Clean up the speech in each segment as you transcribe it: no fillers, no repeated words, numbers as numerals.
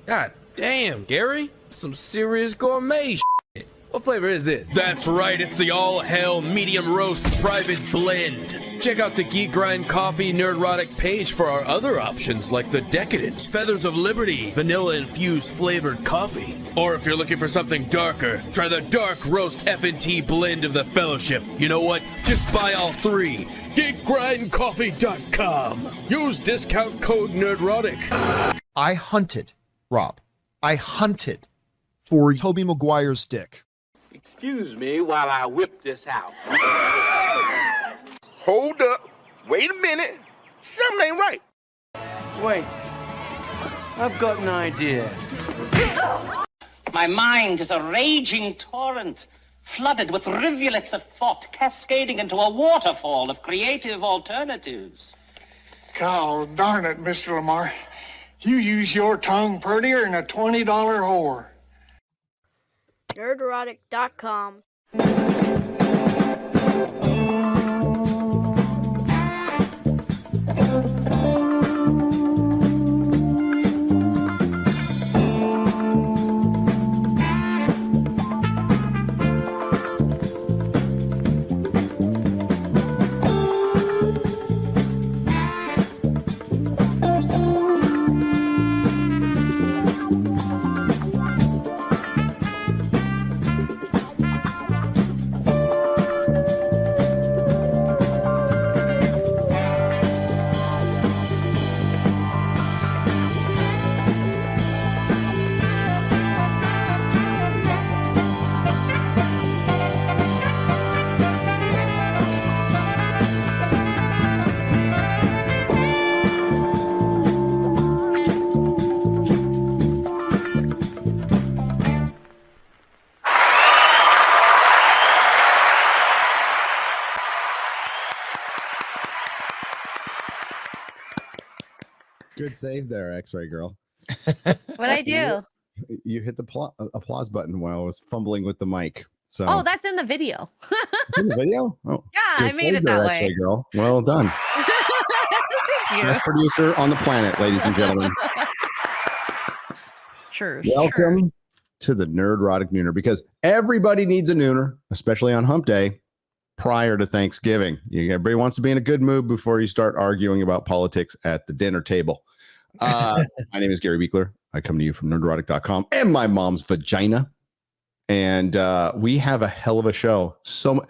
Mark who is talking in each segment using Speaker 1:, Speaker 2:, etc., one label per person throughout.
Speaker 1: God damn, Gary. Some serious gourmet shit. What flavor is this? That's right, it's the all-hell medium roast private blend. Check out the Geek Grind Coffee Nerdrotic page for our other options like the Decadent, Feathers of Liberty, vanilla-infused flavored coffee. Or if you're looking for something darker, try the Dark Roast FNT blend of the Fellowship. You know what? Just buy all three. GeekGrindCoffee.com. Use discount code Nerdrotic.
Speaker 2: I hunted, Rob. I hunted for Tobey Maguire's dick.
Speaker 3: Excuse me while I whip this out.
Speaker 4: Hold up. Wait a minute. Something ain't right.
Speaker 3: Wait. I've got an idea.
Speaker 5: My mind is a raging torrent, flooded with rivulets of thought, cascading into a waterfall of creative alternatives.
Speaker 6: God darn it, Mr. Lamar. You use your tongue prettier than a $20 whore.
Speaker 7: Nerdrotic.com.
Speaker 8: Good save there, X-Ray girl.
Speaker 9: What'd I do?
Speaker 8: You hit the applause button while I was fumbling with the mic. So.
Speaker 9: Oh, that's in the video.
Speaker 8: In the video? Oh,
Speaker 9: yeah, I made it that way.
Speaker 8: X-Ray girl. Well done.
Speaker 9: Thank you.
Speaker 8: Best producer on the planet, ladies and gentlemen.
Speaker 9: Sure.
Speaker 8: Welcome to the Nerdrotic Nooner, because everybody needs a nooner, especially on Hump Day, prior to Thanksgiving. Everybody wants to be in a good mood before you start arguing about politics at the dinner table. My name is Gary Beekler. I come to you from Nerdrotic.com and my mom's vagina. And we have a hell of a show. So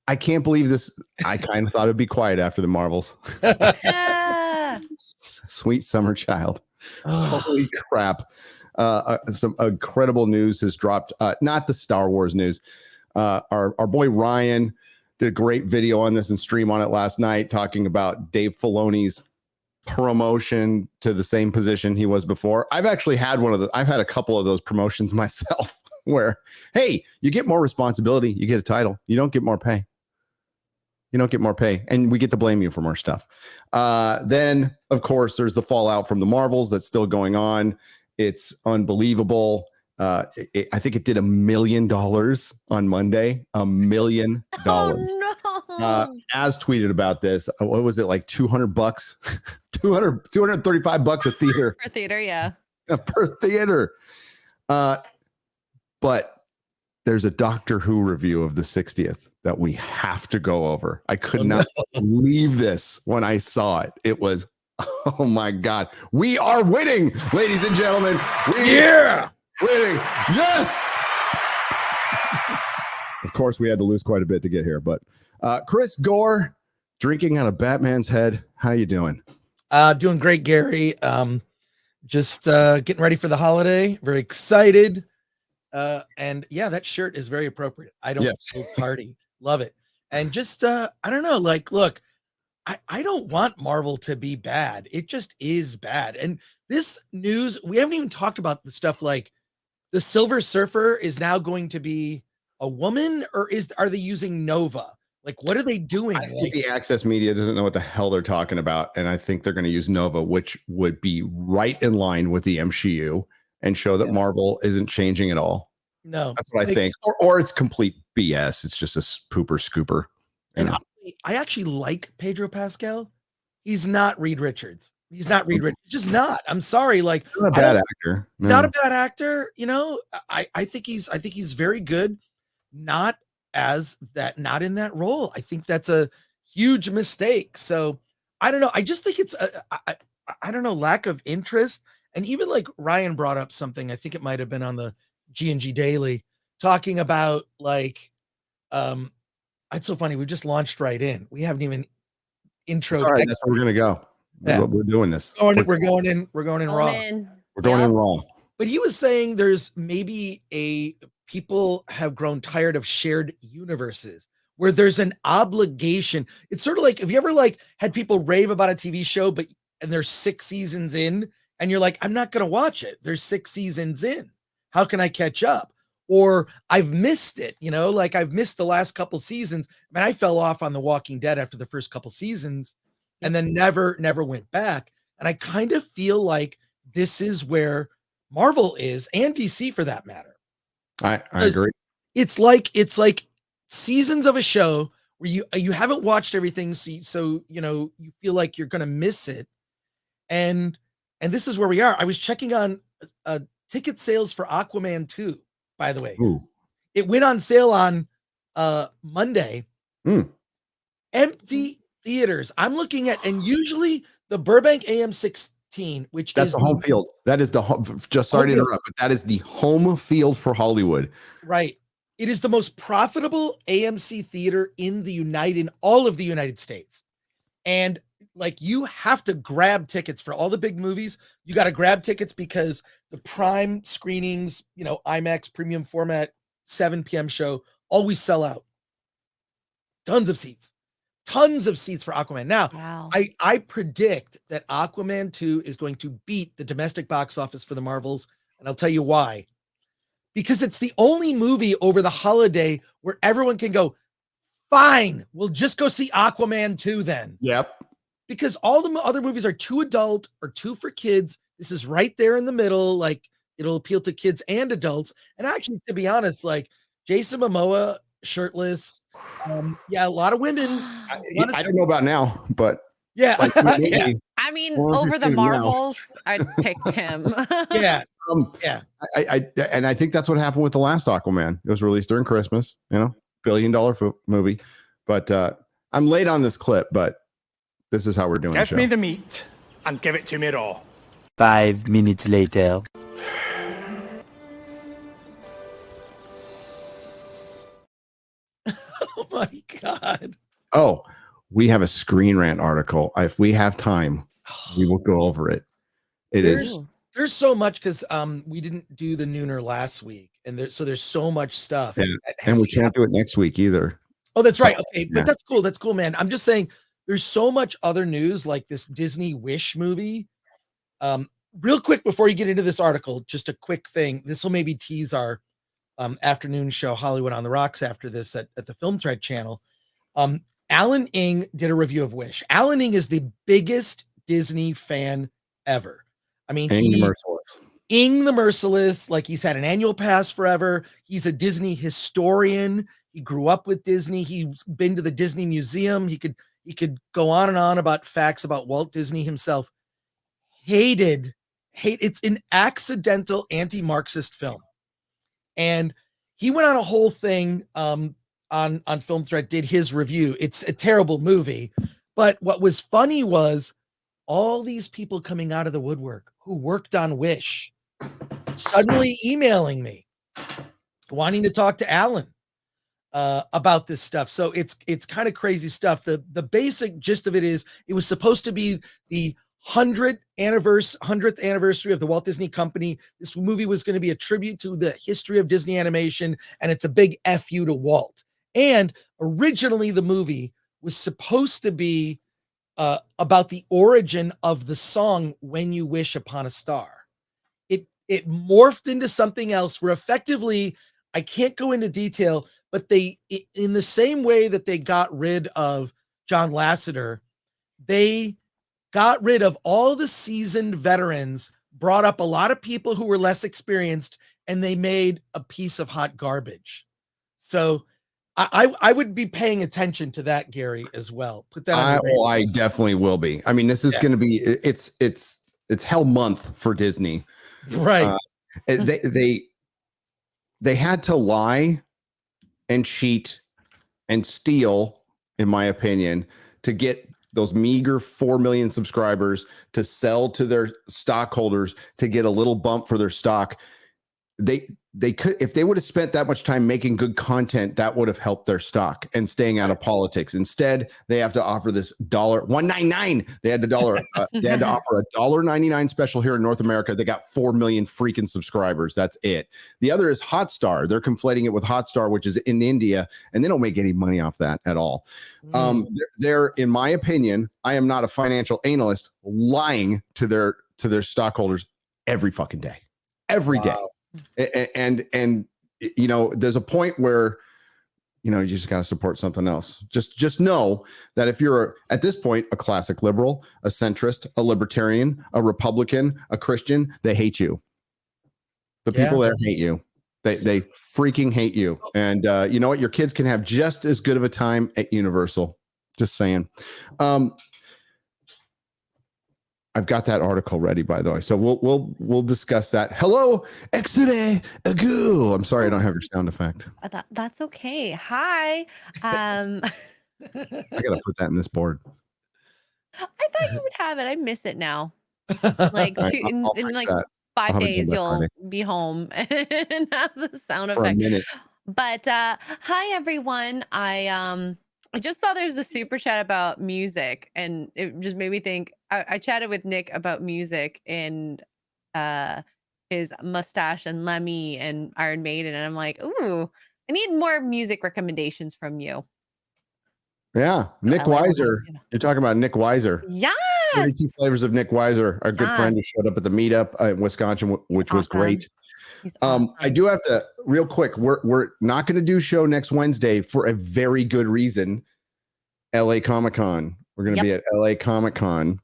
Speaker 8: I can't believe this. I kind of thought it'd be quiet after the Marvels. Sweet summer child. Holy crap. Some incredible news has dropped. Not the Star Wars news. Our boy Ryan did a great video on this and stream on it last night, talking about Dave Filoni's promotion to the same position he was before. I've actually had I've had a couple of those promotions myself where, hey, you get more responsibility, you get a title, you don't get more pay. And we get to blame you for more stuff. Then, of course, there's the fallout from the Marvels that's still going on. It's unbelievable. I think it did $1 million on Monday. $1 million.
Speaker 9: Oh, no.
Speaker 8: As tweeted about this, what was it, like $200? $235 a theater.
Speaker 9: For theater, yeah.
Speaker 8: Per theater. But there's a Doctor Who review of the 60th that we have to go over. I could not believe this when I saw it. It was, oh my God. We are winning, ladies and gentlemen. Winning. Yes. Of course, we had to lose quite a bit to get here, but Chris Gore drinking out of Batman's head. How you doing?
Speaker 10: Doing great, Gary. Just getting ready for the holiday. Very excited. And yeah, that shirt is very appropriate. I don't go party. Love it. And just I don't know, like, look, I don't want Marvel to be bad. It just is bad. And this news, we haven't even talked about the stuff like the Silver Surfer is now going to be a woman, or are they using Nova? Like, what are they doing?
Speaker 8: I think the Access Media doesn't know what the hell they're talking about, and I think they're going to use Nova, which would be right in line with the MCU and show that Marvel isn't changing at all.
Speaker 10: No,
Speaker 8: that's what I think, or it's complete BS. It's just a pooper scooper.
Speaker 10: And I actually like Pedro Pascal. He's not Reed Richards. He's not Reed Richards. Just not. I'm sorry. Like,
Speaker 8: he's not a bad actor. No.
Speaker 10: Not a bad actor. You know, I think he's very good. Not in that role. I think that's a huge mistake. So I don't know. I just think it's I don't know, lack of interest. And even like Ryan brought up something, I think it might have been on the G&G Daily, talking about like, it's so funny. We just launched right in. We haven't even intro.
Speaker 8: All right, that's where we're gonna go.
Speaker 10: Yeah.
Speaker 8: We're doing this.
Speaker 10: We're going in raw.
Speaker 8: We're going in raw.
Speaker 10: But he was saying there's maybe people have grown tired of shared universes where there's an obligation. It's sort of like, have you ever like had people rave about a TV show, and there's 6 seasons in and you're like, I'm not going to watch it. There's 6 seasons in. How can I catch up? Or I've missed it, you know, like I've missed the last couple seasons. I mean, I fell off on The Walking Dead after the first couple seasons and then never went back. And I kind of feel like this is where Marvel is, and DC for that matter.
Speaker 8: I agree.
Speaker 10: It's like seasons of a show where you haven't watched everything, so you know you feel like you're gonna miss it, and this is where we are. I was checking on ticket sales for Aquaman 2, by the way.
Speaker 8: Ooh.
Speaker 10: It went on sale on Monday. Empty theaters. I'm looking at, and usually the Burbank AM16, which
Speaker 8: that's
Speaker 10: is
Speaker 8: the home field. That is the just sorry to interrupt, but that is the home field for Hollywood.
Speaker 10: Right. It is the most profitable AMC theater in all of the United States. And like, you have to grab tickets for all the big movies. You got to grab tickets because the prime screenings, you know, IMAX premium format, 7 p.m. show always sell out. Tons of seats for Aquaman. Now,
Speaker 9: wow.
Speaker 10: I predict that Aquaman 2 is going to beat the domestic box office for the Marvels, and I'll tell you why. Because it's the only movie over the holiday where everyone can go, fine, we'll just go see Aquaman 2 then.
Speaker 8: Yep.
Speaker 10: Because all the other movies are too adult or too for kids. This is right there in the middle. Like, it'll appeal to kids and adults. And actually, to be honest, like Jason Momoa shirtless. Yeah, a lot of women.
Speaker 8: I don't know about now, but
Speaker 10: yeah.
Speaker 8: Like,
Speaker 10: yeah.
Speaker 9: I mean, over the Marvels, I'd pick him.
Speaker 10: Yeah.
Speaker 8: I think that's what happened with the last Aquaman. It was released during Christmas, you know, $1 billion movie. But I'm late on this clip, but this is how we're doing.
Speaker 6: Give me the meat and give it to me raw.
Speaker 7: 5 minutes later.
Speaker 10: Oh my God.
Speaker 8: Oh, we have a Screen Rant article. If we have time, we will go over it. There's
Speaker 10: so much because we didn't do the Nooner last week, and there's so much stuff.
Speaker 8: Yeah. And we can't do it next week either.
Speaker 10: Oh, that's right. Okay, but that's cool. That's cool, man. I'm just saying there's so much other news, like this Disney Wish movie. Real quick before you get into this article, just a quick thing. This will maybe tease our afternoon show, Hollywood on the Rocks, after this at the Film Thread channel. Alan Ng did a review of Wish. Alan Ng is the biggest Disney fan ever. I mean,
Speaker 8: Ng the Merciless.
Speaker 10: Like, he's had an annual pass forever. He's a Disney historian. He grew up with Disney. He's been to the Disney Museum. He could go on and on about facts about Walt Disney himself. It's an accidental anti-Marxist film. And he went on a whole thing on Film Thread, did his review. It's a terrible movie. But what was funny was all these people coming out of the woodwork who worked on Wish suddenly emailing me, wanting to talk to Alan about this stuff. So it's kind of crazy stuff. The basic gist of it is, it was supposed to be the 100th anniversary of the Walt Disney Company. This movie was going to be a tribute to the history of Disney animation, and it's a big FU to Walt. And originally, the movie was supposed to be about the origin of the song "When You Wish Upon a Star." It morphed into something else where effectively, I can't go into detail, but in the same way that they got rid of John Lasseter, they got rid of all the seasoned veterans, brought up a lot of people who were less experienced, and they made a piece of hot garbage. So I would be paying attention to that, Gary, as well. Put that on your radar.
Speaker 8: I definitely will be. I mean, this is going to be it's hell month for Disney.
Speaker 10: Right.
Speaker 8: They had to lie and cheat and steal, in my opinion, to get those meager 4 million subscribers to sell to their stockholders to get a little bump for their stock. They could, if they would have spent that much time making good content, that would have helped their stock and staying out of politics. Instead, they have to offer this $1.99. They had to offer a $1.99 special here in North America. They got 4 million freaking subscribers. That's it. The other is Hotstar. They're conflating it with Hotstar, which is in India, and they don't make any money off that at all. They're, in my opinion, I am not a financial analyst, lying to their stockholders every fucking day, every day. And you know, there's a point where, you know, you just got to support something else. Just know that if you're at this point a classic liberal, a centrist, a libertarian, a Republican, a Christian, they hate you. The people there hate you. They freaking hate you. And you know what? Your kids can have just as good of a time at Universal. Just saying. I've got that article ready, by the way, so we'll discuss that. Hello, Exere Agu. I'm sorry I don't have your sound effect.
Speaker 9: That's okay. Hi.
Speaker 8: I gotta put that in this board.
Speaker 9: I thought you would have it. I miss it now. Like in like
Speaker 8: that.
Speaker 9: 5 days, you'll be home and have the sound
Speaker 8: For
Speaker 9: effect.
Speaker 8: a minute.
Speaker 9: But hi everyone. I just saw there's a super chat about music, and it just made me think. I chatted with Nick about music and his Mustache and Lemmy and Iron Maiden, and I'm like, ooh, I need more music recommendations from you.
Speaker 8: Yeah, Nick Weiser. You're talking about Nick Weiser.
Speaker 9: Yes.
Speaker 8: 32 Flavors of Nick Weiser, our good friend who showed up at the meetup in Wisconsin, which was great.
Speaker 9: Awesome.
Speaker 8: I do have to, real quick, we're not going to do show next Wednesday for a very good reason. LA Comic-Con. We're going to be at LA Comic-Con.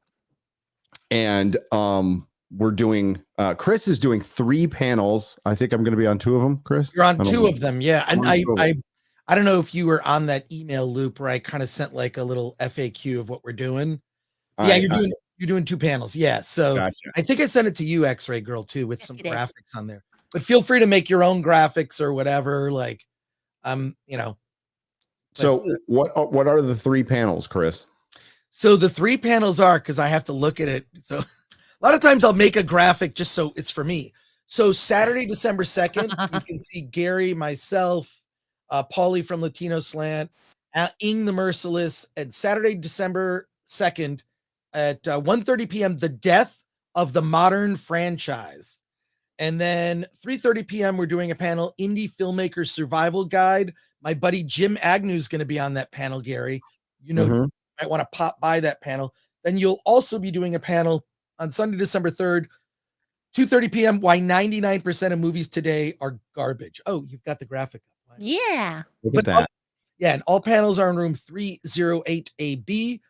Speaker 8: And we're doing Chris is doing 3 panels. I think I'm going to be on 2 of them. Chris,
Speaker 10: you're on 2 of them. Yeah. And I don't know if you were on that email loop where I kind of sent like a little FAQ of what we're doing. You're doing 2 panels. Yeah. So gotcha. I think I sent it to you, X-Ray Girl, too, with some graphics on there. But feel free to make your own graphics or whatever. Like, you know.
Speaker 8: So what are the 3 panels, Chris?
Speaker 10: So the 3 panels are, because I have to look at it. So a lot of times I'll make a graphic just so it's for me. So Saturday, December 2nd, you can see Gary, myself, Paulie from Latino Slant, Ing the Merciless, and Saturday, December 2nd at 1:30 p.m., The Death of the Modern Franchise. And then 3:30 p.m., we're doing a panel, Indie Filmmaker Survival Guide. My buddy Jim Agnew is going to be on that panel, Gary. You know, you might want to pop by that panel. Then you'll also be doing a panel on Sunday, December 3rd, 2:30 p.m., Why 99% of movies today are garbage. Oh, you've got the graphic.
Speaker 9: Yeah.
Speaker 8: Look at that.
Speaker 10: And all panels are in room 308AB.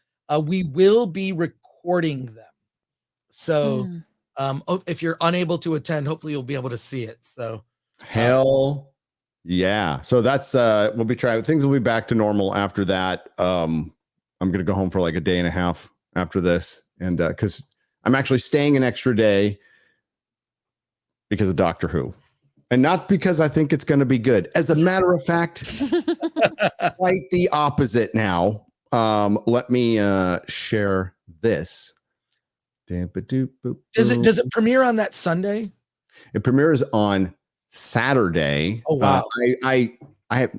Speaker 10: We will be recording them. So if you're unable to attend, hopefully you'll be able to see it. So
Speaker 8: hell yeah. So that's we'll be trying. Things will be back to normal after that. I'm gonna go home for like a day and a half after this. And because I'm actually staying an extra day because of Doctor Who. And not because I think it's going to be good. As a matter of fact, quite the opposite now. Let me share this.
Speaker 10: Does it premiere on that Sunday?
Speaker 8: It premieres on Saturday.
Speaker 10: Oh wow!
Speaker 8: I have.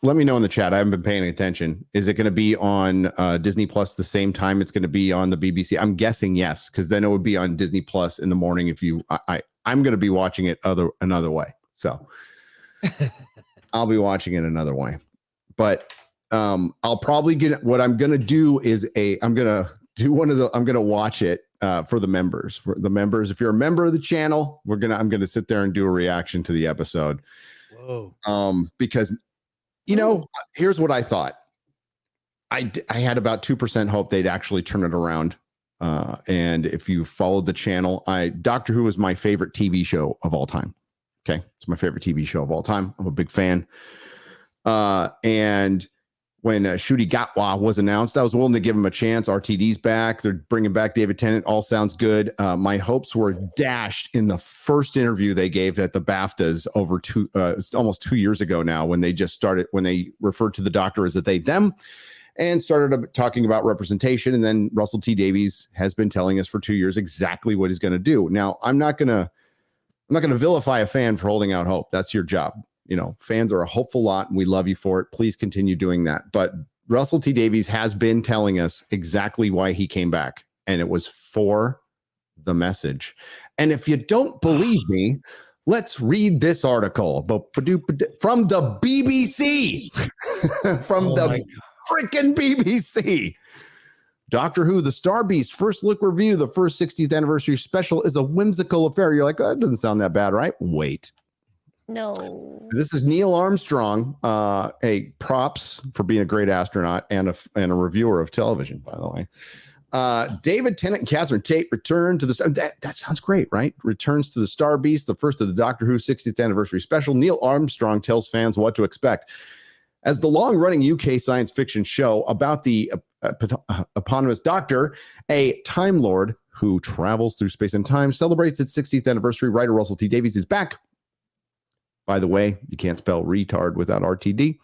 Speaker 8: Let me know in the chat. I haven't been paying attention. Is it going to be on Disney Plus the same time it's going to be on the BBC? I'm guessing yes, because then it would be on Disney Plus in the morning. If you, I'm going to be watching it another way. So I'll be watching it another way. but I'll probably get what I'm gonna do is I'm gonna watch it for the members. For the members, if you're a member of the channel, I'm gonna sit there and do a reaction to the episode.
Speaker 10: Whoa.
Speaker 8: Because here's what I thought. I had about 2% hope they'd actually turn it around. And if you followed the channel, Doctor Who is my favorite TV show of all time. Okay, it's my favorite TV show of all time. I'm a big fan. And when Ncuti Gatwa was announced, I was willing to give him a chance. RTD's back. They're bringing back David Tennant. All sounds good. My hopes were dashed in the first interview they gave at the BAFTAs almost 2 years ago now, when they referred to the Doctor as a they, them, and started talking about representation. And then Russell T Davies has been telling us for 2 years exactly what he's going to do. Now, I'm not going to vilify a fan for holding out hope. That's your job. Fans are a hopeful lot, and we love you for it. Please continue doing that. But Russell T Davies has been telling us exactly why he came back, and it was for the message. And if you don't believe me, let's read this article from the BBC. From the freaking BBC. Doctor Who, the Star Beast, first look review, the first 60th anniversary special is a whimsical affair. You're like, oh, that doesn't sound that bad, right? Wait.
Speaker 9: No.
Speaker 8: This is Neil Armstrong. Props for being a great astronaut and a reviewer of television, by the way. David Tennant and Catherine Tate return to the that sounds great, right? Returns to the Star Beast, the first of the Doctor Who 60th anniversary special. Neil Armstrong tells fans what to expect. As the long-running UK science fiction show about the eponymous Doctor, a Time Lord who travels through space and time, celebrates its 60th anniversary, writer Russell T Davies is back. By the way, you can't spell retard without RTD.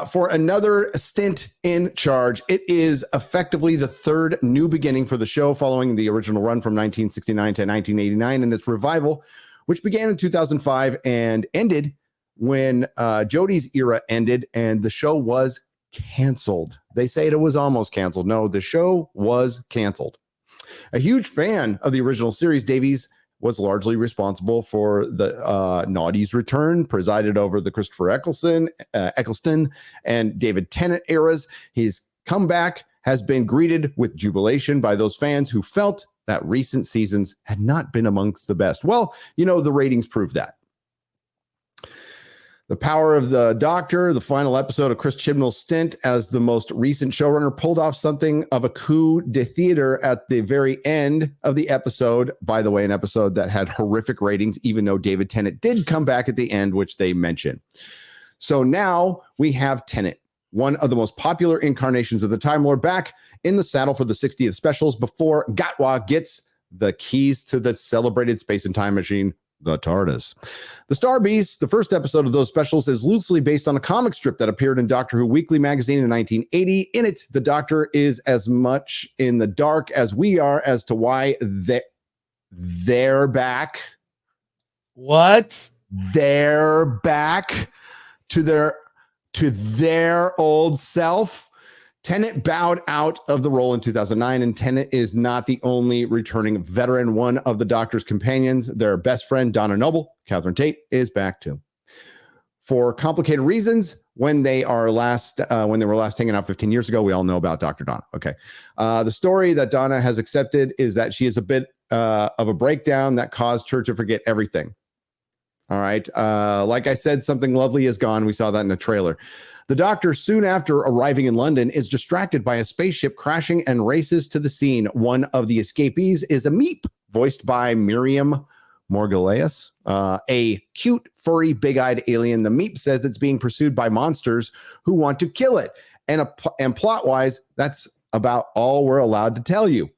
Speaker 8: For another stint in charge. It is effectively the third new beginning for the show following the original run from 1969 to 1989 and its revival, which began in 2005 and ended when Jodie's era ended and the show was canceled. They say it was almost canceled. No, the show was canceled. A huge fan of the original series, Davies was largely responsible for the Naughty's return, presided over the Christopher Eccleston and David Tennant eras. His comeback has been greeted with jubilation by those fans who felt that recent seasons had not been amongst the best. Well, the ratings prove that. The Power of the Doctor, the final episode of Chris Chibnall's stint as the most recent showrunner, pulled off something of a coup de theater at the very end of the episode. By the way, an episode that had horrific ratings, even though David Tennant did come back at the end, which they mention. So now we have Tennant, one of the most popular incarnations of the Time Lord, back in the saddle for the 60th specials before Gatwa gets the keys to the celebrated space and time machine, the TARDIS. The Star Beast, the first episode of those specials, is loosely based on a comic strip that appeared in Doctor Who Weekly magazine in 1980. In it, the Doctor is as much in the dark as we are as to why they're back.
Speaker 10: What?
Speaker 8: They're back to their old self. Tennant bowed out of the role in 2009, and Tennant is not the only returning veteran. One of the Doctor's companions, their best friend, Donna Noble, Catherine Tate, is back too. For complicated reasons, when they were last hanging out 15 years ago, we all know about Dr. Donna. Okay. The story that Donna has accepted is that she is a bit of a breakdown that caused her to forget everything. All right. Like I said, something lovely is gone. We saw that in the trailer. The Doctor, soon after arriving in London, is distracted by a spaceship crashing and races to the scene. One of the escapees is a Meep, voiced by Miriam Morgulaeus, a cute, furry, big-eyed alien. The Meep says it's being pursued by monsters who want to kill it. And plot-wise, that's about all we're allowed to tell you.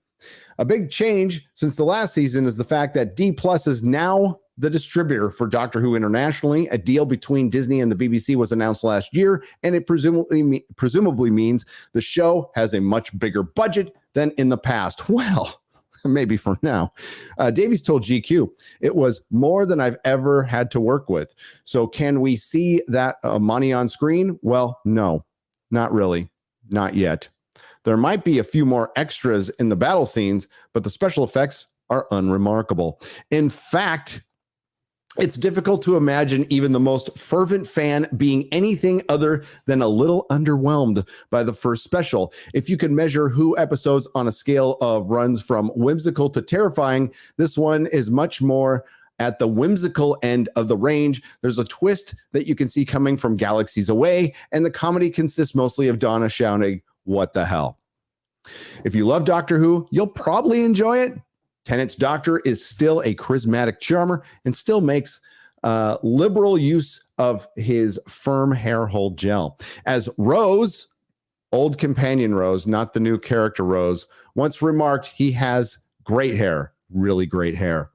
Speaker 8: A big change since the last season is the fact that D+ is now the distributor for Doctor Who internationally. A deal between Disney and the BBC was announced last year, and it presumably means the show has a much bigger budget than in the past. Well, maybe for now. Davies told GQ, it was more than I've ever had to work with. So can we see that money on screen? Well, no, not really. Not yet. There might be a few more extras in the battle scenes, but the special effects are unremarkable. In fact, It's difficult to imagine even the most fervent fan being anything other than a little underwhelmed by the first special. If you can measure Who episodes on a scale of runs from whimsical to terrifying, this one is much more at the whimsical end of the range. There's a twist that you can see coming from galaxies away, and the comedy consists mostly of Donna shouting, "What the hell?" If you love Doctor Who, you'll probably enjoy it. Tennant's Doctor is still a charismatic charmer and still makes liberal use of his firm hair hold gel. As Rose, old companion Rose, not the new character Rose, once remarked, he has great hair, really great hair.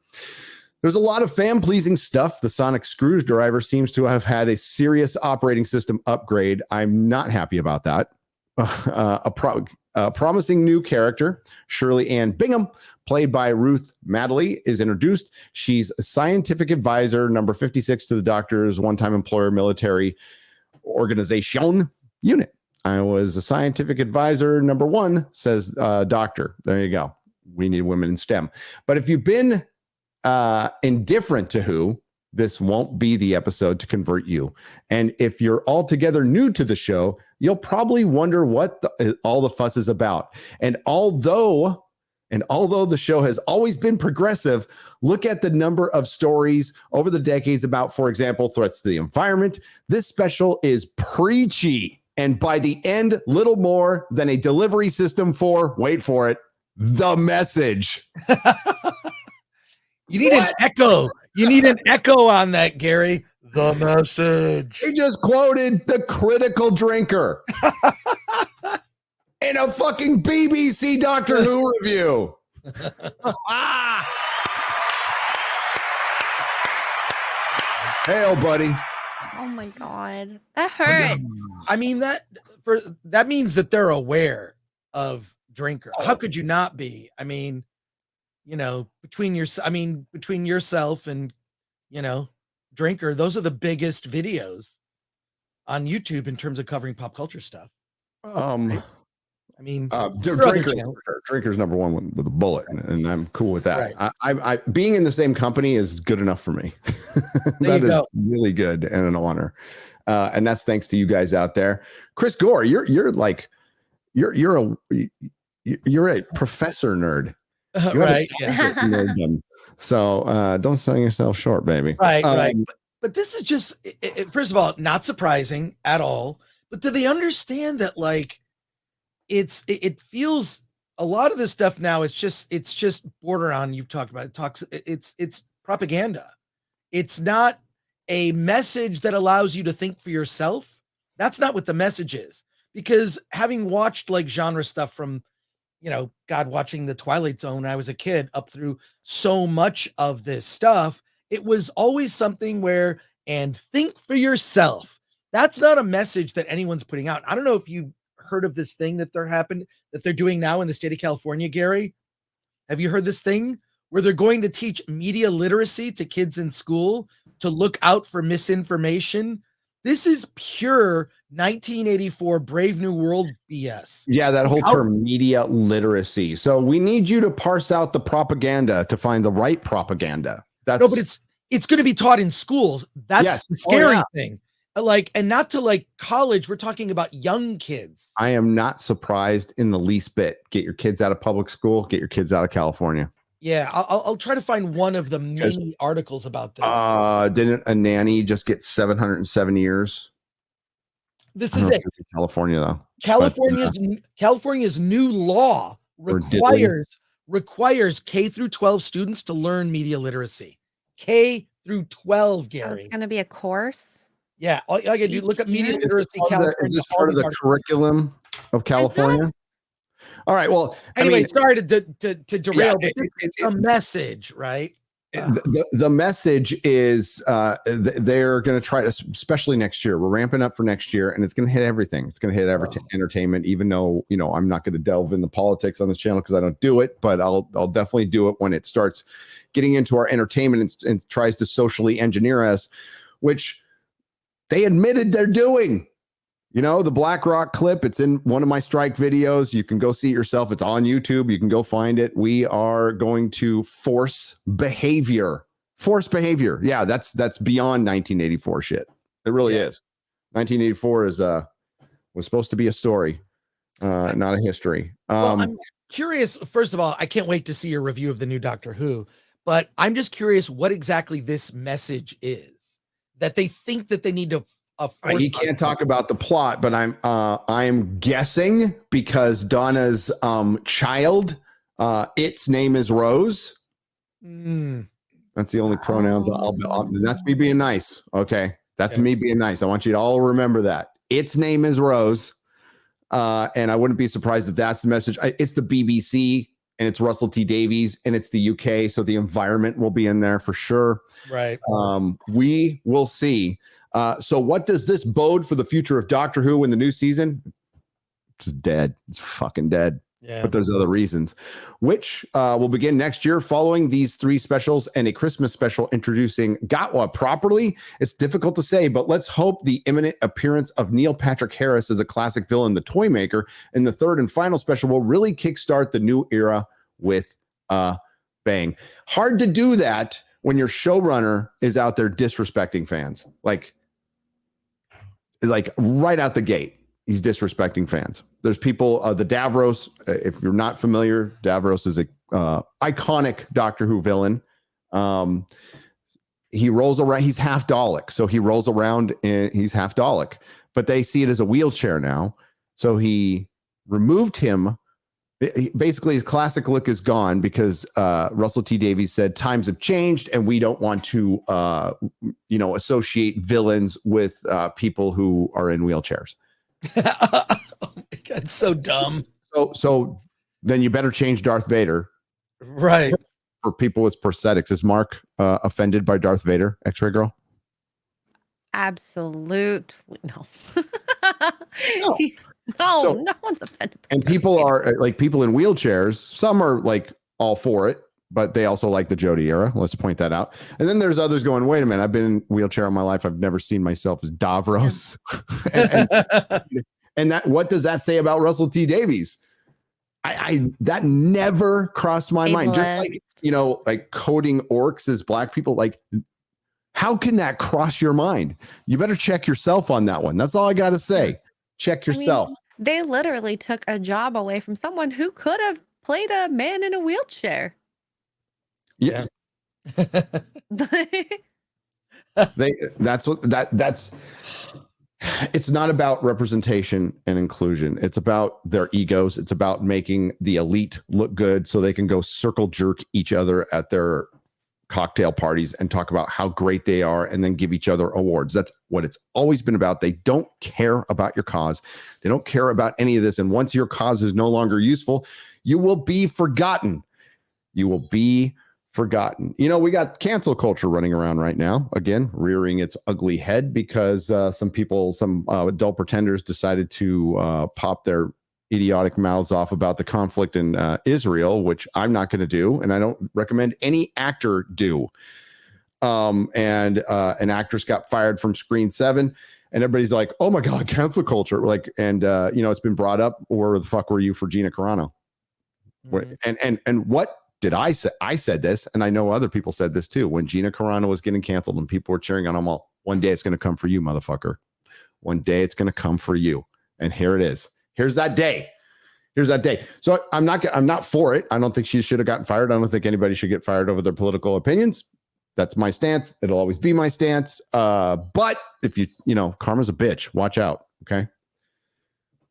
Speaker 8: There's a lot of fan-pleasing stuff. The sonic screwdriver seems to have had a serious operating system upgrade. I'm not happy about that. A promising new character, Shirley Ann Bingham, played by Ruth Madeley, is introduced. She's a scientific advisor, number 56 to the Doctor's one-time employer military organization unit. I was a scientific advisor, number 1, says Doctor. There you go. We need women in STEM. But if you've been indifferent to Who, this won't be the episode to convert you. And if you're altogether new to the show, you'll probably wonder what all the fuss is about. And although the show has always been progressive, look at the number of stories over the decades about, for example, threats to the environment. This special is preachy, and by the end, little more than a delivery system for, wait for it, the message.
Speaker 10: You need an echo. You need an echo on that, Gary. The message.
Speaker 8: He just quoted the critical drinker in a fucking BBC Doctor Who review. Hey, buddy.
Speaker 9: Oh my God. That hurt.
Speaker 10: I mean, that means that they're aware of drinker. How could you not be? I mean, you know, between yourself and, you know, drinker, those are the biggest videos on YouTube in terms of covering pop culture stuff. I mean,
Speaker 8: drinker's number 1 with a bullet, and I'm cool with that. Right. I being in the same company is good enough for me. That is really good and an honor, and that's thanks to you guys out there. Chris Gore, you're a professor nerd.
Speaker 10: Right.
Speaker 8: So don't sell yourself short, baby.
Speaker 10: Right. But this is just, first of all, not surprising at all. But do they understand that, like, it feels a lot of this stuff now, it's just border on, you've talked about it, it's propaganda. It's not a message that allows you to think for yourself. That's not what the message is. Because having watched like genre stuff from, you know, God, watching the Twilight Zone when I was a kid up through so much of this stuff, it was always something where, and think for yourself. That's not a message that anyone's putting out. I don't know if you've heard of this thing that they're doing now in the state of California, Gary. Have you heard this thing where they're going to teach media literacy to kids in school to look out for misinformation? This is pure 1984 Brave New World BS.
Speaker 8: Yeah, that whole term, media literacy. So we need you to parse out the propaganda to find the right propaganda.
Speaker 10: No, but it's going to be taught in schools. That's the scary thing. Like, and not to like college. We're talking about young kids.
Speaker 8: I am not surprised in the least bit. Get your kids out of public school. Get your kids out of California.
Speaker 10: Yeah, I'll try to find one of the many articles about this.
Speaker 8: Didn't a nanny just get 707 years?
Speaker 10: This is it.
Speaker 8: California, though.
Speaker 10: California's new law requires K through 12 students to learn media literacy. K through 12, Gary.
Speaker 9: Oh, it's going to be a course.
Speaker 10: Yeah, all I got to do, look up media literacy.
Speaker 8: Is this part of the curriculum of California? All right. Well,
Speaker 10: anyway, sorry to derail, but it's a message, right?
Speaker 8: The message is they're going to try to, especially next year. We're ramping up for next year, and it's going to hit everything. It's going to hit entertainment. Even though I'm not going to delve into politics on this channel because I don't do it, but I'll definitely do it when it starts getting into our entertainment and tries to socially engineer us, which they admitted they're doing. The BlackRock clip, it's in one of my strike videos. You can go see it yourself. It's on YouTube. You can go find it. We are going to force behavior Forced behavior. Yeah, that's beyond 1984 shit. It really is. 1984 was supposed to be a story, not a history.
Speaker 10: Well, I'm curious. First of all, I can't wait to see your review of the new Doctor Who, but I'm just curious what exactly this message is that they think that they need to.
Speaker 8: He can't talk about the plot, but I'm guessing because Donna's child, its name is Rose. That's the only pronouns that's me being nice. Okay. That's me being nice. I want you to all remember that. Its name is Rose. And I wouldn't be surprised if that's the message. It's the BBC and it's Russell T Davies and it's the UK. So the environment will be in there for sure.
Speaker 10: Right.
Speaker 8: We will see. So what does this bode for the future of Doctor Who in the new season? It's dead. It's fucking dead.
Speaker 10: Yeah.
Speaker 8: But there's other reasons, which will begin next year following these 3 specials and a Christmas special introducing Gatwa properly. It's difficult to say, but let's hope the imminent appearance of Neil Patrick Harris as a classic villain, the Toymaker, in the 3rd and final special will really kickstart the new era with a bang. Hard to do that when your showrunner is out there disrespecting fans. Like right out the gate. He's disrespecting fans. There's people, the Davros, if you're not familiar, Davros is a iconic Doctor Who villain. He rolls around, he's half Dalek. So he rolls around and he's half Dalek, but they see it as a wheelchair now. So he removed him. Basically, his classic look is gone because Russell T Davies said times have changed and we don't want to, associate villains with people who are in wheelchairs.
Speaker 10: Oh my God, so dumb.
Speaker 8: So then you better change Darth Vader.
Speaker 10: Right.
Speaker 8: For people with prosthetics. Is Mark offended by Darth Vader, X-Ray Girl?
Speaker 9: Absolutely no.
Speaker 8: So,
Speaker 9: no one's offended.
Speaker 8: And people are like people in wheelchairs. Some are like all for it, but they also like the Jodie era. Let's point that out. And then there's others going, wait a minute, I've been in a wheelchair all my life. I've never seen myself as Davros. and that, what does that say about Russell T Davies? I that never crossed my mind. Just like, like coding orcs as black people, like how can that cross your mind? You better check yourself on that one. That's all I got to say. Check yourself.
Speaker 9: They literally took a job away from someone who could have played a man in a wheelchair.
Speaker 8: Yeah. That's it's not about representation and inclusion. It's about their egos. It's about making the elite look good so they can go circle jerk each other at their cocktail parties and talk about how great they are and then give each other awards. That's what it's always been about. They don't care about your cause. They don't care about any of this. And once your cause is no longer useful, you will be forgotten. You will be forgotten. We got cancel culture running around right now, again, rearing its ugly head because some adult pretenders decided to pop their idiotic mouths off about the conflict in Israel, which I'm not going to do, and I don't recommend any actor do. And an actress got fired from Screen 7, and everybody's like, "Oh my God, cancel culture!" It's been brought up. Where the fuck were you for Gina Carano? Mm-hmm. And what did I say? I said this, and I know other people said this too. When Gina Carano was getting canceled, and people were cheering on them all, one day it's going to come for you, motherfucker. One day it's going to come for you, and here it is. Here's that day. So I'm not for it. I don't think she should have gotten fired. I don't think anybody should get fired over their political opinions. That's my stance. It'll always be my stance. But if karma's a bitch, watch out. Okay.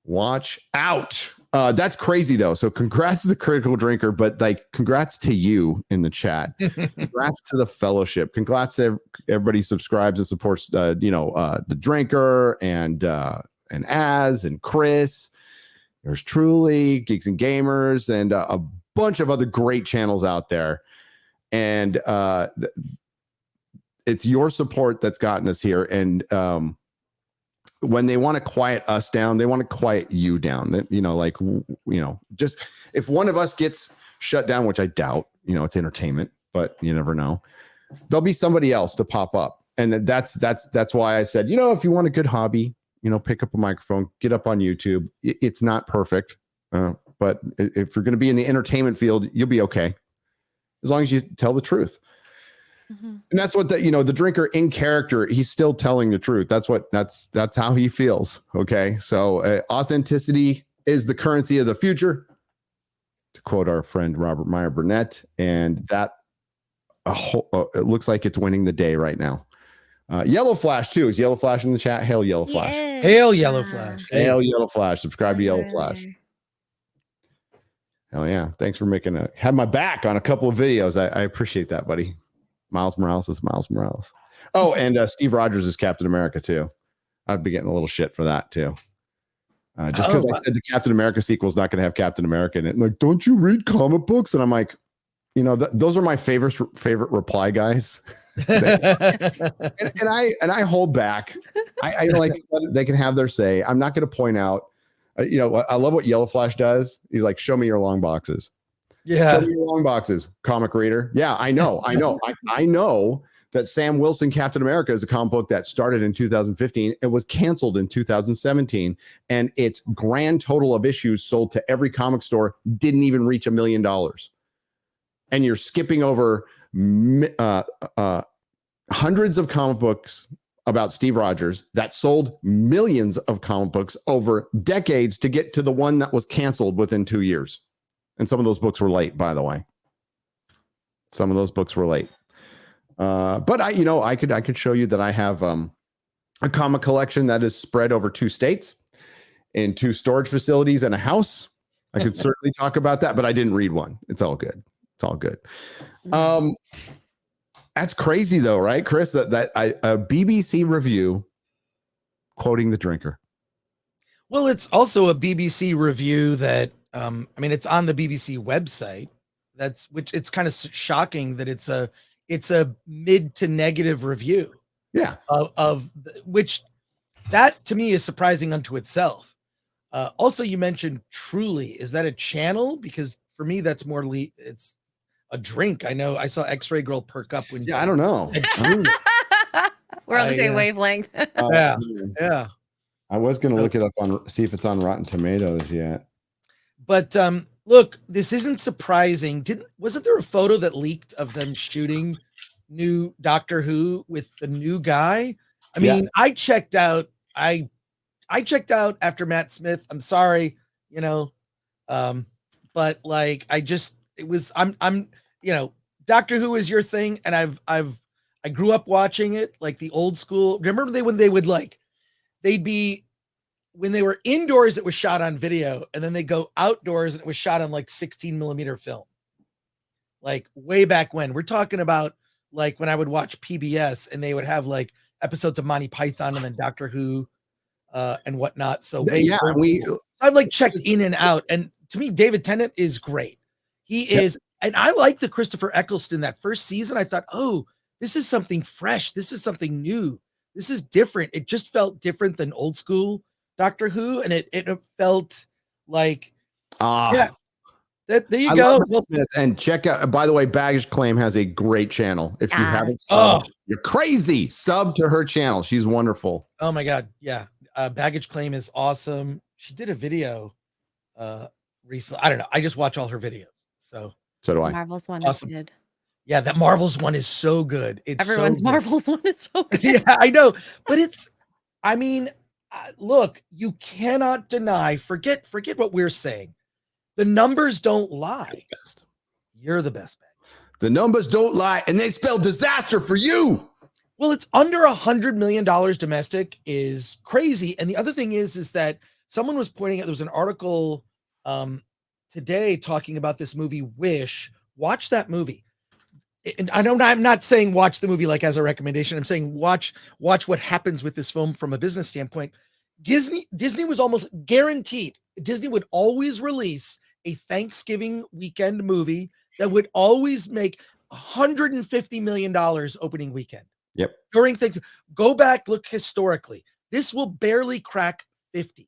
Speaker 8: Watch out. That's crazy though. So congrats to the critical drinker, but congrats to you in the chat. Congrats to the fellowship. Congrats to everybody who subscribes and supports the drinker and Az and Chris. There's Truly, Geeks and Gamers, and a bunch of other great channels out there. And it's your support that's gotten us here. And when they want to quiet us down, they want to quiet you down. Just if one of us gets shut down, which I doubt, it's entertainment, but you never know. There'll be somebody else to pop up. And that's why I said, if you want a good hobby, pick up a microphone, get up on YouTube. It's not perfect, but if you're going to be in the entertainment field, you'll be okay. As long as you tell the truth.
Speaker 9: Mhm.
Speaker 8: And that's what the drinker in character, he's still telling the truth. That's how he feels. Okay. So authenticity is the currency of the future, to quote our friend Robert Meyer Burnett. And that it looks like it's winning the day right now. Yellow Flash too. Is Yellow Flash in the chat? Hail Yellow Flash.
Speaker 10: Hail Yellow Flash.
Speaker 8: Hail Yellow Flash. Subscribe to Yellow Flash. Hell yeah. Thanks for have my back on a couple of videos. I appreciate that, buddy. Miles Morales is Miles Morales. Oh, and Steve Rogers is Captain America too. I'd be getting a little shit for that too. Just because I said the Captain America sequel is not going to have Captain America in it. Like, don't you read comic books? And I'm like, those are my favorite reply guys. and I hold back. I like they can have their say. I'm not going to point out. I love what Yellow Flash does. He's like, show me your long boxes.
Speaker 10: Yeah.
Speaker 8: Show me your long boxes, comic reader. Yeah, I know. I know that Sam Wilson Captain America is a comic book that started in 2015. It was canceled in 2017, and its grand total of issues sold to every comic store didn't even reach $1 million. And you're skipping over hundreds of comic books about Steve Rogers that sold millions of comic books over decades to get to the one that was canceled within 2 years. And some of those books were late, by the way. Some of those books were late. But I could show you that I have a comic collection that is spread over 2 states in 2 storage facilities and a house. I could certainly talk about that, but I didn't read one. It's all good. It's all good. That's crazy though, right, Chris? That a BBC review quoting the drinker.
Speaker 10: Well, it's also a BBC review that it's on the BBC website. Which it's kind of shocking that it's a mid to negative review.
Speaker 8: Yeah.
Speaker 10: Of which that to me is surprising unto itself. Also, you mentioned Truly. Is that a channel? Because for me, that's more it's a drink. I know I saw X-Ray Girl perk up when.
Speaker 8: Yeah, I don't know.
Speaker 9: We're on the same wavelength.
Speaker 10: Yeah.
Speaker 8: I was going to look it up see if it's on Rotten Tomatoes yet.
Speaker 10: But look, this isn't surprising. Wasn't there a photo that leaked of them shooting new Doctor Who with the new guy? I mean, I checked out. I checked out after Matt Smith. I'm sorry, but like I'm Doctor Who is your thing, and I grew up watching it, like the old school. Remember when they were indoors, it was shot on video, and then they go outdoors and it was shot on like 16 millimeter film. Like way back when. We're talking about like when I would watch PBS and they would have like episodes of Monty Python and then Doctor Who and whatnot. So I've like checked in and out. And to me, David Tennant is great. He is, and I like the Christopher Eccleston that first season. I thought, oh, this is something fresh. This is something new. This is different. It just felt different than old school Doctor Who, and it felt like there you go.
Speaker 8: And check out, by the way, Baggage Claim has a great channel. If you haven't subbed, you're crazy. Sub to her channel. She's wonderful.
Speaker 10: Oh my god, yeah. Baggage Claim is awesome. She did a video recently. I don't know. I just watch all her videos. So
Speaker 8: do I.
Speaker 9: Marvel's one
Speaker 10: awesome.
Speaker 9: is good.
Speaker 10: Yeah, that Marvel's one is so good.
Speaker 9: Everyone's Marvel's one is so good.
Speaker 10: Yeah, I know, but look, you cannot deny. Forget what we're saying. The numbers don't lie. You're the best bet.
Speaker 8: The numbers don't lie, and they spell disaster for you.
Speaker 10: Well, it's under $100 million domestic is crazy. And the other thing is that someone was pointing out, there was an article today talking about this movie, Wish. Watch that movie. And I'm not saying watch the movie like as a recommendation. I'm saying watch what happens with this film from a business standpoint. Disney was almost guaranteed. Disney would always release a Thanksgiving weekend movie that would always make $150 million opening weekend.
Speaker 8: Yep.
Speaker 10: During things, go back, look historically. This will barely crack 50.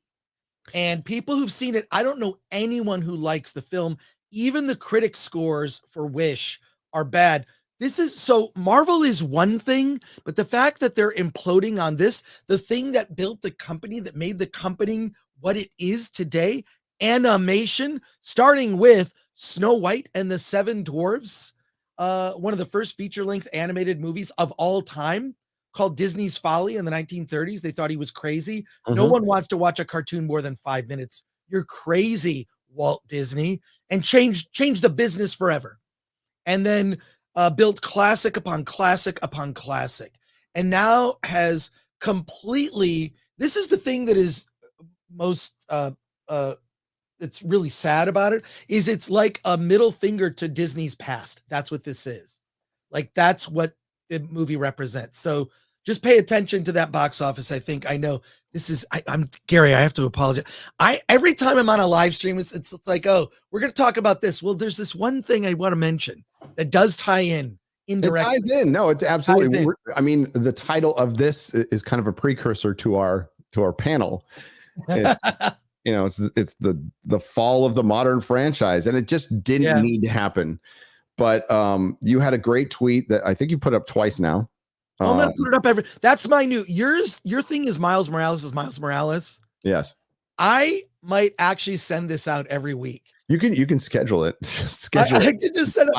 Speaker 10: And people who've seen it, I don't know anyone who likes the film. Even the critic scores for Wish are bad. So Marvel is one thing, but the fact that they're imploding on this, the thing that built the company, that made the company what it is today, animation, starting with Snow White and the Seven Dwarfs, one of the first feature-length animated movies of all time called Disney's Folly in the 1930s. They thought he was crazy. No one wants to watch a cartoon more than 5 minutes. You're crazy, Walt Disney, and changed the business forever. And then built classic upon classic upon classic. And now has completely, this is the thing that is most it's really sad about it, is it's like a middle finger to Disney's past. That's what this is. Like, that's what the movie represents. So just pay attention to that box office. I know this is, I'm Gary, I have to apologize. Every time I'm on a live stream, it's like, oh, we're going to talk about this. Well, there's this one thing I want to mention that does tie in indirectly.
Speaker 8: It ties in. No, it absolutely. I mean, the title of this is kind of a precursor to our panel. It's, it's the fall of the modern franchise, and it just didn't need to happen. But you had a great tweet that I think you put up twice now.
Speaker 10: I'm gonna put it up that's my new, your thing is Miles Morales.
Speaker 8: Yes.
Speaker 10: I might actually send this out every week.
Speaker 8: You can schedule it. Just schedule
Speaker 10: I
Speaker 8: it.
Speaker 10: can just send it,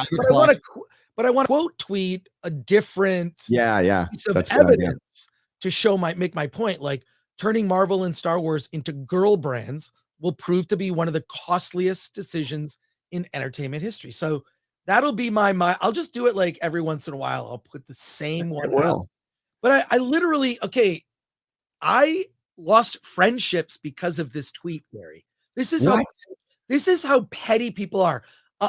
Speaker 10: but I want to quote tweet a different piece of evidence to make my point. Like, turning Marvel and Star Wars into girl brands will prove to be one of the costliest decisions in entertainment history. So that'll be my I'll just do it like every once in a while. I'll put the same one out. But I literally, I lost friendships because of this tweet, Gary. This is how petty people are.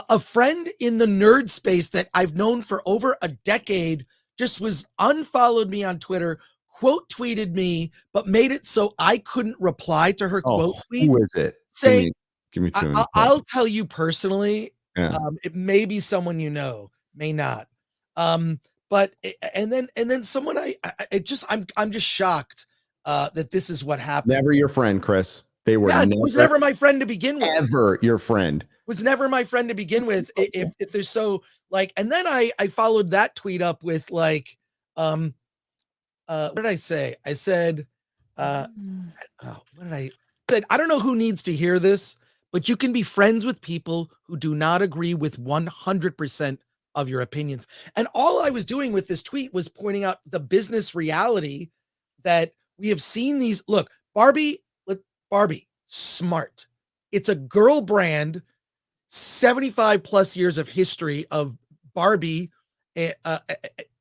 Speaker 10: A friend in the nerd space that I've known for over a decade just was unfollowed me on Twitter, quote tweeted me, but made it so I couldn't reply to her quote tweet.
Speaker 8: Who is it?
Speaker 10: Saying,
Speaker 8: give me two.
Speaker 10: I'll tell you personally.
Speaker 8: Yeah.
Speaker 10: It may be someone you know, may not. But and then someone I'm just shocked that this is what happened.
Speaker 8: Never your friend, Chris. They were
Speaker 10: was never my friend to begin with.
Speaker 8: Ever your friend.
Speaker 10: Was never my friend to begin with. If they're so like, and then I followed that tweet up with like, what did I say? I said, what did I said? I don't know who needs to hear this, but you can be friends with people who do not agree with 100% of your opinions. And all I was doing with this tweet was pointing out the business reality that we have seen these. Look, Barbie, smart. It's a girl brand, 75 plus years of history of Barbie.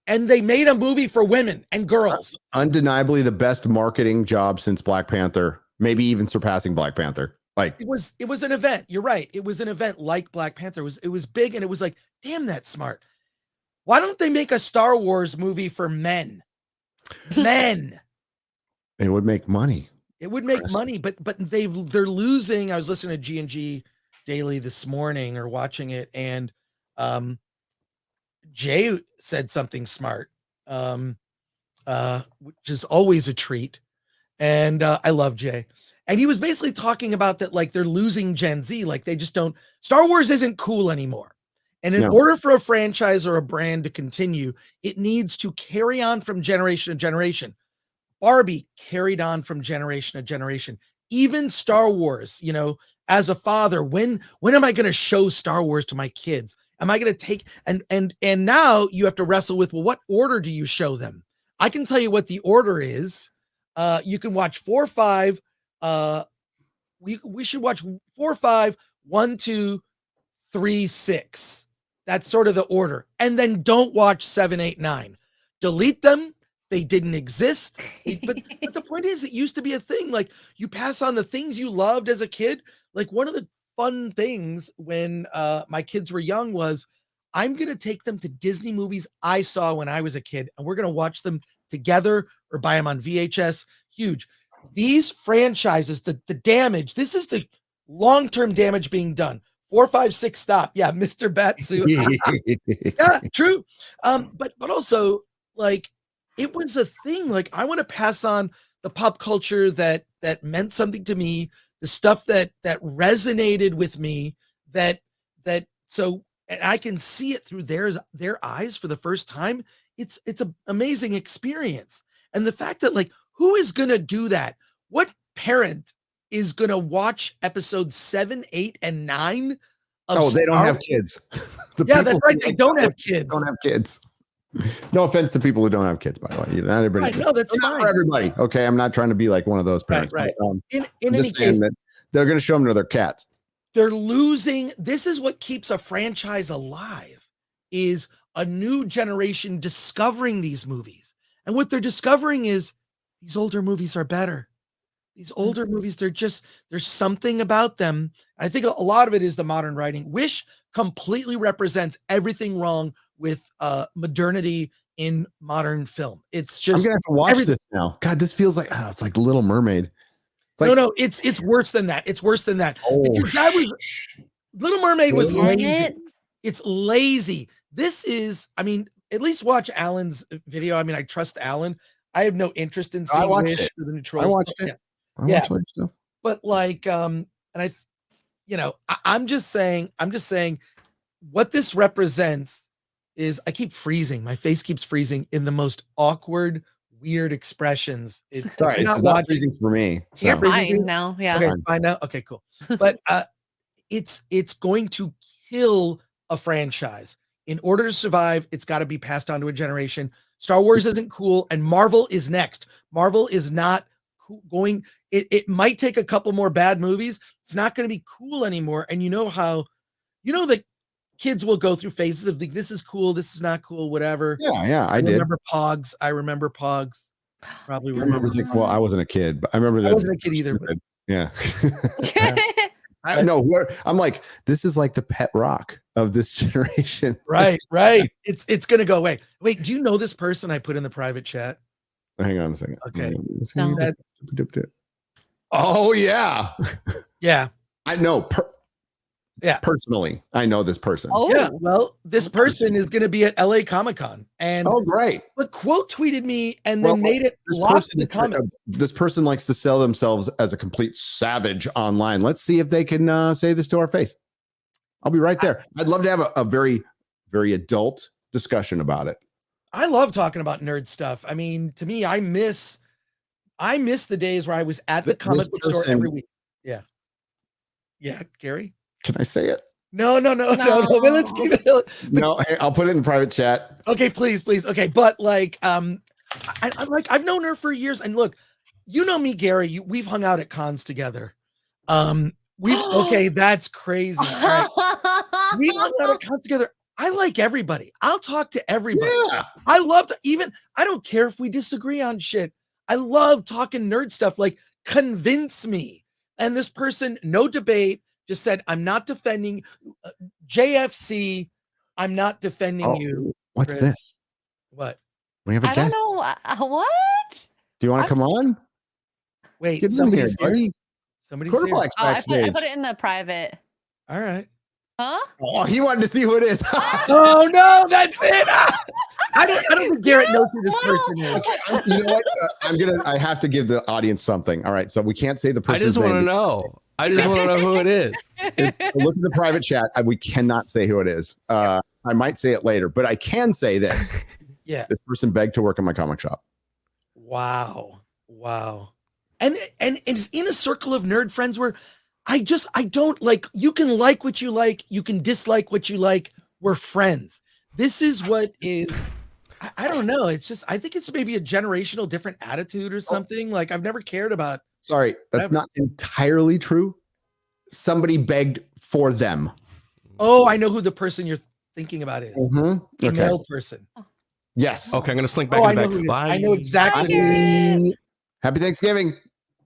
Speaker 10: And they made a movie for women and girls.
Speaker 8: Undeniably the best marketing job since Black Panther, maybe even surpassing Black Panther. Like,
Speaker 10: it was an event. You're right. It was an event like Black Panther. It was big, and it was like, damn, that's smart. Why don't they make a Star Wars movie for men? Men.
Speaker 8: It would make money.
Speaker 10: It would make money, but they're losing. I was listening to G&G Daily this morning, or watching it, and Jay said something smart, which is always a treat. And I love Jay. And he was basically talking about that, like, they're losing Gen Z. Like, they just don't, Star Wars isn't cool anymore. And in order for a franchise or a brand to continue, it needs to carry on from generation to generation. Barbie carried on from generation to generation. Even Star Wars, as a father, when am I going to show Star Wars to my kids? Am I going to take, and now you have to wrestle with, well, what order do you show them? I can tell you what the order is. You can watch 4, 5. We should watch 4, 5, 1, 2, 3, 6. That's sort of the order. And then don't watch 7, 8, 9. Delete them. They didn't exist. But the point is, it used to be a thing. Like, you pass on the things you loved as a kid. Like, one of the fun things when my kids were young was, I'm going to take them to Disney movies I saw when I was a kid, and we're going to watch them together or buy them on VHS. Huge. These franchises, the damage, this is the long-term damage being done. 4, 5, 6, stop. Yeah, Mr. Batsuit. Yeah, true. But also, like, it was a thing. Like, I want to pass on the pop culture that meant something to me, the stuff that resonated with me, so, and I can see it through their eyes for the first time. It's an amazing experience. And the fact that, like, who is going to do that? What parent is going to watch episodes 7, 8, and 9 of
Speaker 8: they don't
Speaker 10: Star-
Speaker 8: have kids.
Speaker 10: Yeah, that's
Speaker 8: people
Speaker 10: right.
Speaker 8: who
Speaker 10: They don't have kids.
Speaker 8: Don't have kids. No offense to people who don't have kids, by the way. Not everybody.
Speaker 10: Right, no, that's
Speaker 8: Not
Speaker 10: fine.
Speaker 8: for everybody. Okay, I'm not trying to be like one of those parents.
Speaker 10: Right.
Speaker 8: But,
Speaker 10: In
Speaker 8: I'm
Speaker 10: any
Speaker 8: just saying
Speaker 10: case,
Speaker 8: that they're going to show them to their cats.
Speaker 10: they're losing. This is what keeps a franchise alive, is a new generation discovering these movies. And what they're discovering is these older movies are better. These older movies, there's something about them. I think a lot of it is the modern writing. Wish completely represents everything wrong with modernity in modern film. It's just
Speaker 8: I'm gonna have to watch this now. God, this feels like it's like Little Mermaid.
Speaker 10: No, it's worse than that. It's worse than that.
Speaker 8: Oh,
Speaker 10: because that was Little Mermaid was
Speaker 9: Dang
Speaker 10: lazy.
Speaker 9: it.
Speaker 10: It's lazy. This is, I mean, at least watch Alan's video. I mean, I trust Alan. I have no interest in seeing
Speaker 8: watched
Speaker 10: Wish
Speaker 8: it.
Speaker 10: for the new Trolls.
Speaker 8: I watched it. I watched other stuff.
Speaker 10: But like, and I'm just saying, what this represents is I keep freezing. My face keeps freezing in the most awkward, weird expressions. It's
Speaker 8: Sorry, it's not freezing for me. So.
Speaker 9: You're fine now. Yeah.
Speaker 10: Okay, fine now. Okay, cool. But it's going to kill a franchise. In order to survive, it's got to be passed on to a generation. Star Wars isn't cool, and Marvel is next. Marvel is not going. It might take a couple more bad movies. It's not going to be cool anymore. And you know that kids will go through phases of like, this is cool, this is not cool, whatever.
Speaker 8: Yeah, I did.
Speaker 10: Remember Pogs. I remember Pogs. Probably
Speaker 8: I remember thinking, well, I wasn't a kid, but I remember that.
Speaker 10: I wasn't a kid either.
Speaker 8: Yeah. I know. I'm like, this is like the pet rock of this generation.
Speaker 10: Right. It's gonna go away. Wait, do you know this person I put in the private chat?
Speaker 8: Hang on a second.
Speaker 10: Okay.
Speaker 9: No.
Speaker 8: Oh yeah.
Speaker 10: Yeah.
Speaker 8: I know.
Speaker 10: Yeah.
Speaker 8: Personally, I know this person.
Speaker 9: Oh,
Speaker 10: Yeah. Well, this person is going to be at LA Comic-Con, and
Speaker 8: great.
Speaker 10: but quote tweeted me and then made it lost in the comments.
Speaker 8: This person likes to sell themselves as a complete savage online. Let's see if they can say this to our face. I'll be right there. I'd love to have a very, very adult discussion about it.
Speaker 10: I love talking about nerd stuff. I mean, to me, I miss the days where I was at the comic book store every week. Yeah. Yeah, Gary.
Speaker 8: Can I say it?
Speaker 10: No. But let's keep it.
Speaker 8: No, I'll put it in the private chat.
Speaker 10: Okay, please. Okay, but like, I've known her for years, and look, you know me, Gary. We've hung out at cons together. Okay, that's crazy. All right. We hung out at cons together. I like everybody. I'll talk to everybody.
Speaker 8: Yeah.
Speaker 10: I love to I don't care if we disagree on shit. I love talking nerd stuff. Like, convince me. And this person, no debate, just said, I'm not defending JFC. I'm not defending you.
Speaker 8: What's
Speaker 10: Chris.
Speaker 8: this?
Speaker 10: What?
Speaker 8: We have a
Speaker 9: I
Speaker 8: guest.
Speaker 9: don't know. What?
Speaker 8: Do you want to come on?
Speaker 10: Wait,
Speaker 8: Get in here,
Speaker 10: somebody's here.
Speaker 8: buddy.
Speaker 10: Somebody's here.
Speaker 8: Quarterback's
Speaker 9: Oh, I
Speaker 8: backstage.
Speaker 9: put it in the private.
Speaker 10: All right.
Speaker 9: Huh?
Speaker 8: Oh, he wanted to see who it is.
Speaker 10: Oh no, that's it. I don't think Garrett knows who this person is.
Speaker 8: You know what? I have to give the audience something. All right, so we can't say the
Speaker 1: I
Speaker 8: person's
Speaker 1: just want to
Speaker 8: name.
Speaker 1: know. I just want to know who it is.
Speaker 8: Look at the private chat. We cannot say who it is. I might say it later, but I can say this.
Speaker 10: Yeah.
Speaker 8: This person begged to work in my comic shop.
Speaker 10: Wow. And it's in a circle of nerd friends where I don't like, you can like what you like, you can dislike what you like. We're friends. This is what is, I don't know. It's just, I think it's maybe a generational different attitude or something. Like, I've never cared about.
Speaker 8: Sorry, that's not entirely true. Somebody begged for them.
Speaker 10: Oh, I know who the person you're thinking about is.
Speaker 8: Mm-hmm.
Speaker 10: A male person.
Speaker 8: Yes.
Speaker 1: Okay, I'm gonna slink back
Speaker 10: Oh,
Speaker 1: in
Speaker 10: I
Speaker 1: the
Speaker 10: know
Speaker 1: back.
Speaker 10: who it is.
Speaker 1: Bye.
Speaker 10: I know exactly.
Speaker 9: Bye, Garrett.
Speaker 8: Happy Thanksgiving.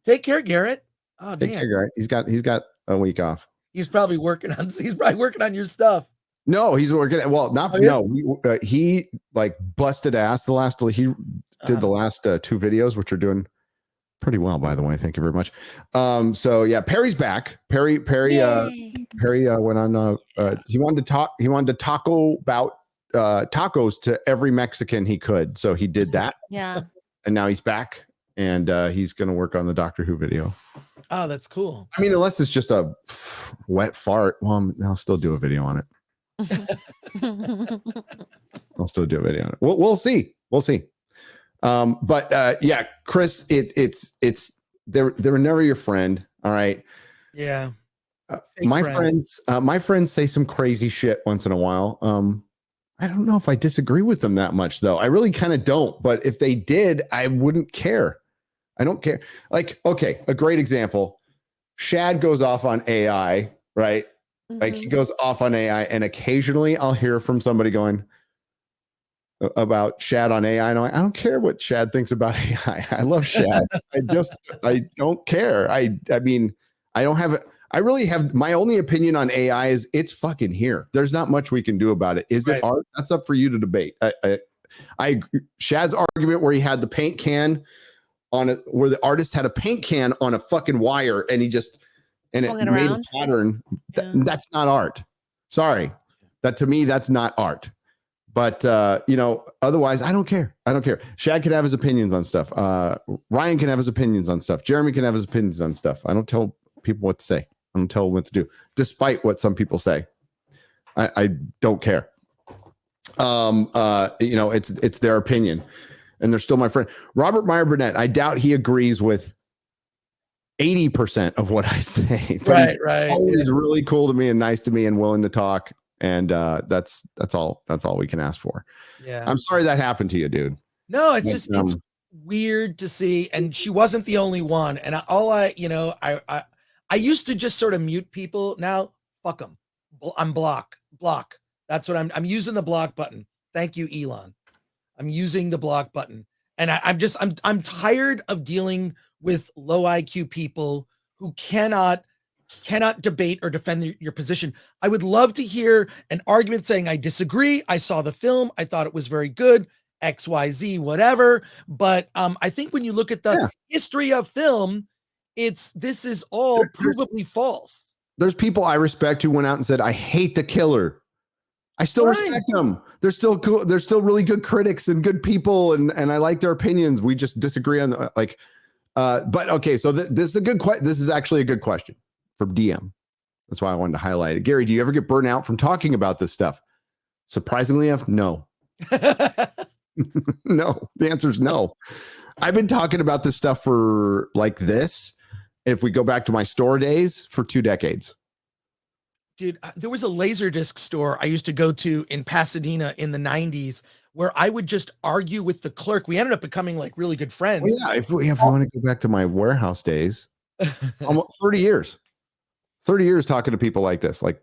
Speaker 10: Take care, Garrett. Oh,
Speaker 8: Take
Speaker 10: damn.
Speaker 8: care, Garrett. He's got a week off.
Speaker 10: He's probably working on your stuff.
Speaker 8: No, he's working. Well, not
Speaker 10: Oh, yeah?
Speaker 8: no. He like busted ass the last. He did the last 2 videos, which are doing pretty well, by the way. Thank you very much. So yeah, Perry's back. Perry went on. He wanted to taco about tacos to every Mexican he could. So he did that.
Speaker 9: Yeah.
Speaker 8: And now he's back, and he's going to work on the Doctor Who video.
Speaker 10: Oh, that's cool.
Speaker 8: I mean, unless it's just a wet fart, well, I'll still do a video on it. I'll still do a video on it. We'll see. But yeah, Chris, it's they were never your friend. All right.
Speaker 10: Yeah.
Speaker 8: my friends say some crazy shit once in a while. I don't know if I disagree with them that much, though. I really kind of don't. But if they did, I wouldn't care. I don't care. Like, okay, a great example. Shad goes off on AI, right? Like he goes off on AI, and occasionally I'll hear from somebody going about Shad on AI, and I'm like, I don't care what Shad thinks about AI. I love Shad. I don't care. I mean, I don't have I really have my only opinion on AI is it's fucking here. There's not much we can do about it. Is it art? That's up for you to debate. I Shad's argument where he had the paint can on it, where the artist had a paint can on a fucking wire and he just and it made a pattern. That's not art. Sorry. That to me, that's not art. But otherwise, I don't care. I don't care. Shad can have his opinions on stuff. Ryan can have his opinions on stuff. Jeremy can have his opinions on stuff. I don't tell people what to say. I don't tell them what to do, despite what some people say. I don't care. It's their opinion, and they're still my friend. Robert Meyer Burnett. I doubt he agrees with 80% of what I say. But
Speaker 10: right.
Speaker 8: He's really cool to me and nice to me and willing to talk. And that's all we can ask for.
Speaker 10: Yeah.
Speaker 8: I'm sorry that happened to you, dude.
Speaker 10: No, it's just it's weird to see. And she wasn't the only one. And I used to just sort of mute people. Now, fuck them. I'm block. That's what I'm using the block button. Thank you, Elon. I'm using the block button. And I'm tired of dealing with low IQ people who cannot debate or defend your position. I would love to hear an argument saying, I disagree. I saw the film. I thought it was very good. XYZ, whatever. But I think when you look at the history of film, this is all provably false.
Speaker 8: There's people I respect who went out and said, I hate the killer. I still respect them. They're still cool. They're still really good critics and good people. And I like their opinions. We just disagree on but okay. So this is a good question. This is actually a good question from DM. That's why I wanted to highlight it. Gary, do you ever get burnt out from talking about this stuff? Surprisingly enough, no. No, the answer is no. I've been talking about this stuff for like this. If we go back to my store days, for 2 decades.
Speaker 10: Dude, there was a Laserdisc store I used to go to in Pasadena in the 90s where I would just argue with the clerk. We ended up becoming like really good friends.
Speaker 8: Well, yeah, if we want to go back to my warehouse days, almost 30 years. 30 years talking to people like this. Like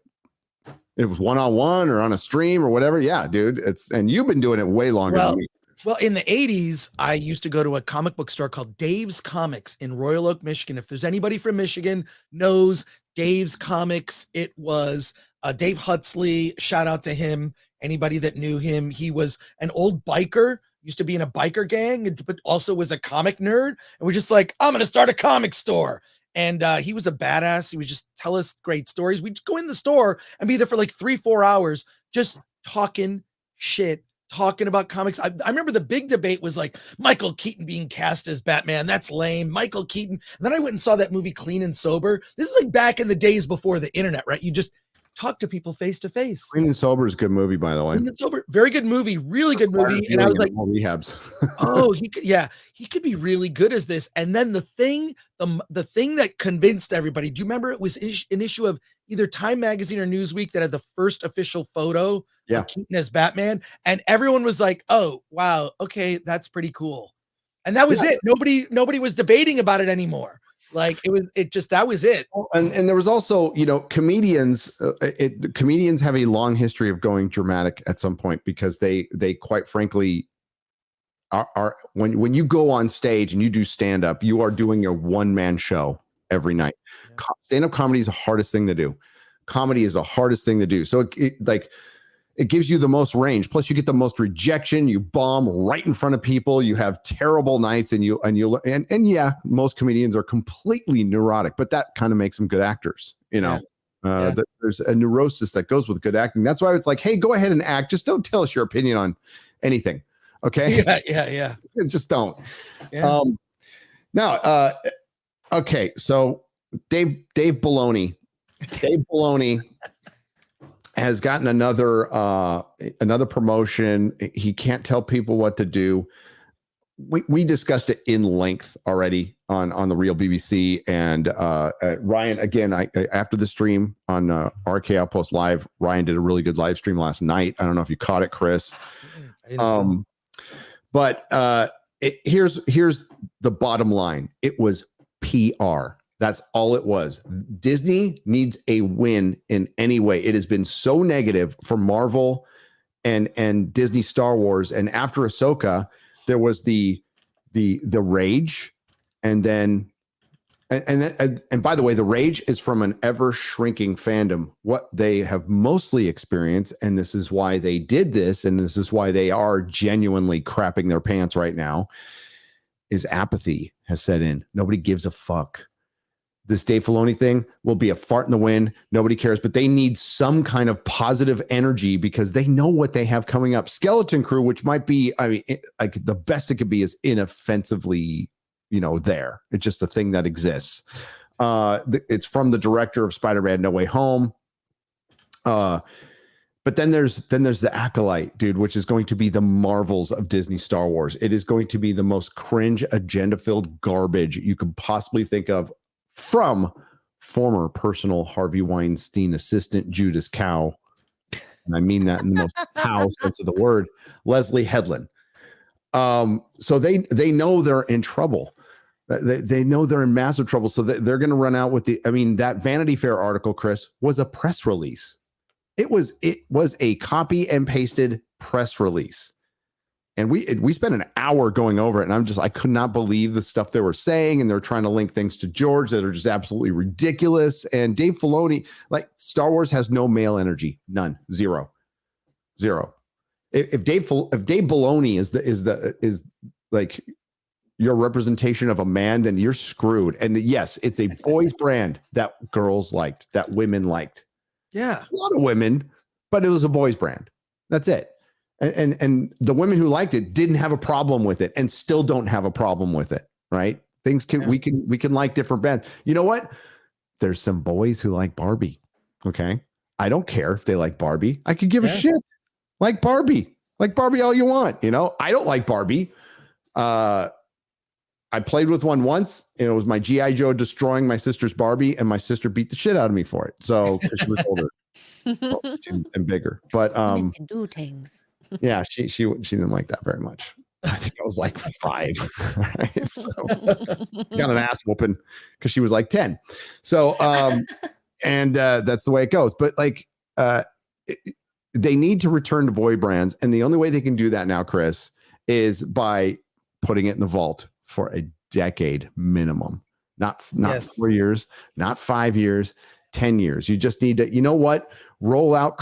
Speaker 8: it was one-on-one or on a stream or whatever. Yeah, dude. And you've been doing it way longer than me.
Speaker 10: Well, in the 80s, I used to go to a comic book store called Dave's Comics in Royal Oak, Michigan. If there's anybody from Michigan knows Dave's Comics, it was Dave Huxley. Shout out to him. Anybody that knew him, he was an old biker, used to be in a biker gang, but also was a comic nerd. And we're just like, I'm going to start a comic store. And he was a badass. He would just tell us great stories. We'd go in the store and be there for like 3-4 hours, just talking shit, talking about comics. I remember the big debate was like Michael Keaton being cast as Batman. That's lame. Michael Keaton. And then I went and saw that movie Clean and Sober. This is like back in the days before the internet, right? You just talk to people face to face.
Speaker 8: Clean and Sober is a good movie, by the way.
Speaker 10: Clean and Sober, very good movie, really good movie. And I was like,
Speaker 8: rehabs.
Speaker 10: oh, he could be really good as this. And then the thing that convinced everybody, do you remember it was an issue of either Time Magazine or Newsweek that had the first official photo of Keaton as Batman? And everyone was like, oh, wow, okay, that's pretty cool. And that was it. Nobody was debating about it anymore. Like that was it.
Speaker 8: And there was also, comedians have a long history of going dramatic at some point because they quite frankly are when you go on stage and you do stand up, you are doing your one-man show every night. Yeah. Stand-up comedy is the hardest thing to do. Comedy is the hardest thing to do. So it gives you the most range. Plus you get the most rejection. You bomb right in front of people. You have terrible nights and yeah, most comedians are completely neurotic, but that kind of makes them good actors. There's a neurosis that goes with good acting. That's why it's like, hey, go ahead and act. Just don't tell us your opinion on anything. Okay.
Speaker 10: Yeah.
Speaker 8: Just don't.
Speaker 10: Yeah.
Speaker 8: Okay. So Dave Baloney has gotten another promotion. He can't tell people what to do. we discussed it in length already on the Real BBC. And Ryan, again, after the stream on RK Outpost Live, Ryan did a really good live stream last night. I don't know if you caught it, Chris. But here's the bottom line. It was PR. That's all it was. Disney needs a win in any way. It has been so negative for Marvel and Disney Star Wars. And after Ahsoka, there was the rage, and then and by the way, the rage is from an ever shrinking fandom. What they have mostly experienced, and this is why they did this, and this is why they are genuinely crapping their pants right now, is apathy has set in. Nobody gives a fuck. This Dave Filoni thing will be a fart in the wind. Nobody cares, but they need some kind of positive energy because they know what they have coming up. Skeleton Crew, which might be, like the best it could be, is inoffensively, there. It's just a thing that exists. It's from the director of Spider-Man: No Way Home. But then there's the Acolyte, dude, which is going to be the Marvels of Disney Star Wars. It is going to be the most cringe, agenda-filled garbage you could possibly think of, from former personal Harvey Weinstein assistant Judas Cow, and I mean that in the most cow sense of the word, Leslie Headland. So they know they're in trouble. They know they're in massive trouble. So they're going to run out with that Vanity Fair article, Chris, was a press release. It was a copy and pasted press release. And we spent an hour going over it, and I could not believe the stuff they were saying, and they're trying to link things to George that are just absolutely ridiculous. And Dave Filoni, like, Star Wars has no male energy, none, zero. If Dave Filoni is like your representation of a man, then you're screwed. And yes, it's a boys brand that girls liked, that women liked.
Speaker 10: Yeah,
Speaker 8: a lot of women, but it was a boys brand. That's it. And the women who liked it didn't have a problem with it, and still don't have a problem with it, right? We can like different bands. You know what? There's some boys who like Barbie. Okay, I don't care if they like Barbie. I could give a shit. Like Barbie all you want. I don't like Barbie. I played with one once, and it was my G.I. Joe destroying my sister's Barbie, and my sister beat the shit out of me for it. So she was older and bigger, but
Speaker 9: can do things.
Speaker 8: Yeah, she didn't like that very much. I think I was like 5. Right? So got an ass whooping because she was like 10. So and that's the way it goes. But like they need to return to boy brands, and the only way they can do that now, Chris, is by putting it in the vault for a decade minimum. Not 4 years, not 5 years, 10 years. You just need to, roll out,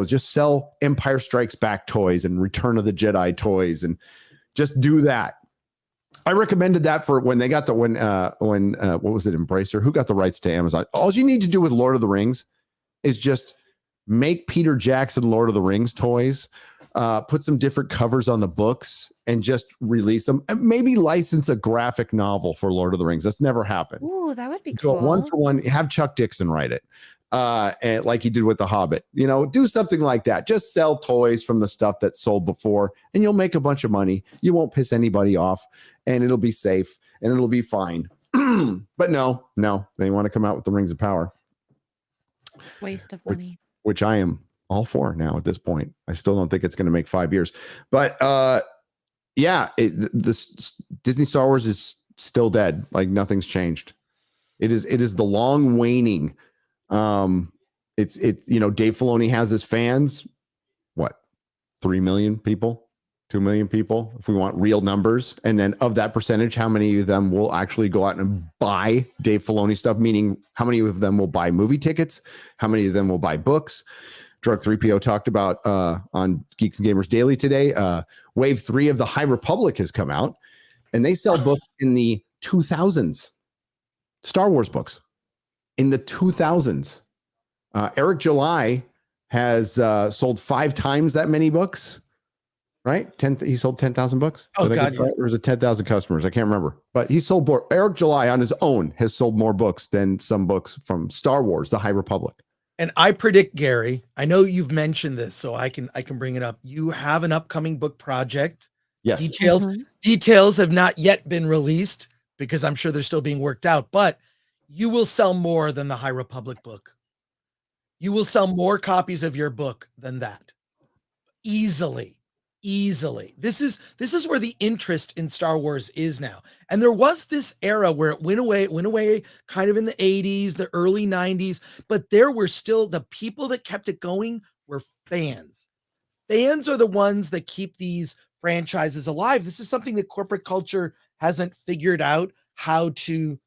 Speaker 8: just sell Empire Strikes Back toys and Return of the Jedi toys, and just do that. I recommended that for when they got when what was it, Embracer? Who got the rights to Amazon? All you need to do with Lord of the Rings is just make Peter Jackson Lord of the Rings toys, put some different covers on the books, and just release them. And maybe license a graphic novel for Lord of the Rings. That's never happened.
Speaker 9: Ooh, that would be
Speaker 8: cool.
Speaker 9: cool.
Speaker 8: One for one, have Chuck Dixon write it. And like he did with The Hobbit, do something like that. Just sell toys from the stuff that's sold before, and you'll make a bunch of money. You won't piss anybody off, and it'll be safe, and it'll be fine. But no, they want to come out with the Rings of Power.
Speaker 9: Waste of money.
Speaker 8: Which I am all for now at this point. I still don't think it's going to make 5 years, but this Disney Star Wars is still dead. Like nothing's changed. It is the long waning. It's Dave Filoni has his fans, 3 million people, 2 million people, if we want real numbers. And then of that percentage, how many of them will actually go out and buy Dave Filoni stuff? Meaning how many of them will buy movie tickets? How many of them will buy books? Drug 3PO talked about on Geeks and Gamers Daily today. Wave 3 of the High Republic has come out, and they sell books in the 2000s. Star Wars books in the 2000s. Eric July has sold 5 times that many books, right? He sold 10,000 books.
Speaker 10: Oh, God.
Speaker 8: Or was it 10,000 customers? I can't remember. But he sold more. Eric July on his own has sold more books than some books from Star Wars, The High Republic.
Speaker 10: And I predict, Gary, I know you've mentioned this, so I can bring it up. You have an upcoming book project
Speaker 8: Yes.
Speaker 10: Details have not yet been released because I'm sure they're still being worked out, but you will sell more than the High Republic book. You will sell more copies of your book than that. Easily. This is where the interest in Star Wars is now. And there was this era where it went away kind of in the 80s, the early 90s, but there were still the people that kept it going were fans. Fans are the ones that keep these franchises alive. This is something that corporate culture hasn't figured out how to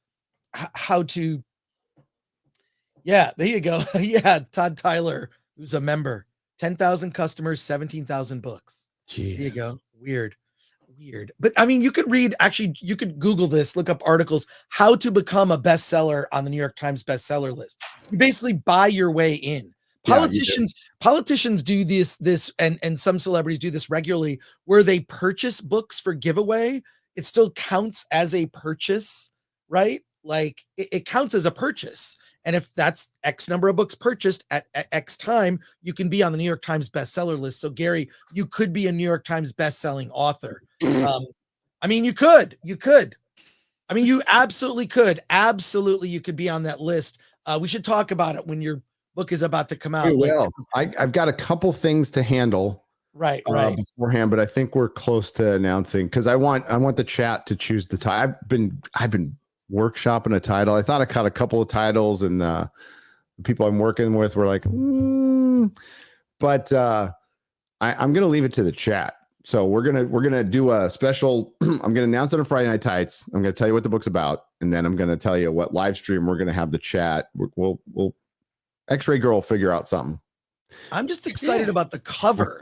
Speaker 10: yeah, there you go. Yeah, Todd Tyler, who's a member, 10,000 customers, 17,000 books.
Speaker 8: Jeez.
Speaker 10: There you go. Weird. But I mean, you could Google this, look up articles, how to become a bestseller on the New York Times bestseller list. You basically buy your way in. Politicians do this, and some celebrities do this regularly, where they purchase books for giveaway. It still counts as a purchase, right? Like it counts as a purchase. And if that's X number of books purchased at X time, you can be on the New York Times bestseller list. So Gary, you could be a New York Times bestselling author. I mean, you could. I mean, you absolutely could. Absolutely, you could be on that list. We should talk about it when your book is about to come out.
Speaker 8: Well, I've got a couple things to handle
Speaker 10: right
Speaker 8: beforehand, but I think we're close to announcing because I want the chat to choose the title. I've been workshopping a title. I thought I caught a couple of titles, and the people I'm working with were like, but I'm gonna leave it to the chat. So we're gonna do a special. I'm gonna announce it on Friday Night Tights. I'm gonna tell you what the book's about, and then I'm gonna tell you what live stream we're gonna have the chat. We'll X-Ray Girl will figure out something.
Speaker 10: I'm just excited about the cover,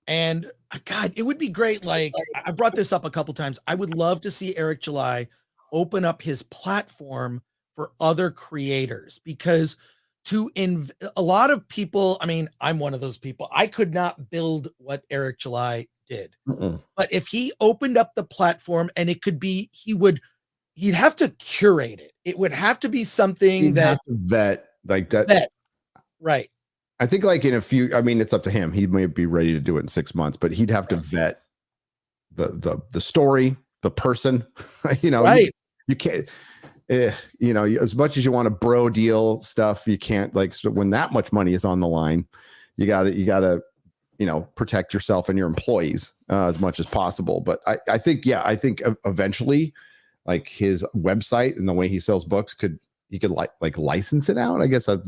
Speaker 10: and God, it would be great. Like I brought this up a couple times. I would love to see Eric July open up his platform for other creators, because a lot of people, I mean, I'm one of those people. I could not build what Eric July did. But if he opened up the platform, and it could be, he'd have to curate it. It would have to be something that
Speaker 8: have to vet like that.
Speaker 10: Right.
Speaker 8: I think like in a few, I mean, it's up to him. He may be ready to do it in 6 months, but he'd have to vet the story, the person,
Speaker 10: right.
Speaker 8: You can't, as much as you want to bro deal stuff, you can't, like, so when that much money is on the line, you gotta, protect yourself and your employees as much as possible. But I think eventually, like, his website and the way he sells books he could license it out, I guess,
Speaker 10: It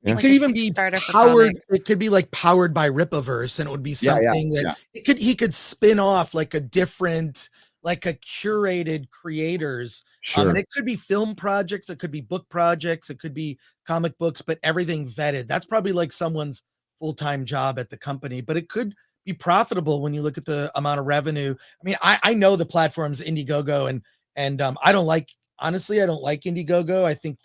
Speaker 10: could even be powered. It could be like powered by Ripaverse, and it would be something he could spin off like a different, like a curated creators.
Speaker 8: Sure.
Speaker 10: And it could be film projects, it could be book projects, it could be comic books, but everything vetted. That's probably like someone's full-time job at the company, but it could be profitable when you look at the amount of revenue. I mean, I know the platforms Indiegogo and I don't like Indiegogo. I think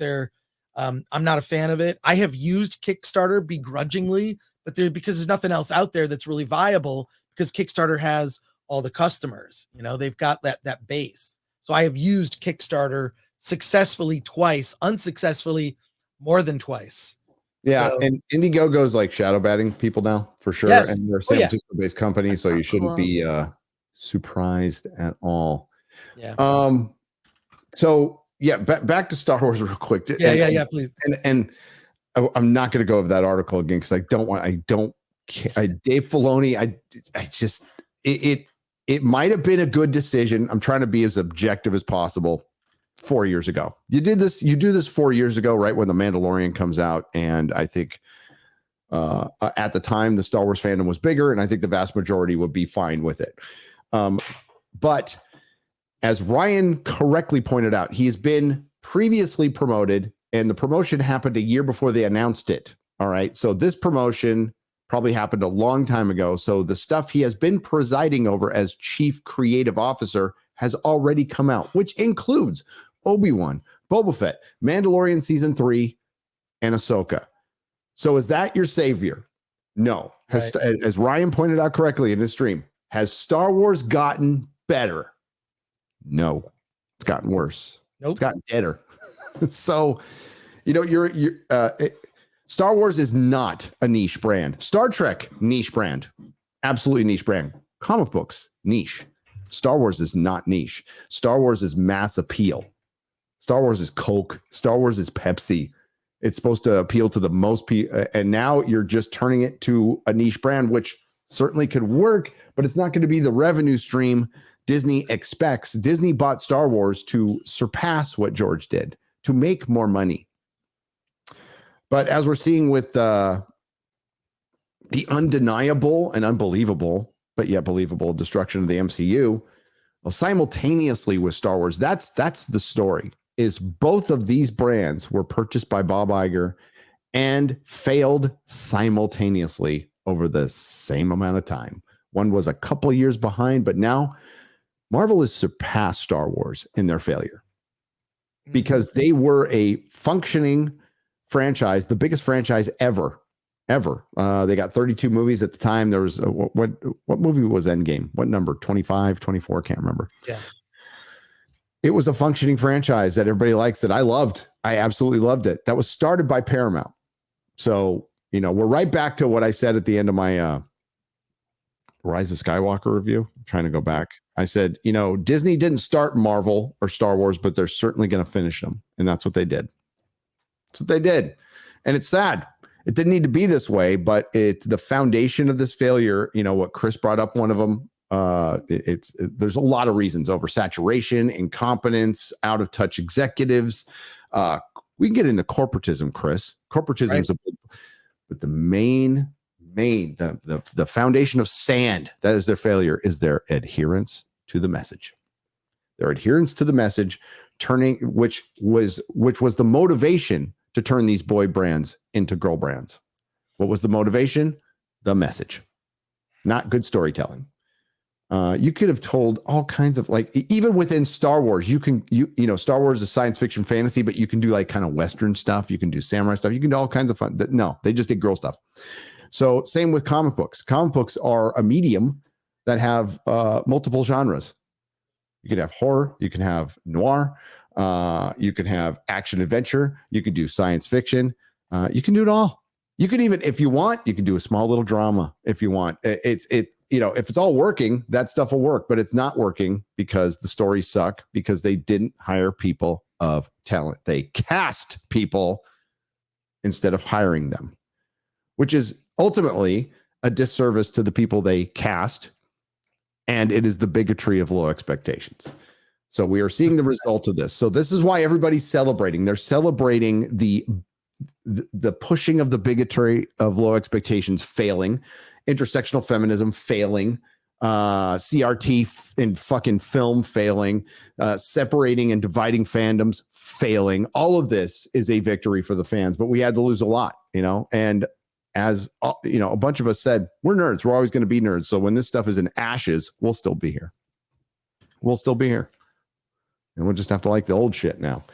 Speaker 10: I'm not a fan of it. I have used Kickstarter begrudgingly, but because there's nothing else out there that's really viable, because Kickstarter has all the customers, they've got that base. So I have used Kickstarter successfully twice, unsuccessfully more than twice.
Speaker 8: Yeah.
Speaker 10: So,
Speaker 8: and Indiegogo is like shadow batting people now for sure.
Speaker 10: Yes.
Speaker 8: And they're a San Francisco based company. So you shouldn't be surprised at all.
Speaker 10: Yeah.
Speaker 8: So yeah, back to Star Wars real quick.
Speaker 10: Yeah, please.
Speaker 8: And I'm not going to go over that article again because Dave Filoni, it might have been a good decision. I'm trying to be as objective as possible. 4 years ago, you do this 4 years ago, right when The Mandalorian comes out, and I think at the time the Star Wars fandom was bigger, and I think the vast majority would be fine with it. But as Ryan correctly pointed out, he's been previously promoted, and the promotion happened a year before they announced it. All right, so this promotion probably happened a long time ago. So the stuff he has been presiding over as chief creative officer has already come out, which includes Obi-Wan, Boba Fett, Mandalorian season 3, and Ahsoka. So is that your savior? No.
Speaker 10: Right.
Speaker 8: As Ryan pointed out correctly in his stream, has Star Wars gotten better? No, it's gotten worse.
Speaker 10: Nope.
Speaker 8: It's gotten better. So, Star Wars is not a niche brand. Star Trek, niche brand. absolutely niche brand. Comic books, niche. Star Wars is not niche. Star Wars is mass appeal. Star Wars is Coke. Star Wars is Pepsi. It's supposed to appeal to the most people. And now you're just turning it to a niche brand, which certainly could work, but it's not going to be the revenue stream Disney expects. Disney bought Star Wars to surpass what George did, to make more money. But as we're seeing with the undeniable and unbelievable, but yet believable destruction of the MCU, well, simultaneously with Star Wars, that's the story. Is both of these brands were purchased by Bob Iger and failed simultaneously over the same amount of time. One was a couple years behind, but now Marvel has surpassed Star Wars in their failure because they were a functioning franchise, the biggest franchise ever. They got 32 movies at the time. There was what movie was Endgame? What number? 25, 24? Can't remember.
Speaker 10: Yeah.
Speaker 8: It was a functioning franchise that everybody likes, that I loved. I absolutely loved it. That was started by Paramount. So, we're right back to what I said at the end of my Rise of Skywalker review. I'm trying to go back. I said, Disney didn't start Marvel or Star Wars, but they're certainly going to finish them. And that's what they did. That's what they did. And it's sad. It didn't need to be this way, but it's the foundation of this failure. What Chris brought up, one of them, there's a lot of reasons: oversaturation, incompetence, out of touch executives. We can get into corporatism, Chris. Corporatism is but the main, the foundation of sand, that is their failure, is their adherence to the message. Their adherence to the message, which was the motivation to turn these boy brands into girl brands. What was the motivation? The message, not good storytelling. You could have told all kinds of, even within Star Wars, Star Wars is science fiction fantasy, but you can do kind of Western stuff. You can do samurai stuff. You can do all kinds of fun. No, they just did girl stuff. So same with comic books. Comic books are a medium that have multiple genres. You can have horror. You can have noir. You can have action adventure. You could do science fiction. You can do it all. You can even, if you want, you can do a small little drama if you want. If it's all working, that stuff will work, but it's not working because the stories suck, because they didn't hire people of talent. They cast people instead of hiring them, which is ultimately a disservice to the people they cast. And it is the bigotry of low expectations. So we are seeing the result of this. So this is why everybody's celebrating. They're celebrating the pushing of the bigotry of low expectations failing, intersectional feminism failing, CRT in fucking film failing, separating and dividing fandoms failing. All of this is a victory for the fans, but we had to lose a lot, and as a bunch of us said, we're nerds. We're always going to be nerds. So when this stuff is in ashes, we'll still be here. And we'll just have to like the old shit now.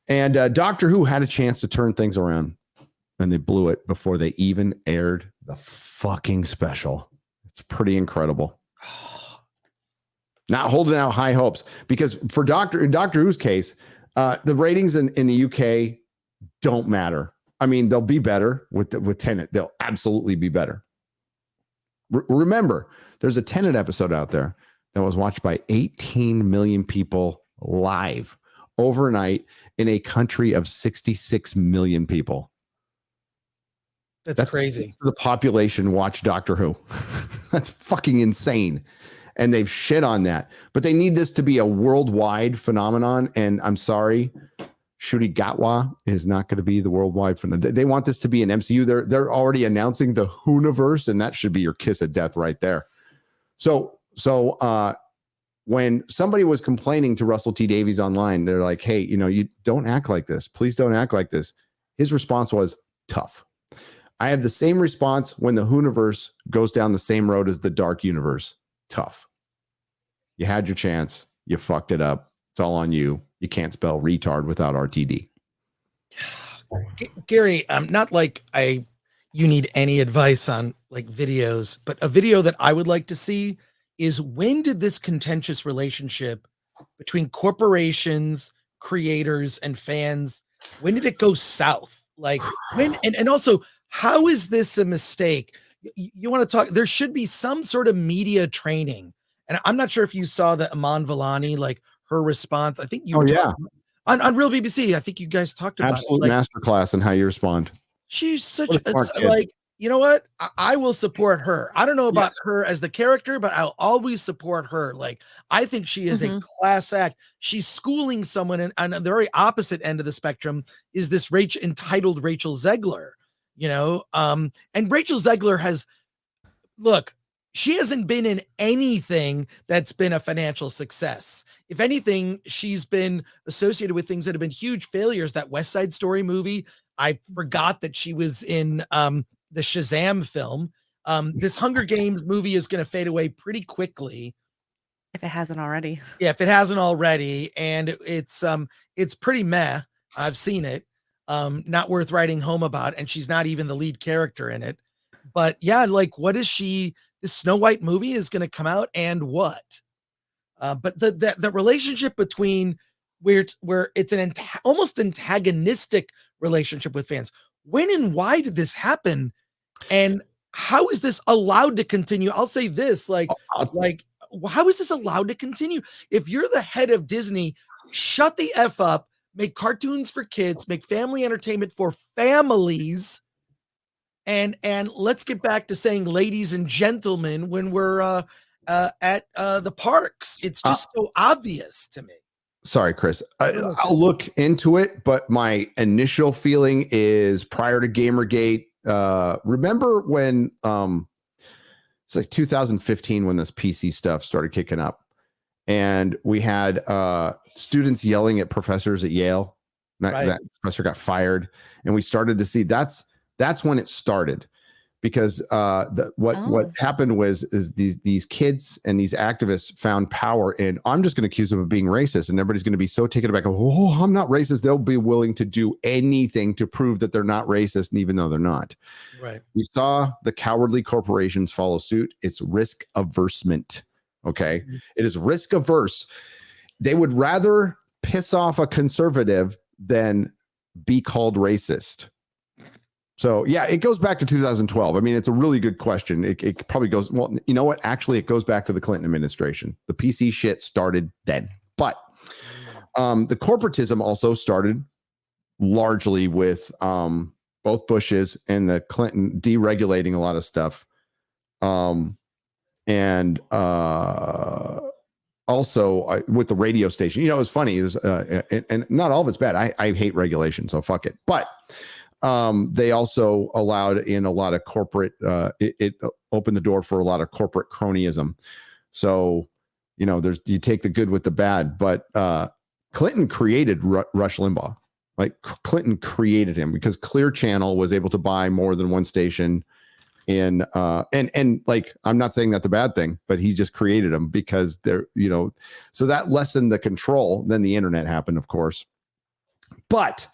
Speaker 8: And Doctor Who had a chance to turn things around, and they blew it before they even aired the fucking special. It's pretty incredible. Not holding out high hopes, because for Doctor Who's case, the ratings in the UK don't matter. I mean, they'll be better with Tenet. They'll absolutely be better. Remember, there's a Tenet episode out there that was watched by 18 million people live overnight in a country of 66 million people. That's crazy. The population watched Doctor Who. That's fucking insane. And they've shit on that. But they need this to be a worldwide phenomenon. And I'm sorry, Ncuti Gatwa is not going to be the worldwide phenomenon. They want this to be an MCU. They're already announcing the Whoniverse, and that should be your kiss of death right there. So when somebody was complaining to Russell T Davies online, they're like, hey, you don't act like this. Please don't act like this. His response was tough. I have the same response when the Whoniverse goes down the same road as the Dark Universe. Tough. You had your chance. You fucked it up. It's all on you. You can't spell retard without RTD.
Speaker 10: Gary, not like you need any advice on videos, but a video that I would like to see is, when did this contentious relationship between corporations, creators, and fans, when did it go south? When, and also, how is this a mistake? you want to talk, there should be some sort of media training. And I'm not sure if you saw the Aman Vellani, like her response. I think you were talking on Real BBC. I think you guys talked about
Speaker 8: Absolute
Speaker 10: it. Like,
Speaker 8: masterclass in how you respond.
Speaker 10: she's such
Speaker 8: What a smart
Speaker 10: it's
Speaker 8: kid.
Speaker 10: like, you know what? I will support her. I don't know about
Speaker 8: Yes.
Speaker 10: her as the character, but I'll always support her. Like, I think she is a class act. She's schooling someone, and on the very opposite end of the spectrum is this entitled Rachel Zegler, you know? And Rachel Zegler look, she hasn't been in anything that's been a financial success. If anything, she's been associated with things that have been huge failures. That West Side Story movie, I forgot that she was in the Shazam film. This Hunger Games movie is going to fade away pretty quickly.
Speaker 9: If it hasn't already.
Speaker 10: Yeah, if it hasn't already. And it's pretty meh. I've seen it. Not worth writing home about. And she's not even the lead character in it. But yeah, like, what is she? This Snow White movie is going to come out, and what? But the relationship between where it's an almost antagonistic relationship with fans. When and why did this happen? And how is this allowed to continue? I'll say this, like, how is this allowed to continue? If you're the head of Disney, shut the F up, make cartoons for kids, make family entertainment for families. And let's get back to saying ladies and gentlemen when we're at the parks. It's just so obvious to me.
Speaker 8: Sorry, Chris. I'll look into it, but my initial feeling is prior to Gamergate. Remember when it's like 2015 when this PC stuff started kicking up, and we had students yelling at professors at Yale. That professor got fired, and we started to see that's when it started, because what happened was these kids and these activists found power in, I'm just going to accuse them of being racist, and everybody's going to be so taken aback. Oh, I'm not racist. They'll be willing to do anything to prove that they're not racist, and even though they're not.
Speaker 10: Right.
Speaker 8: We saw the cowardly corporations follow suit. It's risk aversion. Okay, it is risk averse. They would rather piss off a conservative than be called racist. So yeah, it goes back to 2012. I mean, it's a really good question. It probably goes, well, you know what? Actually, it goes back to the Clinton administration. The PC shit started then. But the corporatism also started largely with both Bushes and the Clinton deregulating a lot of stuff. Also with the radio station. You know, it's funny. And not all of it's bad. I hate regulation, so fuck it. But they also allowed in a lot of corporate, it opened the door for a lot of corporate cronyism. So, you know, you take the good with the bad, but Clinton created Rush Limbaugh. Like, Clinton created him because Clear Channel was able to buy more than one station and like, I'm not saying that's a bad thing, but he just created them because they're, you know, so that lessened the control. Then the internet happened, of course. But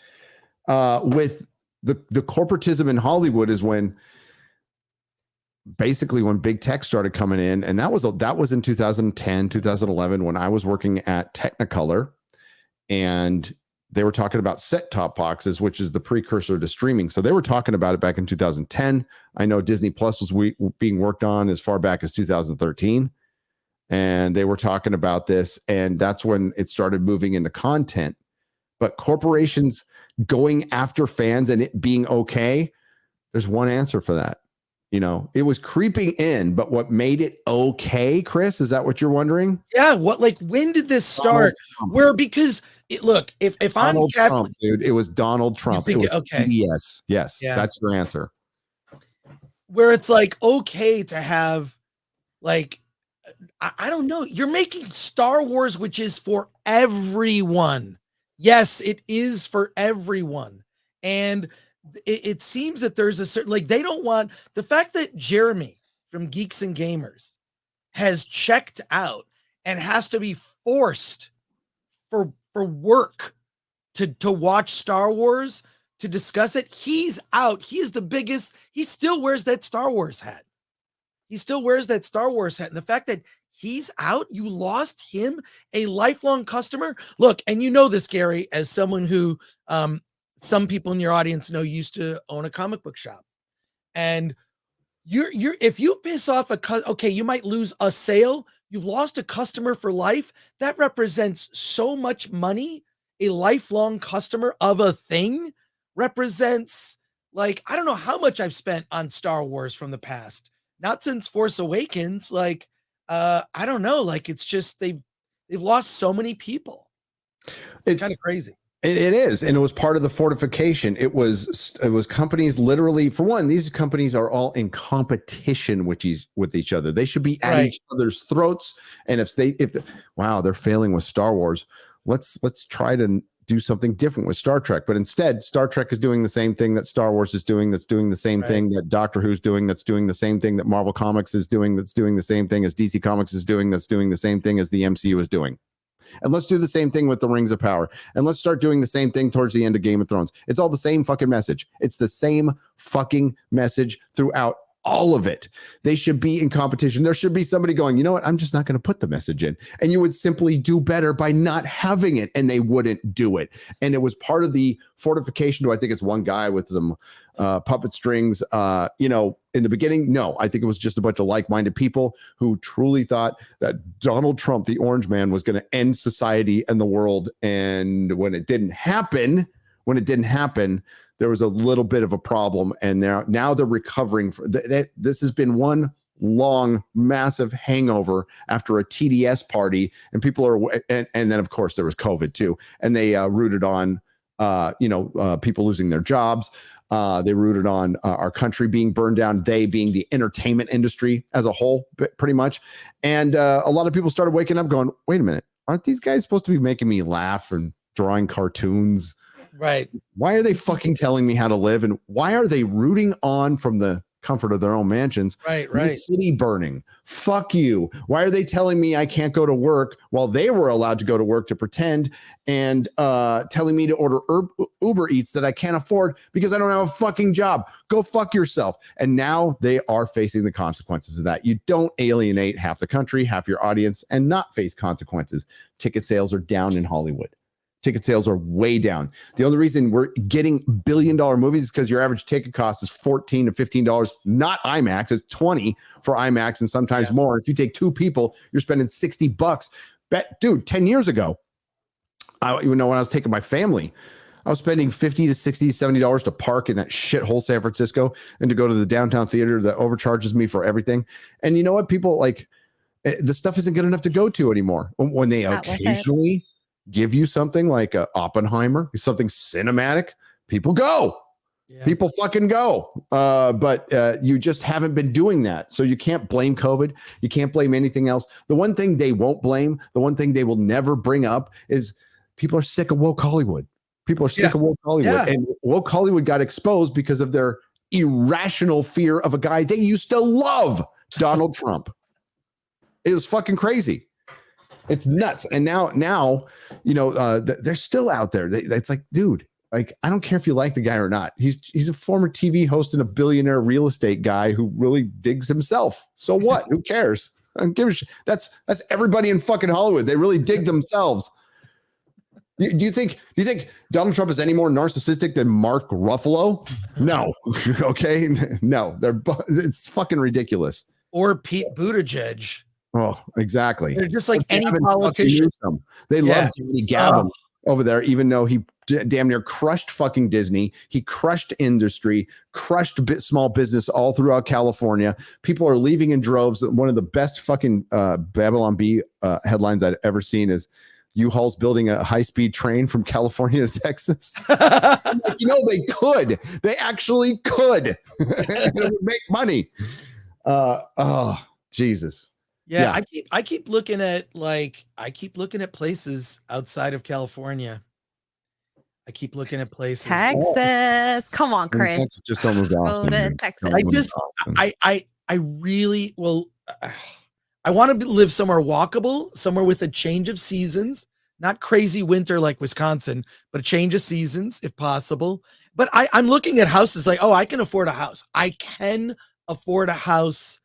Speaker 8: with the corporatism in Hollywood is when big tech started coming in. And that was in 2010, 2011, when I was working at Technicolor, and they were talking about set-top boxes, which is the precursor to streaming. So they were talking about it back in 2010. I know Disney Plus was being worked on as far back as 2013. And they were talking about this, and that's when it started moving into content. But corporations going after fans and it being okay, there's one answer for that. You know, it was creeping in, but what made it okay, Chris? Is that what you're wondering?
Speaker 10: Yeah. When did this start? Because if I'm
Speaker 8: Donald
Speaker 10: Catholic,
Speaker 8: Trump, dude, it was Donald Trump. It was
Speaker 10: okay.
Speaker 8: Yes. Yeah. That's your answer.
Speaker 10: Where it's like, okay to have, like, I don't know. You're making Star Wars, which is for everyone. Yes, it is for everyone. And it seems that there's a certain, like, they don't want the fact that Jeremy from Geeks and Gamers has checked out and has to be forced for work to watch Star Wars, to discuss it. He's out. He is the biggest. He still wears that Star Wars hat. And the fact that he's out, you lost him, a lifelong customer. Look, and you know this, Gary, as someone who some people in your audience know used to own a comic book shop. And you're if you piss off okay, you might lose a sale. You've lost a customer for life. That represents so much money. A lifelong customer of a thing represents, like, I don't know how much I've spent on Star Wars from the past. Not since Force Awakens. Like, I don't know. Like, it's just they've lost so many people. It's kind of crazy.
Speaker 8: It is, and it was part of the fortification. It was companies literally. For one, these companies are all in competition with each other. They should be at each other's throats. And if they're failing with Star Wars, let's try to do something different with Star Trek. But instead, Star Trek is doing the same thing that Star Wars is doing. That's doing the same thing that Doctor Who's doing. That's doing the same thing that Marvel Comics is doing. That's doing the same thing as DC Comics is doing. That's doing the same thing as the MCU is doing. And let's do the same thing with the Rings of Power. And let's start doing the same thing towards the end of Game of Thrones. It's all the same fucking message. It's the same fucking message throughout all of it. They should be in competition. There should be somebody going, you know what? I'm just not going to put the message in. And you would simply do better by not having it. And they wouldn't do it. And it was part of the fortification. I think it's one guy with some puppet strings, in the beginning. No, I think it was just a bunch of like-minded people who truly thought that Donald Trump, the orange man, was going to end society and the world. And when it didn't happen, there was a little bit of a problem. And now they're recovering. This has been one long, massive hangover after a TDS party. And people are, and then of course there was COVID too. And they rooted on, people losing their jobs. They rooted on our country being burned down, they being the entertainment industry as a whole, pretty much. And a lot of people started waking up going, wait a minute, aren't these guys supposed to be making me laugh and drawing cartoons?
Speaker 10: Right.
Speaker 8: Why are they fucking telling me how to live? And why are they rooting on from the comfort of their own mansions?
Speaker 10: Right.
Speaker 8: The city burning. Fuck you. Why are they telling me I can't go to work while they were allowed to go to work to pretend, and telling me to order Uber Eats that I can't afford because I don't have a fucking job? Go fuck yourself. And now they are facing the consequences of that. You don't alienate half the country, half your audience, and not face consequences. Ticket sales are down in Hollywood. Ticket sales are way down. The only reason we're getting billion-dollar movies is because your average ticket cost is $14 to $15, not IMAX. It's $20 for IMAX and sometimes more. If you take two people, you're spending $60. Dude, 10 years ago, when I was taking my family, I was spending $50 to $60, $70 to park in that shithole San Francisco and to go to the downtown theater that overcharges me for everything. And you know what? People the stuff isn't good enough to go to anymore. When they occasionally give you something like a Oppenheimer, something cinematic, people go. Yeah. People fucking go. But you just haven't been doing that. So you can't blame COVID. You can't blame anything else. The one thing they won't blame, the one thing they will never bring up is people are sick of woke Hollywood. People are sick of woke Hollywood. Yeah. And woke Hollywood got exposed because of their irrational fear of a guy they used to love, Donald Trump. It was fucking crazy. It's nuts. And now, they're still out there. It's like, dude, like, I don't care if you like the guy or not. He's a former TV host and a billionaire real estate guy who really digs himself. So what? Who cares? I don't give a shit. That's everybody in fucking Hollywood. They really dig themselves. Do you think Donald Trump is any more narcissistic than Mark Ruffalo? No. Okay. No, it's fucking ridiculous.
Speaker 10: Or Pete Buttigieg.
Speaker 8: Oh, exactly.
Speaker 10: They're just like any politician.
Speaker 8: They love Danny Gavin over there, even though he damn near crushed fucking Disney. He crushed industry, crushed small business all throughout California. People are leaving in droves. One of the best fucking Babylon Bee headlines I'd ever seen is U-Haul's building a high-speed train from California to Texas. They could. They actually could. It would make money. Jesus.
Speaker 10: Yeah, I keep looking at places outside of California. I keep looking at places.
Speaker 9: Texas. Come on, Chris.
Speaker 8: Texas, just don't move to Austin.
Speaker 9: Go to Texas.
Speaker 10: I really I want to live somewhere walkable, somewhere with a change of seasons, not crazy winter like Wisconsin, but a change of seasons if possible. But I'm looking at houses like, I can afford a house. I can afford a house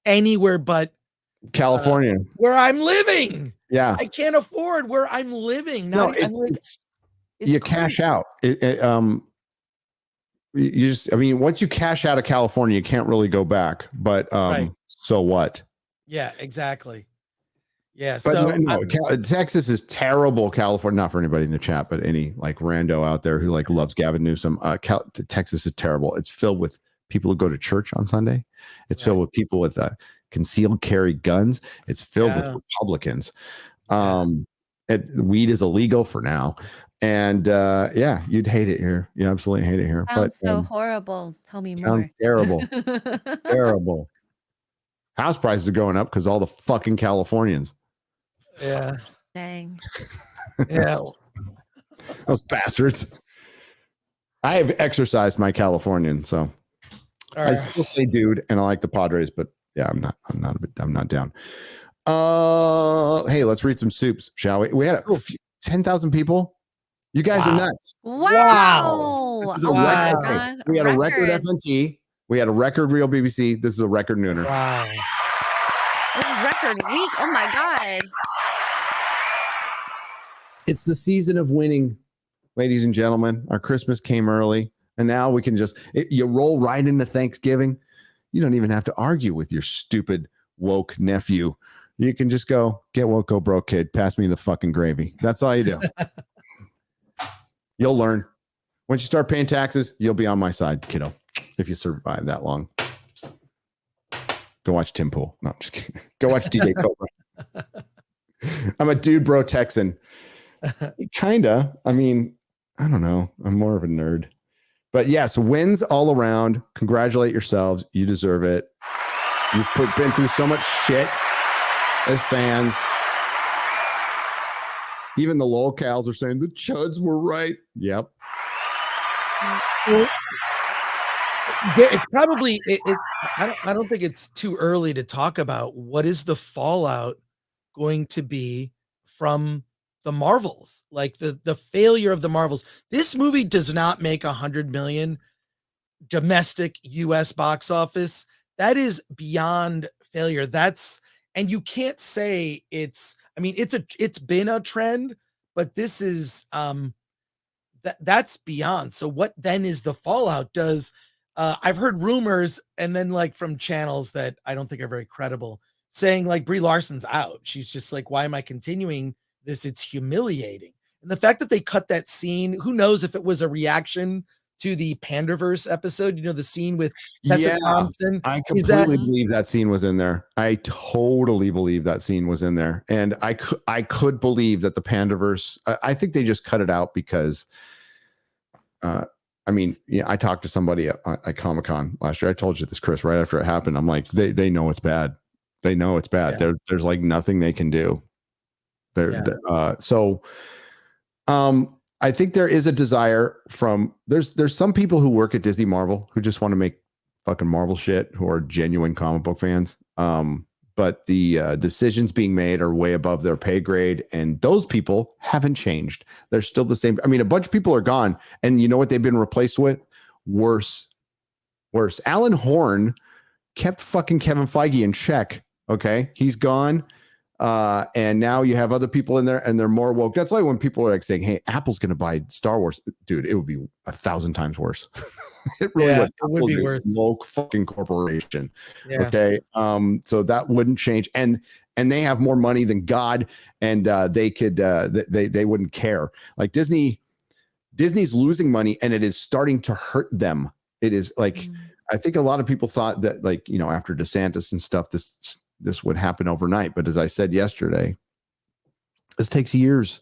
Speaker 10: anywhere but
Speaker 8: California,
Speaker 10: where I'm living.
Speaker 8: Yeah,
Speaker 10: I can't afford where I'm living.
Speaker 8: You cash out. you just, I mean, once you cash out of California, you can't really go back. But
Speaker 10: Right.
Speaker 8: so what?
Speaker 10: Yeah, exactly. Yeah.
Speaker 8: But
Speaker 10: So
Speaker 8: Texas is terrible. California, not for anybody in the chat, but any like rando out there who like loves Gavin Newsom. Texas is terrible. It's filled with people who go to church on Sunday. It's filled with people with concealed carry guns. It's filled with Republicans. Weed is illegal for now. And yeah, you'd hate it here. You absolutely hate it here.
Speaker 9: Sounds so horrible. Tell me more.
Speaker 8: Sounds terrible. Terrible. House prices are going up because all the fucking Californians.
Speaker 10: Yeah.
Speaker 9: Dang.
Speaker 10: Yeah.
Speaker 8: Those bastards. I have exercised my Californian, so I still say dude, and I like the Padres, but yeah, I'm not down. Hey, let's read some soups, shall we? We had 10,000 people. You guys are nuts.
Speaker 9: Wow.
Speaker 8: This is a record. We had a record FNT. We had a record Real BBC. This is a record Nooner.
Speaker 10: Wow.
Speaker 9: This is record week. Oh my God.
Speaker 8: It's the season of winning, ladies and gentlemen. Our Christmas came early, and now we can you roll right into Thanksgiving. You don't even have to argue with your stupid woke nephew. You can just go, get woke, go broke, kid. Pass me the fucking gravy. That's all you do. You'll learn. Once you start paying taxes, you'll be on my side, kiddo. If you survive that long. Go watch Tim Pool. No, I'm just kidding. Go watch DJ Cobra. I'm a dude, bro, Texan. Kinda. I mean, I don't know. I'm more of a nerd. But yes, wins all around. Congratulate yourselves. You deserve it. You've been through so much shit as fans. Even the lolcows are saying the chuds were right. Yep.
Speaker 10: It's probably I don't think it's too early to talk about what is the fallout going to be from the Marvels, like the failure of the Marvels. This movie does not make 100 million domestic US box office. That is beyond failure. And you can't say it's been a trend, but this is that's beyond. So what then is the fallout? I've heard rumors, and then like from channels that I don't think are very credible, saying like Brie Larson's out. She's just like, why am I continuing this? It's humiliating. And the fact that they cut that scene, who knows if it was a reaction to the Panderverse episode, the scene with Tessa Thompson.
Speaker 8: I completely believe that scene was in there. I totally believe that scene was in there. And I could believe that the Panderverse, I think they just cut it out because I talked to somebody at Comic-Con last year. I told you this, Chris, right after it happened. I'm like, they know it's bad. They know it's bad. Yeah. There's like nothing they can do. I think there is a desire from there's some people who work at Disney Marvel who just want to make fucking Marvel shit, who are genuine comic book fans. But the decisions being made are way above their pay grade, and those people haven't changed. They're still the same. I mean, a bunch of people are gone, and you know what they've been replaced with? Worse. Alan Horn kept fucking Kevin Feige in check. Okay, he's gone. And now you have other people in there, and they're more woke. That's why when people are like saying, "Hey, Apple's going to buy Star Wars," dude, it would be 1,000 times worse. It really would.
Speaker 10: It would be worse.
Speaker 8: Woke fucking corporation. Yeah. Okay, so that wouldn't change, and they have more money than God, and they could they wouldn't care. Like Disney's losing money, and it is starting to hurt them. It is like I think a lot of people thought that, like, after DeSantis and stuff, this would happen overnight. But as I said yesterday, this takes years.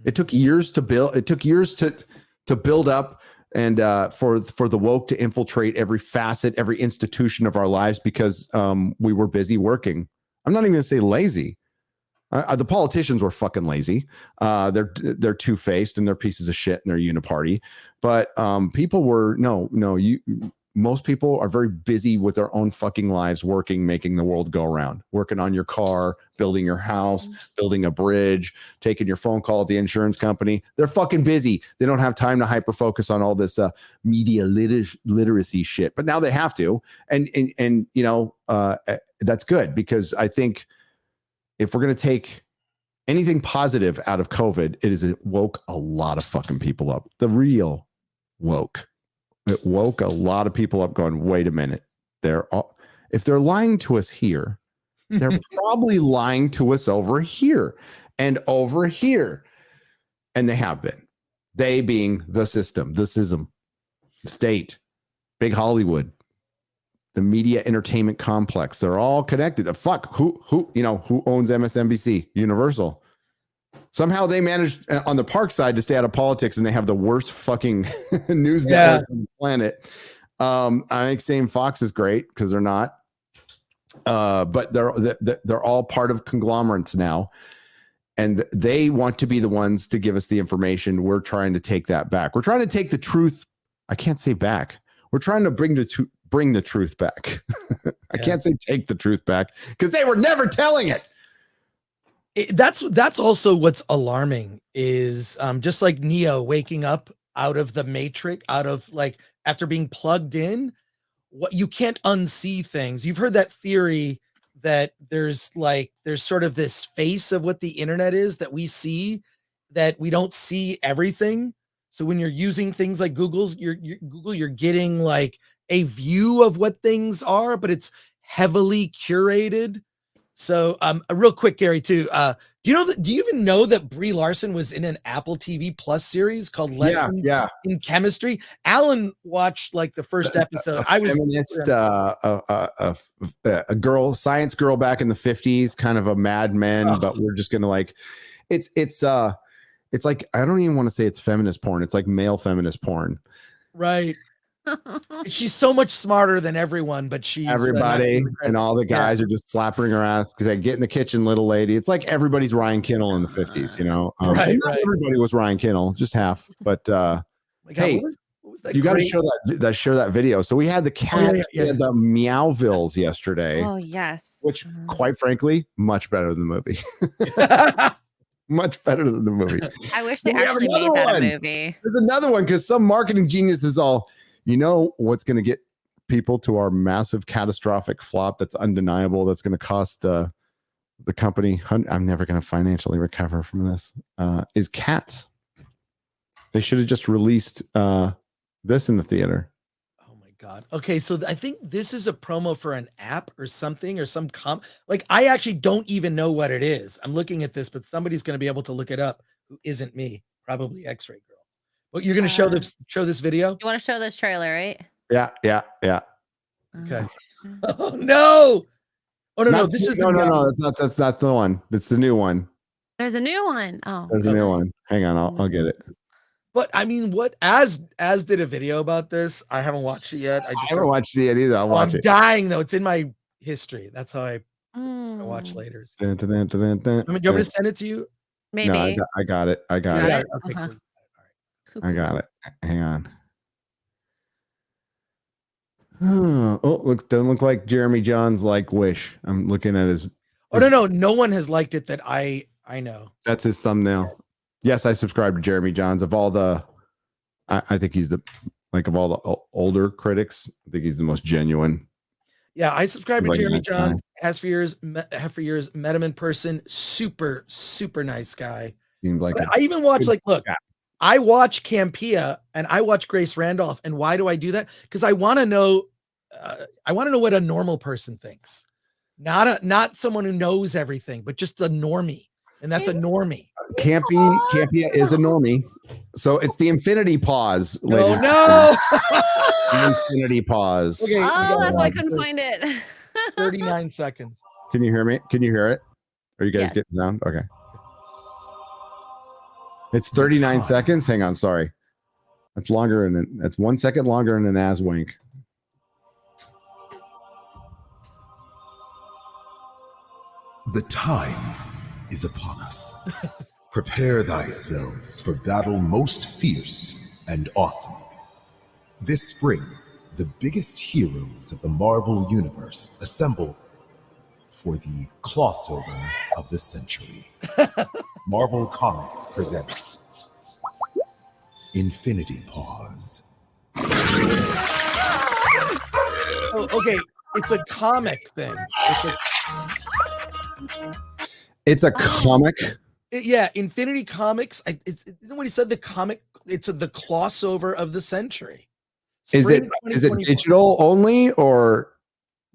Speaker 8: It took years to build. It took years to build up, and for the woke to infiltrate every facet, every institution of our lives, because we were busy working. I'm not even going to say lazy. The politicians were fucking lazy. They're two-faced, and they're pieces of shit, and they're uniparty. But people were most people are very busy with their own fucking lives, working, making the world go around, working on your car, building your house, building a bridge, taking your phone call at the insurance company. They're fucking busy. They don't have time to hyper focus on all this media literacy shit, but now they have to. And that's good, because I think if we're going to take anything positive out of COVID, it woke a lot of fucking people up. The real woke it woke a lot of people up going, wait a minute. If they're lying to us here, they're probably lying to us over here and over here. And they have been. They being the system, the SISM, state, big Hollywood, the media entertainment complex. They're all connected. The fuck, who owns MSNBC? Universal. Somehow they managed on the Park side to stay out of politics, and they have the worst fucking news network on the planet. I think saying Fox is great because they're not, but they're all part of conglomerates now, and they want to be the ones to give us the information. We're trying to take that back. We're trying to take the truth. I can't say back. We're trying to bring the truth back. I can't say take the truth back because they were never telling it.
Speaker 10: That's also what's alarming is just like Neo waking up out of the Matrix, out of like after being plugged in, what you can't unsee things. You've heard that theory that there's sort of this face of what the internet is that we see, that we don't see everything. So when you're using things like Google, you're getting like a view of what things are, but it's heavily curated. So real quick, Gary, too. Do you even know that Brie Larson was in an Apple TV Plus series called Lessons in Chemistry? Alan watched like the first episode. I was feminist, a girl, science girl back in the 50s, kind of a Mad Men, but we're just gonna like it's like, I don't even want to say it's feminist porn. It's like male feminist porn. Right. She's so much smarter than everyone, but she's
Speaker 8: everybody and all the guys are just slapping her ass because they get in the kitchen, little lady. It's like everybody's Ryan Kinnell in the 50s, you know. Right. Everybody was Ryan Kinnell, just half. But hey, what was that you got to show that video. So we had the cats, we had the Meowvilles yesterday.
Speaker 9: Oh yes,
Speaker 8: which quite frankly, much better than the movie. Much better than the movie.
Speaker 9: I wish they actually made that a movie.
Speaker 8: There's another one because some marketing genius is all, you know, what's going to get people to our massive catastrophic flop that's undeniable, that's going to cost the company, I'm never going to financially recover from this, is Cats. They should have just released this in the theater.
Speaker 10: God. Okay, so I think this is a promo for an app or something, or some like I actually don't even know what it is. I'm looking at this, but somebody's going to be able to look it up who isn't me, probably X-Ray Girl. But you're going to show this video?
Speaker 9: You want to show this trailer, right?
Speaker 8: Yeah.
Speaker 10: Okay. Oh no. Oh no, this is
Speaker 8: no. That's not the one. It's the new one.
Speaker 9: There's a new one. Oh.
Speaker 8: There's a new one. Hang on, I'll get it.
Speaker 10: But I mean, what as did a video about this. I haven't watched it yet. I
Speaker 8: haven't watched it yet either. I'll watch it.
Speaker 10: I'm dying though. It's in my history. That's how I watch later. Do you want me to send it to you?
Speaker 9: Maybe.
Speaker 8: No, I got it. I got it.
Speaker 10: Okay, cool.
Speaker 9: Cool.
Speaker 8: I got it. Hang on. Oh, doesn't look like Jeremy John's like Wish. I'm looking at his.
Speaker 10: Oh no one has liked it that I know.
Speaker 8: That's his thumbnail. Yes, I subscribe to Jeremy Johns. Of all the, I think he's of all the older critics, I think he's the most genuine.
Speaker 10: Yeah, I subscribe to Jeremy Johns. Has for years, met him in person. Super, super nice guy.
Speaker 8: Seemed like
Speaker 10: I even watch I watch Campea and I watch Grace Randolph. And why do I do that? Because I want to know. I want to know what a normal person thinks, not someone who knows everything, but just a normie. And that's a normie.
Speaker 8: Campea is a normie. So it's the infinity pause.
Speaker 10: No.
Speaker 8: The infinity pause.
Speaker 10: Okay,
Speaker 9: that's why I couldn't find it.
Speaker 10: 39 seconds.
Speaker 8: Can you hear me? Can you hear it? Are you guys getting sound? Okay. It's 39 seconds. Hang on. Sorry. That's longer. That's 1 second longer than an ass wink.
Speaker 11: The time is upon us. Prepare thyselves for battle most fierce and awesome. This spring, the biggest heroes of the Marvel Universe assemble for the crossover of the century. Marvel Comics presents Infinity Pause.
Speaker 10: Oh, okay. It's a comic thing.
Speaker 8: It's a comic.
Speaker 10: Infinity Comics. Isn't what he said? The comic. It's the crossover of the century.
Speaker 8: Is it
Speaker 10: 2024.
Speaker 8: digital only or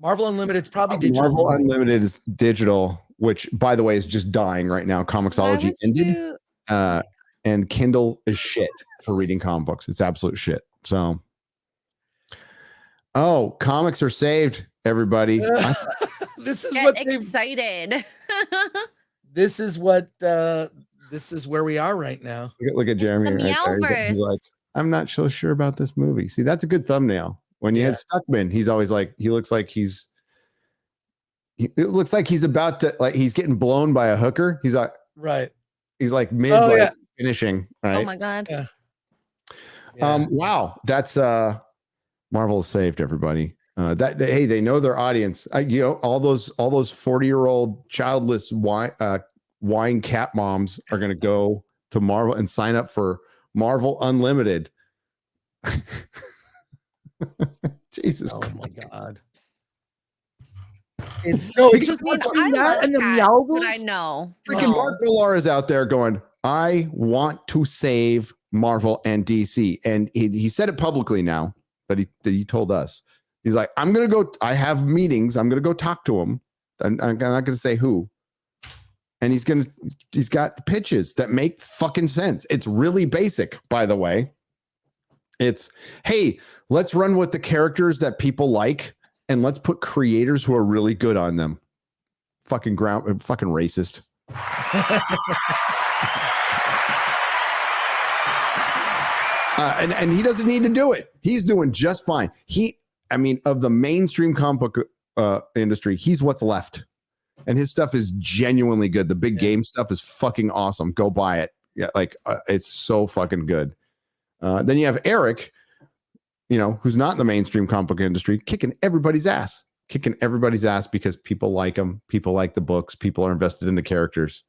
Speaker 10: Marvel Unlimited? It's probably digital.
Speaker 8: Marvel Unlimited is digital, which by the way is just dying right now. Comixology ended, and Kindle is shit for reading comic books. It's absolute shit. So, comics are saved, everybody.
Speaker 10: This is
Speaker 9: Get
Speaker 10: what
Speaker 9: excited.
Speaker 10: This is what this is where we are right now.
Speaker 8: Look at Jeremy
Speaker 9: The
Speaker 8: right there. He's like, I'm not so sure about this movie. See, that's a good thumbnail. When you had Stuckman, he's always like, it looks like he's about to, like, he's getting blown by a hooker. He's like,
Speaker 10: right.
Speaker 8: He's like mid finishing. Right.
Speaker 9: Oh my god.
Speaker 10: Yeah.
Speaker 8: Wow. That's Marvel is saved, everybody. Hey, they know their audience. All those 40-year-old childless wine cat moms are going to go to Marvel and sign up for Marvel Unlimited. Jesus Christ.
Speaker 10: My God. It's just between that and the Meowgles.
Speaker 9: But I know.
Speaker 8: Freaking Mark Millar is out there going, I want to save Marvel and DC. And he said it publicly now, but he told us. He's like, I'm going to go. I have meetings. I'm going to go talk to him. I'm not going to say who. And he's got pitches that make fucking sense. It's really basic, by the way. It's, hey, let's run with the characters that people like and let's put creators who are really good on them. Fucking racist. And he doesn't need to do it. He's doing just fine. Of the mainstream comic book industry, he's what's left. And his stuff is genuinely good. The big game stuff is fucking awesome. Go buy it. Yeah, it's so fucking good. Then you have Eric, who's not in the mainstream comic book industry, kicking everybody's ass because people like him. People like the books. People are invested in the characters.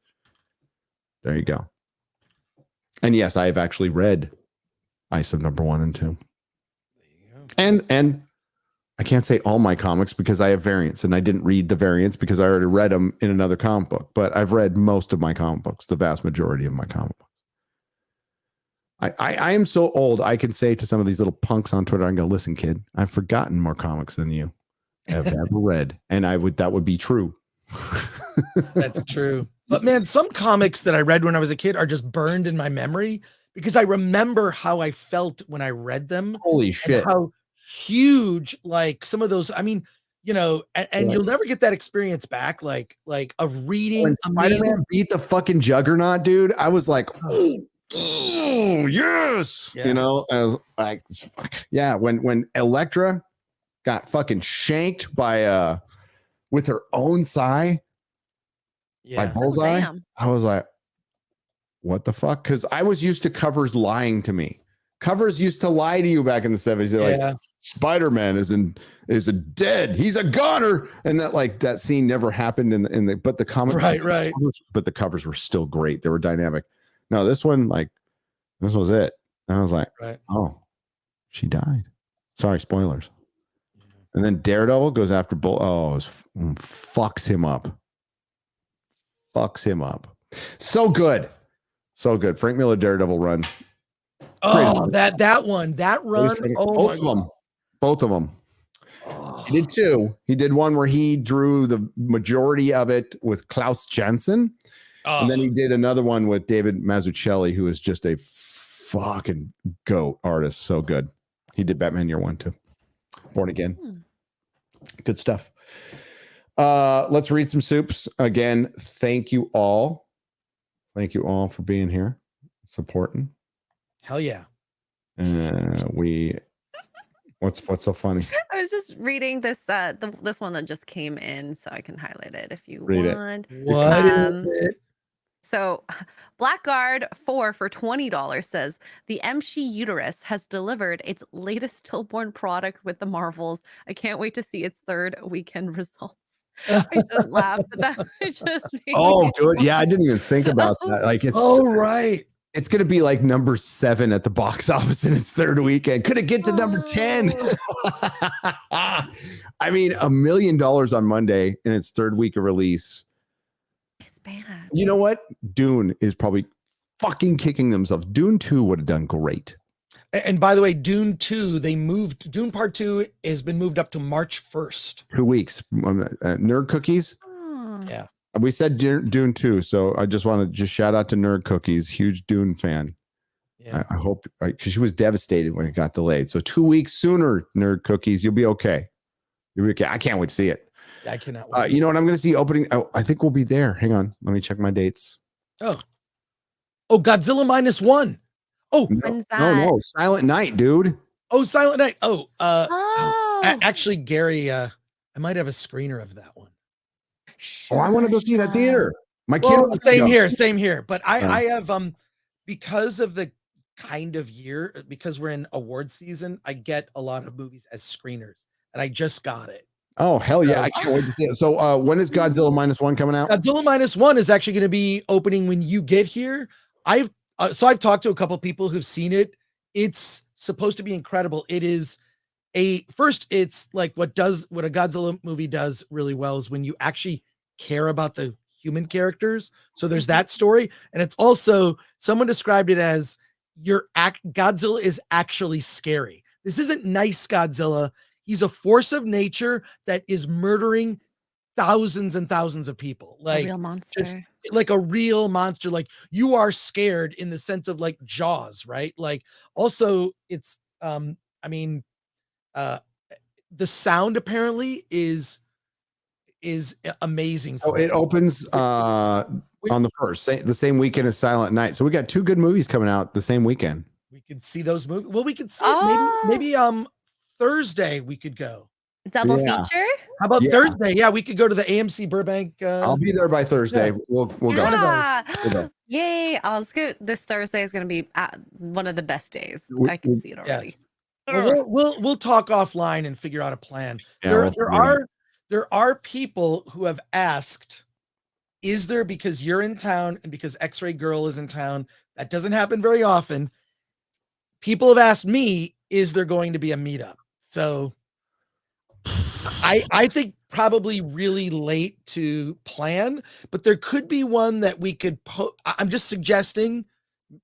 Speaker 8: There you go. And yes, I have actually read ISO number 1 and 2. And I can't say all my comics because I have variants, and I didn't read the variants because I already read them in another comic book. But I've read most of my comic books, the vast majority of my comic books. I am so old, I can say to some of these little punks on Twitter, I go, listen, kid, I've forgotten more comics than you have ever read. And that would be true.
Speaker 10: That's true. But man, some comics that I read when I was a kid are just burned in my memory because I remember how I felt when I read them.
Speaker 8: Holy shit.
Speaker 10: How huge, like some of those, and you'll never get that experience back, like of reading.
Speaker 8: When Spider-Man beat the fucking Juggernaut, dude, I was like, oh yes. I was like, fuck. Yeah, when Elektra got fucking shanked by with her own sigh by Bullseye, I was like, what the fuck? Because I was used to covers lying to me. Covers used to lie to you back in the 70s. They're like, Spider-Man is a dead. He's a goner. And that scene never happened but the comic.
Speaker 10: Right.
Speaker 8: But the covers were still great. They were dynamic. No, this one, this was it. And I was like, oh, she died. Sorry, spoilers. And then Daredevil goes after Bull. Oh, fucks him up. So good. Frank Miller Daredevil run.
Speaker 10: Oh, that run. Oh,
Speaker 8: both of them. He did 2. He did one where he drew the majority of it with Klaus Janson. And then he did another one with David Mazzucchelli, who is just a fucking goat artist. So good. He did Batman Year 1 too. Born Again. Good stuff. Let's read some soups. Again, thank you all. Thank you all for being here, supporting.
Speaker 10: Hell yeah.
Speaker 8: What's so funny?
Speaker 9: I was just reading this this one that just came in, so I can highlight it if you
Speaker 8: Read
Speaker 9: want.
Speaker 10: What is it?
Speaker 9: So, Blackguard 4 for $20 says the MC Uterus has delivered its latest stillborn product with the Marvels. I can't wait to see its third weekend results. I shouldn't laugh, but that was just me.
Speaker 8: Oh, good. Yeah, I didn't even think about that. It's
Speaker 10: right.
Speaker 8: It's going to be like number 7 at the box office in its third weekend. Could it get to number 10? $1 million on Monday in its third week of release.
Speaker 9: It's bad.
Speaker 8: You know what? Dune is probably fucking kicking themselves. Dune 2 would have done great.
Speaker 10: And by the way, Dune 2, Dune Part 2 has been moved up to March 1st.
Speaker 8: 2 weeks. Nerd Cookies.
Speaker 10: Yeah.
Speaker 8: We said Dune 2, so I just want to just shout out to Nerd Cookies, huge Dune fan.
Speaker 10: Yeah.
Speaker 8: I hope, because she was devastated when it got delayed. So 2 weeks sooner, Nerd Cookies, you'll be okay. You'll be okay. I can't wait to see it.
Speaker 10: I cannot wait.
Speaker 8: You know what I'm going to see opening? Oh, I think we'll be there. Hang on. Let me check my dates.
Speaker 10: Oh, Godzilla -1. Oh,
Speaker 9: When's that?
Speaker 8: No. Silent Night, dude.
Speaker 10: Oh, Silent Night. Oh,
Speaker 9: Oh.
Speaker 10: actually, Gary, I might have a screener of that one.
Speaker 8: Oh, I want to go see it at theater. My kid.
Speaker 10: Well, same here. But I have, because of the kind of year, because we're in award season, I get a lot of movies as screeners, and I just got it.
Speaker 8: Oh, hell yeah. I can't wait to see it. So when is Godzilla -1 coming out?
Speaker 10: Godzilla -1 is actually going to be opening when you get here. I've talked to a couple people who've seen it. It's supposed to be incredible. It is it's like what a Godzilla movie does really well is when you actually care about the human characters. So there's that story. And it's also, someone described it as Godzilla is actually scary. This isn't nice Godzilla. He's a force of nature that is murdering thousands and thousands of people. Like
Speaker 9: a real monster.
Speaker 10: Like a real monster. Like you are scared in the sense of like Jaws, right? Like also it's the sound apparently is amazing.
Speaker 8: Oh, it opens on the 1st, the same weekend as Silent Night. So we got 2 good movies coming out the same weekend.
Speaker 10: We could see those movies. Well, we could see it maybe Thursday we could go.
Speaker 9: Double feature?
Speaker 10: How about Thursday? Yeah, we could go to the AMC Burbank.
Speaker 8: I'll be there by Thursday.
Speaker 10: Yeah.
Speaker 8: We'll go.
Speaker 9: We'll go. Yay. This Thursday is going to be one of the best days. I can see it already.
Speaker 10: Yes. Well, we'll talk offline and figure out a plan.
Speaker 8: Yeah,
Speaker 10: there are people who have asked, is there, because you're in town and because X-Ray Girl is in town, that doesn't happen very often. People have asked me, is there going to be a meetup? So I think probably really late to plan, but there could be one that we could I'm just suggesting,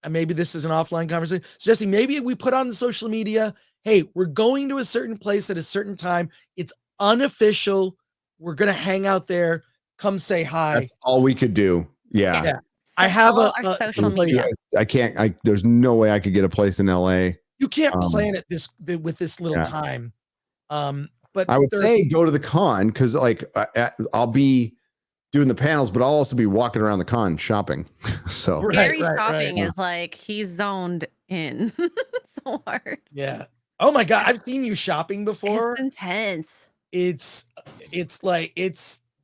Speaker 10: maybe this is an offline conversation, suggesting maybe we put on the social media, hey, we're going to a certain place at a certain time. It's unofficial. We're going to hang out there. Come say hi.
Speaker 8: That's all we could do. Yeah.
Speaker 10: I have
Speaker 9: our social media.
Speaker 8: I can't, there's no way I could get a place in LA.
Speaker 10: You can't plan it with this little time. But
Speaker 8: I would say go to the con, because like I'll be doing the panels, but I'll also be walking around the con shopping. So
Speaker 9: Gary shopping is like he's zoned in so hard.
Speaker 10: Yeah. Oh my God, I've seen you shopping before.
Speaker 9: It's intense.
Speaker 10: It's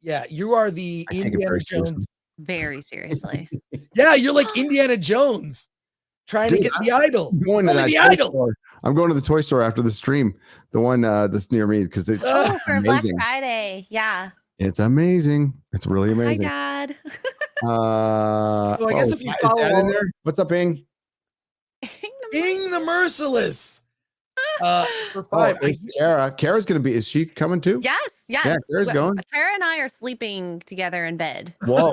Speaker 10: you are the Indiana Jones.
Speaker 9: Very seriously.
Speaker 10: Yeah, you're like Indiana Jones trying to get the idol.
Speaker 8: I'm going to the toy store after the stream, the one that's near me, because it's
Speaker 9: for
Speaker 8: amazing.
Speaker 9: Black Friday. Yeah.
Speaker 8: It's amazing. It's really amazing.
Speaker 9: Hi, Dad.
Speaker 10: So I guess if you follow
Speaker 8: in there, what's up, Ing?
Speaker 10: Ing the Merciless. For 5.
Speaker 8: Kara's gonna be. Is she coming too?
Speaker 9: Yes.
Speaker 8: Yeah, Kara's going.
Speaker 9: Kara and I are sleeping together in bed.
Speaker 8: Whoa.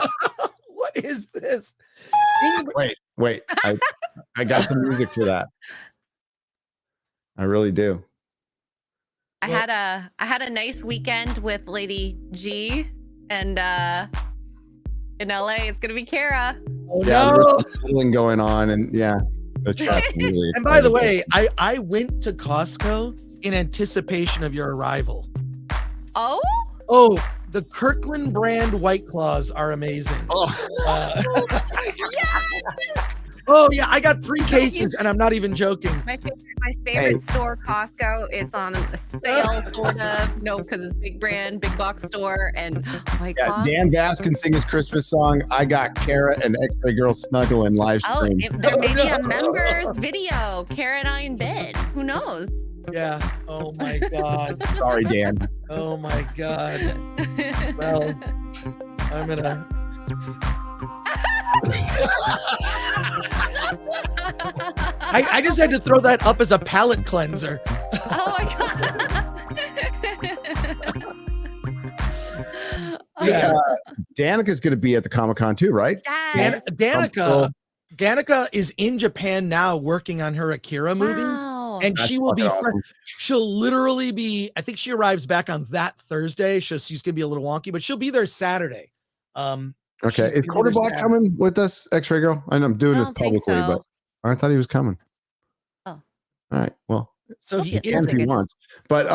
Speaker 10: What is this?
Speaker 8: Wait. I got some music for that. I really do.
Speaker 9: I had a nice weekend with Lady G, and in LA it's gonna be Kara.
Speaker 10: Oh
Speaker 8: yeah,
Speaker 10: no,
Speaker 8: there's something going on, and really.
Speaker 10: And by the way, I went to Costco in anticipation of your arrival. Oh, the Kirkland brand White Claws are amazing. Oh yeah, I got 3 cases, and I'm not even joking.
Speaker 9: My favorite store, Costco. It's on a sale, sort of. No, because it's big brand, big box store, and
Speaker 8: Dan Bass can sing his Christmas song. I got Kara and X-Ray Girl snuggling live stream.
Speaker 9: There may be a members video. Kara and I in bed. Who knows?
Speaker 10: Yeah. Oh my God.
Speaker 8: Sorry, Dan.
Speaker 10: Oh my God. Well, I'm gonna. I just had to throw that up as a palate cleanser.
Speaker 9: Oh my God.
Speaker 10: Yeah.
Speaker 8: Danica's going to be at the Comic-Con too, right?
Speaker 9: Yes.
Speaker 10: Danica is in Japan now working on her Akira movie. and
Speaker 8: That's
Speaker 10: she will be
Speaker 8: fucking awesome.
Speaker 10: she'll literally be, I think she arrives back on that Thursday. She's gonna be a little wonky, but she'll be there Saturday.
Speaker 8: Okay, is Quarter Black coming with us, X-Ray Girl? I know I'm doing this publicly, but I thought he was coming.
Speaker 9: Oh,
Speaker 8: all right. Well,
Speaker 10: so
Speaker 8: he can if he wants, but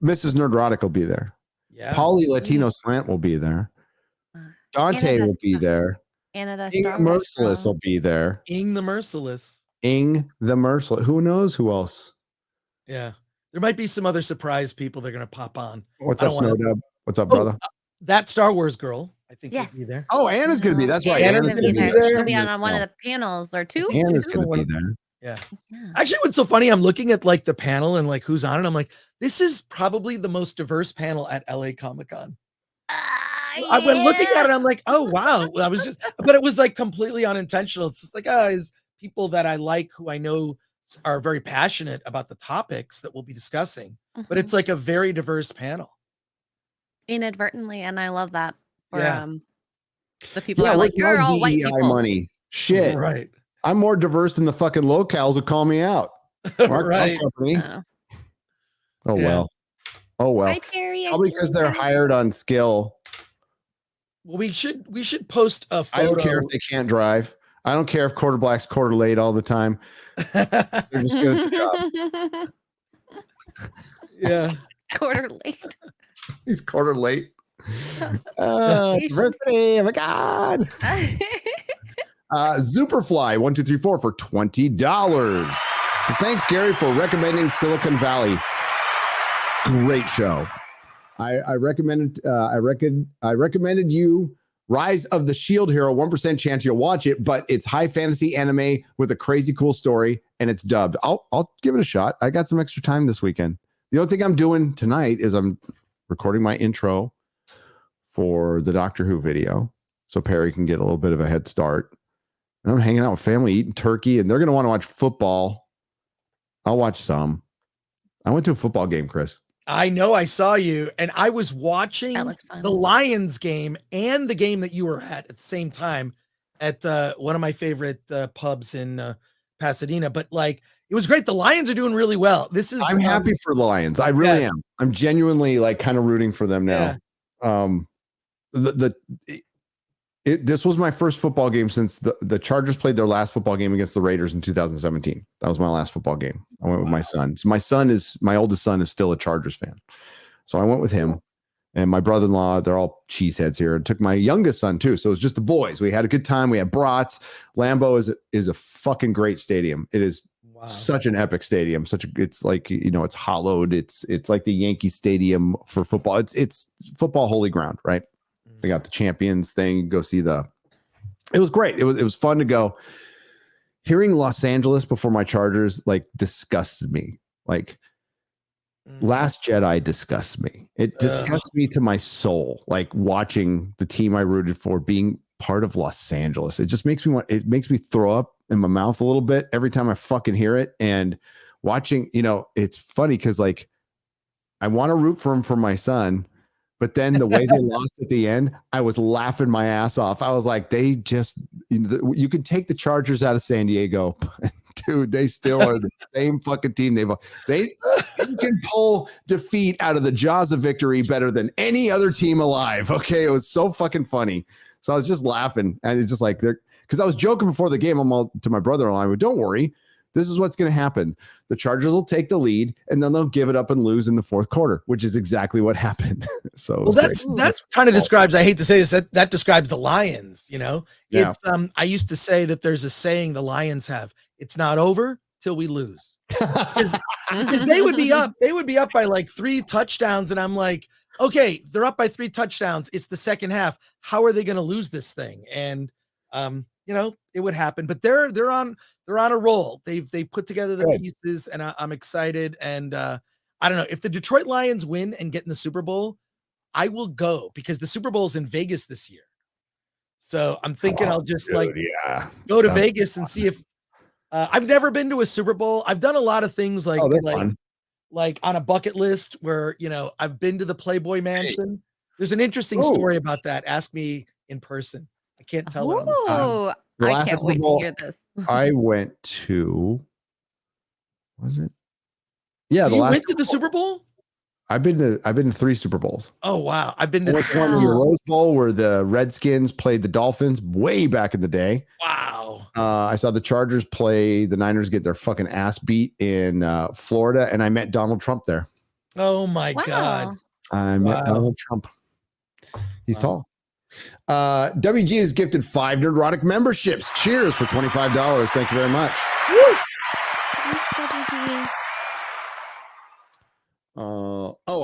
Speaker 8: Mrs. Nerdrotic will be there.
Speaker 10: Yeah,
Speaker 8: Polly Latino Slant will be there. Dante will be there.
Speaker 9: Anna the
Speaker 8: Ing
Speaker 9: Star
Speaker 8: Merciless will be there.
Speaker 10: Ing the Merciless.
Speaker 8: Ing the Merciless. Who knows who else?
Speaker 10: Yeah, there might be some other surprise people that are gonna pop on.
Speaker 8: What's up, Snow Dub? What's up, brother?
Speaker 10: That Star Wars girl, I think, will be there.
Speaker 8: Oh, Anna's gonna be. That's right.
Speaker 9: Anna's
Speaker 8: Anna's
Speaker 9: gonna be
Speaker 8: gonna
Speaker 9: there. She'll be on one of the panels or two.
Speaker 8: Anna's gonna be there.
Speaker 10: Yeah. Actually, what's so funny, I'm looking at like the panel and like who's on it. I'm like, this is probably the most diverse panel at LA Comic-Con. I went looking at it, I'm like, oh wow. I was just, but it was like completely unintentional. It's just like, guys, people that I like who I know are very passionate about the topics that we'll be discussing. But it's like a very diverse panel.
Speaker 9: Inadvertently, and I love that. For,
Speaker 10: Yeah.
Speaker 9: the people are like, you're all white people.
Speaker 8: Money. Shit.
Speaker 10: Right.
Speaker 8: I'm more diverse than the fucking locals who call me out.
Speaker 10: Right.
Speaker 8: Oh well. Oh well.
Speaker 9: Hi, Terry.
Speaker 8: Probably because they're hired on skill.
Speaker 10: Well, we should post a photo.
Speaker 8: I don't care if they can't drive. I don't care if Quarter Black's quarter late all the time. They're just good at the job.
Speaker 10: Yeah.
Speaker 9: Quarter late.
Speaker 8: He's quarter late. Diversity. Oh my God. Superfly1234 for $20. Says, thanks, Gary, for recommending Silicon Valley. Great show. I recommended you Rise of the Shield Hero. 1% chance you'll watch it, but it's high fantasy anime with a crazy cool story, and it's dubbed. I'll give it a shot. I got some extra time this weekend. The only thing I'm doing tonight is I'm recording my intro for the Doctor Who video, so Perry can get a little bit of a head start. And I'm hanging out with family, eating turkey, and they're going to want to watch football. I'll watch some. I went to a football game, Chris.
Speaker 10: I know, I saw you, and I was watching the Lions game and the game that you were at the same time at one of my favorite pubs in Pasadena. But like, it was great. The Lions are doing really well.
Speaker 8: I'm happy for the Lions. I really am. I'm genuinely like kind of rooting for them now. This was my first football game since the Chargers played their last football game against the Raiders in 2017. That was my last football game. I went with my son. So my oldest son is still a Chargers fan. So I went with him and my brother-in-law. They're all cheeseheads here. And took my youngest son too. So it was just the boys. We had a good time. We had brats. Lambeau is a fucking great stadium. It is such an epic stadium. It's like, it's hollowed. It's like the Yankee Stadium for football. It's football holy ground, right? They got the champions thing. Go see it was great. It was fun to go. Hearing Los Angeles before my Chargers like disgusted me. Like Last Jedi disgusts me. It disgusts me to my soul. Like watching the team I rooted for being part of Los Angeles. It just makes me throw up in my mouth a little bit every time I fucking hear it. And watching, it's funny because like I want to root for him for my son. But then the way they lost at the end, I was laughing my ass off. I was like, they just, you can take the Chargers out of San Diego, dude, they still are the same fucking team. They can pull defeat out of the jaws of victory better than any other team alive. Okay. It was so fucking funny. So I was just laughing and it's just like, because I was joking before the game. I'm all to my brother-in-law, but don't worry. This is what's going to happen. The Chargers will take the lead and then they'll give it up and lose in the fourth quarter, which is exactly what happened. So
Speaker 10: that kind of describes, I hate to say this, that describes the Lions, It's I used to say that there's a saying the Lions have, it's not over till we lose. Because they would be up by like 3 touchdowns. And I'm like, okay, they're up by 3 touchdowns. It's the second half. How are they going to lose this thing? And it would happen, but they're on a roll. They put together the pieces, and I'm excited. And I don't know if the Detroit Lions win and get in the Super Bowl, I will go because the Super Bowl is in Vegas this year. So I'm thinking I'll just go to Vegas and see if I've never been to a Super Bowl. I've done a lot of things like on a bucket list where I've been to the Playboy Mansion. There's an interesting story about that. Ask me in person. I can't tell it on the phone.
Speaker 9: I can't wait to hear this.
Speaker 8: I went to Was it? Yeah,
Speaker 10: So
Speaker 8: the
Speaker 10: you
Speaker 8: last
Speaker 10: went to the Super Bowl?
Speaker 8: I've been to 3 Super Bowls.
Speaker 10: Oh wow, I've been to
Speaker 8: Went to one in the Rose Bowl where the Redskins played the Dolphins way back in the day.
Speaker 10: Wow.
Speaker 8: I saw the Chargers play the Niners get their fucking ass beat in Florida, and I met Donald Trump there.
Speaker 10: Oh my God.
Speaker 8: I met Donald Trump. He's tall. WG is gifted 5 Nerdrotic memberships. Cheers for $25. Thank you very much.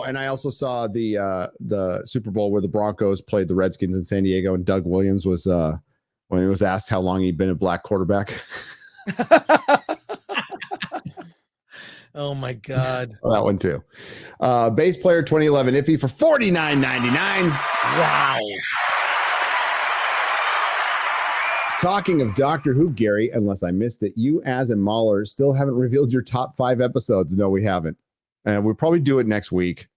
Speaker 8: And I also saw the Super Bowl where the Broncos played the Redskins in San Diego, and Doug Williams was when he was asked how long he'd been a black quarterback.
Speaker 10: Oh my God.
Speaker 8: That one too. Bass player 2011 Iffy for $49.99.
Speaker 10: Wow.
Speaker 8: Talking of Doctor Who, Gary, unless I missed it, you as and Mahler still haven't revealed your top 5 episodes. No, we haven't. And we'll probably do it next week.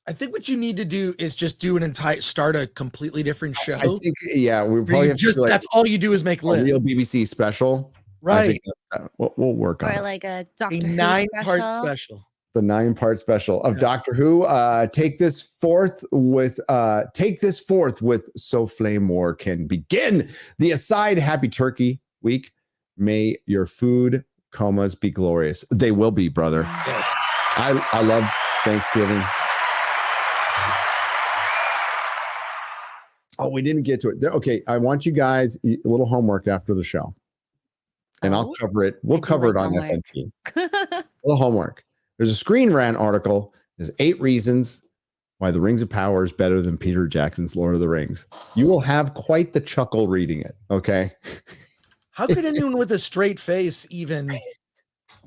Speaker 10: I think what you need to do is just do start a completely different show.
Speaker 8: I think, yeah, we probably have
Speaker 10: just, that's all you do is make lists.
Speaker 8: A real BBC special.
Speaker 10: Right.
Speaker 8: We'll work on it.
Speaker 9: Or like a Doctor Who
Speaker 10: 9-part special.
Speaker 8: The 9-part special of Doctor Who. Take this forth with So Flame War can begin. The aside, happy turkey week. May your food comas be glorious. They will be, brother. I love Thanksgiving. Oh, we didn't get to it. Okay, I want you guys a little homework after the show. And I'll cover it. We'll cover it on FNT. A little homework. There's a Screen Rant article. There's 8 reasons why The Rings of Power is better than Peter Jackson's Lord of the Rings. You will have quite the chuckle reading it, okay?
Speaker 10: How could anyone with a straight face even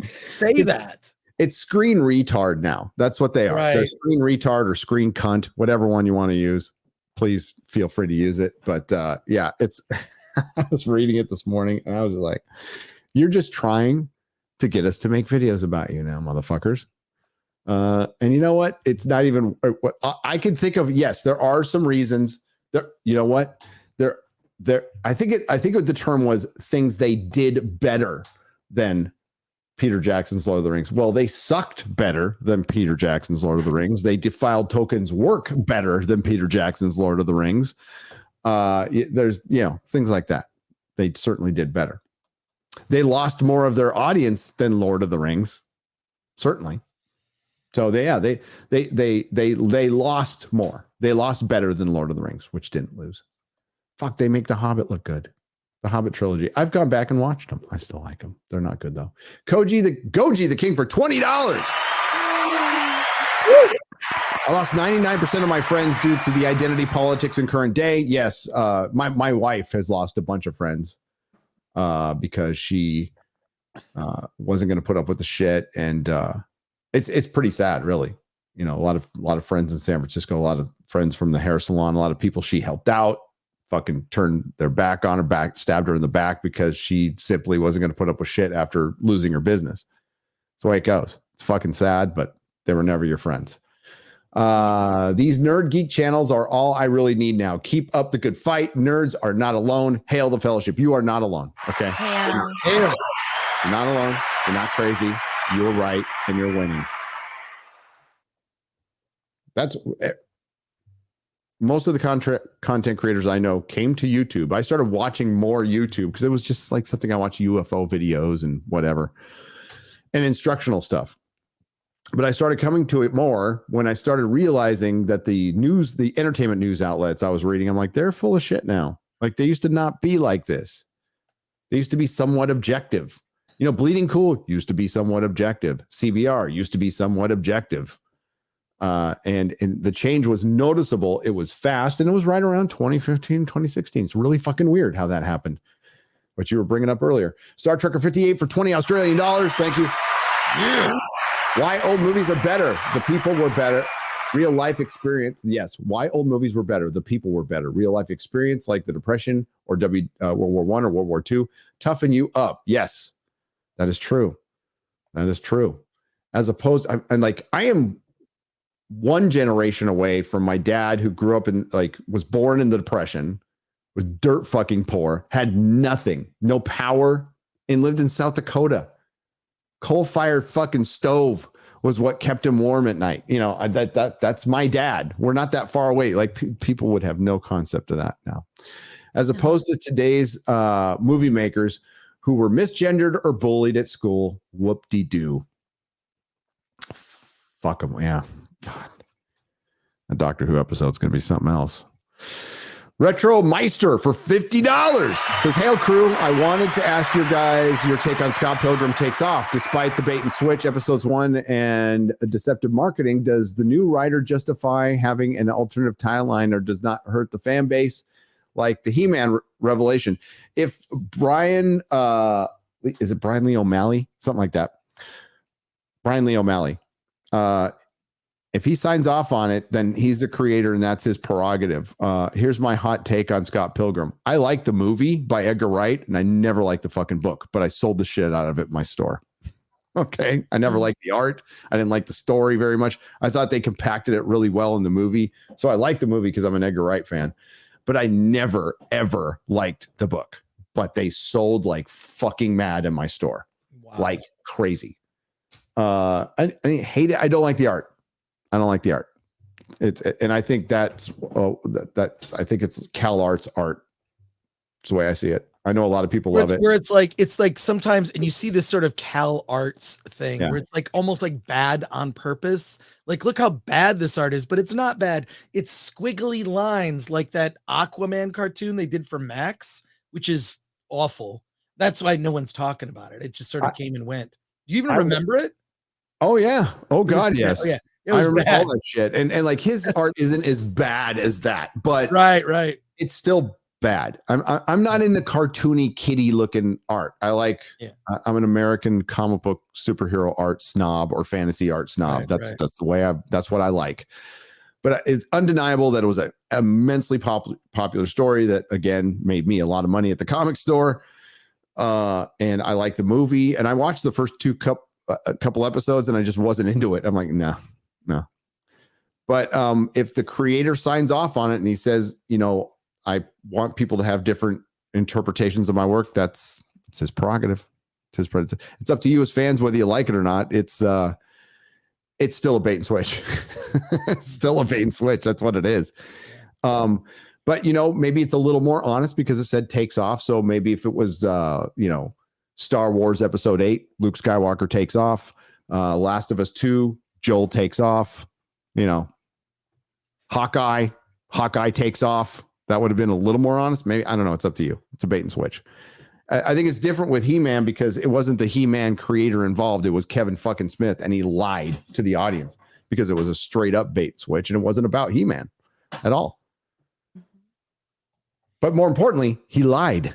Speaker 10: say that?
Speaker 8: It's screen retard now. That's what they are.
Speaker 10: Right.
Speaker 8: They're screen retard or screen cunt, whatever one you want to use. Please feel free to use it. But yeah, it's I was reading it this morning and I was like, you're just trying to get us to make videos about you now, motherfuckers. And you know what? It's not even what I can think of. Yes, there are some reasons that, you know what? I think the term was things they did better than Peter Jackson's Lord of the Rings. Well, they sucked better than Peter Jackson's Lord of the Rings. They defiled Tolkien's work better than Peter Jackson's Lord of the Rings. There's, things like that. They certainly did better. They lost more of their audience than Lord of the Rings. Certainly. So they lost more. They lost better than Lord of the Rings, which didn't lose. Fuck, they make The Hobbit look good. The Hobbit trilogy. I've gone back and watched them. I still like them. They're not good though. Goji the King for $20. I lost 99% of my friends due to the identity politics in current day. Yes, my wife has lost a bunch of friends because she wasn't going to put up with the shit, and it's pretty sad, really. A lot of friends in San Francisco, a lot of friends from the hair salon, a lot of people she helped out fucking turned their back on her, stabbed her in the back because she simply wasn't going to put up with shit after losing her business. That's the way it goes. It's fucking sad, but they were never your friends. These nerd geek channels are all I really need now. Keep up the good fight. Nerds are not alone. Hail the fellowship. You are not alone. Okay.
Speaker 9: Hail.
Speaker 8: You're not alone. You're not crazy. You're right. And you're winning. That's most of the content creators I know came to YouTube. I started watching more YouTube because it was just like something I watch UFO videos and whatever and instructional stuff. But I started coming to it more when I started realizing that the entertainment news outlets I was reading, I'm like, they're full of shit now. Like they used to not be like this. They used to be somewhat objective. Bleeding Cool used to be somewhat objective. CBR used to be somewhat objective. And the change was noticeable. It was fast, and it was right around 2015, 2016. It's really fucking weird how that happened. What you were bringing up earlier. Star Trekker 58 for $20 Australian. Thank you. Yeah. Why old movies are better. The people were better. Real life experience. Yes. Why old movies were better. The people were better. Real life experience like the Depression or World War I or World War II toughen you up. Yes, that is true. That is true. As opposed, I am one generation away from my dad, who grew up was born in the Depression, was dirt fucking poor, had nothing, no power, and lived in South Dakota. Coal-fired fucking stove was what kept him warm at night. You know, that's my dad. We're not that far away. Like people would have no concept of that now, as opposed to today's movie makers who were misgendered or bullied at school. Whoop-de-doo. Fuck them. Yeah. God. A Doctor Who episode is going to be something else. Retro Meister for $50 says, "Hail crew, I wanted to ask your guys your take on Scott Pilgrim Takes Off. Despite the bait and switch episodes 1 and deceptive marketing, does the new writer justify having an alternative timeline or does not hurt the fan base like the He-Man revelation?" If Brian, is it Brian Lee O'Malley? Something like that. Brian Lee O'Malley. If he signs off on it, then he's the creator and that's his prerogative. Here's my hot take on Scott Pilgrim. I like the movie by Edgar Wright and I never liked the fucking book, but I sold the shit out of it in my store. Okay. I never liked the art. I didn't like the story very much. I thought they compacted it really well in the movie. So I like the movie because I'm an Edgar Wright fan, but I never, ever liked the book. But they sold like fucking mad in my store. Wow. Like crazy. I hate it. I don't like the art. I don't like the art. And I think that's I think it's Cal Arts art. It's the way I see it. I know a lot of people love it.
Speaker 10: Where it's like sometimes, and you see this sort of Cal Arts thing where it's like almost like bad on purpose. Like, look how bad this art is, but it's not bad. It's squiggly lines like that Aquaman cartoon they did for Max, which is awful. That's why no one's talking about it. It just sort of came and went. Do you even remember it?
Speaker 8: Oh yeah. Oh God, yes.
Speaker 10: Oh, yeah.
Speaker 8: I remember all that shit. And like his art isn't as bad as that, but
Speaker 10: right.
Speaker 8: It's still bad. I'm not into cartoony kitty looking art. I'm an American comic book superhero art snob or fantasy art snob. That's the way that's what I like. But it's undeniable that it was an immensely popular story that again made me a lot of money at the comic store. And I like the movie and I watched the first a couple episodes and I just wasn't into it. I'm like, no. But if the creator signs off on it and he says, you know, I want people to have different interpretations of my work, it's his prerogative. It's up to you as fans whether you like it or not. It's still a bait and switch. It's still a bait and switch. That's what it is. But you know, maybe it's a little more honest because it said takes off. So maybe if it was you know, Star Wars Episode 8, Luke Skywalker takes off. Last of Us 2, Joel takes off. You know, Hawkeye takes off. That would have been a little more honest. Maybe, I don't know. It's up to you. It's a bait and switch. I think it's different with He-Man because it wasn't the He-Man creator involved. It was Kevin fucking Smith, and he lied to the audience because it was a straight up bait and switch, and it wasn't about He-Man at all. But more importantly, he lied,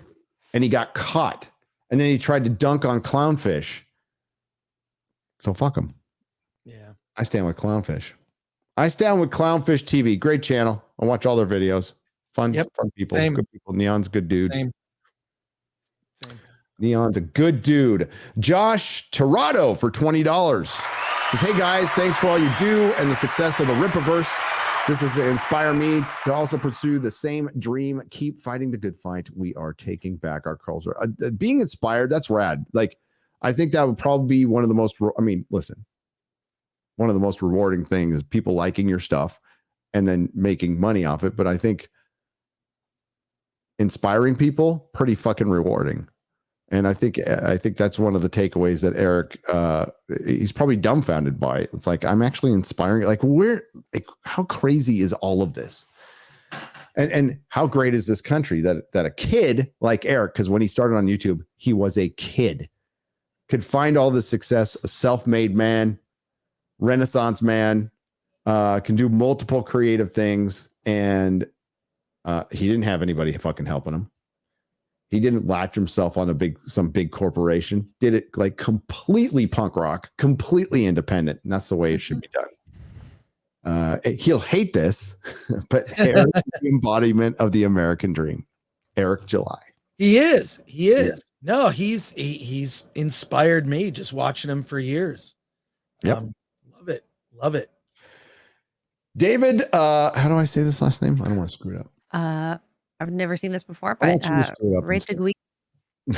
Speaker 8: and he got caught, and then he tried to dunk on Clownfish. So fuck him.
Speaker 10: Yeah,
Speaker 8: I stand with Clownfish. I stand with Clownfish TV. Great channel. I watch all their videos. Fun people.
Speaker 10: Same.
Speaker 8: Good people. Neon's a good dude.
Speaker 10: Same.
Speaker 8: Neon's a good dude. Josh Torado for $20 says, "Hey guys, thanks for all you do and the success of the Rippaverse. This is to inspire me to also pursue the same dream. Keep fighting the good fight. We are taking back our culture." Being inspired, that's rad. Like, I think that would probably be one of the most, one of the most rewarding things is people liking your stuff and then making money off it. But I think inspiring people, pretty fucking rewarding. And I think that's one of the takeaways that Eric, he's probably dumbfounded by it. It's like, I'm actually inspiring. Like, how crazy is all of this? And how great is this country that a kid like Eric, because when he started on YouTube, he was a kid, could find all this success, a self-made man, Renaissance man, can do multiple creative things. And he didn't have anybody fucking helping him. He didn't latch himself on some big corporation. Did it like completely punk rock, completely independent. And that's the way it should be done. He'll hate this, but Eric is the embodiment of the American dream. Eric July.
Speaker 10: He is.
Speaker 8: Yes.
Speaker 10: No, he's inspired me just watching him for years.
Speaker 8: Yep.
Speaker 10: Love it.
Speaker 8: David, how do I say this last name? I don't want to screw it up.
Speaker 9: I've never seen this before, but rate the Geek.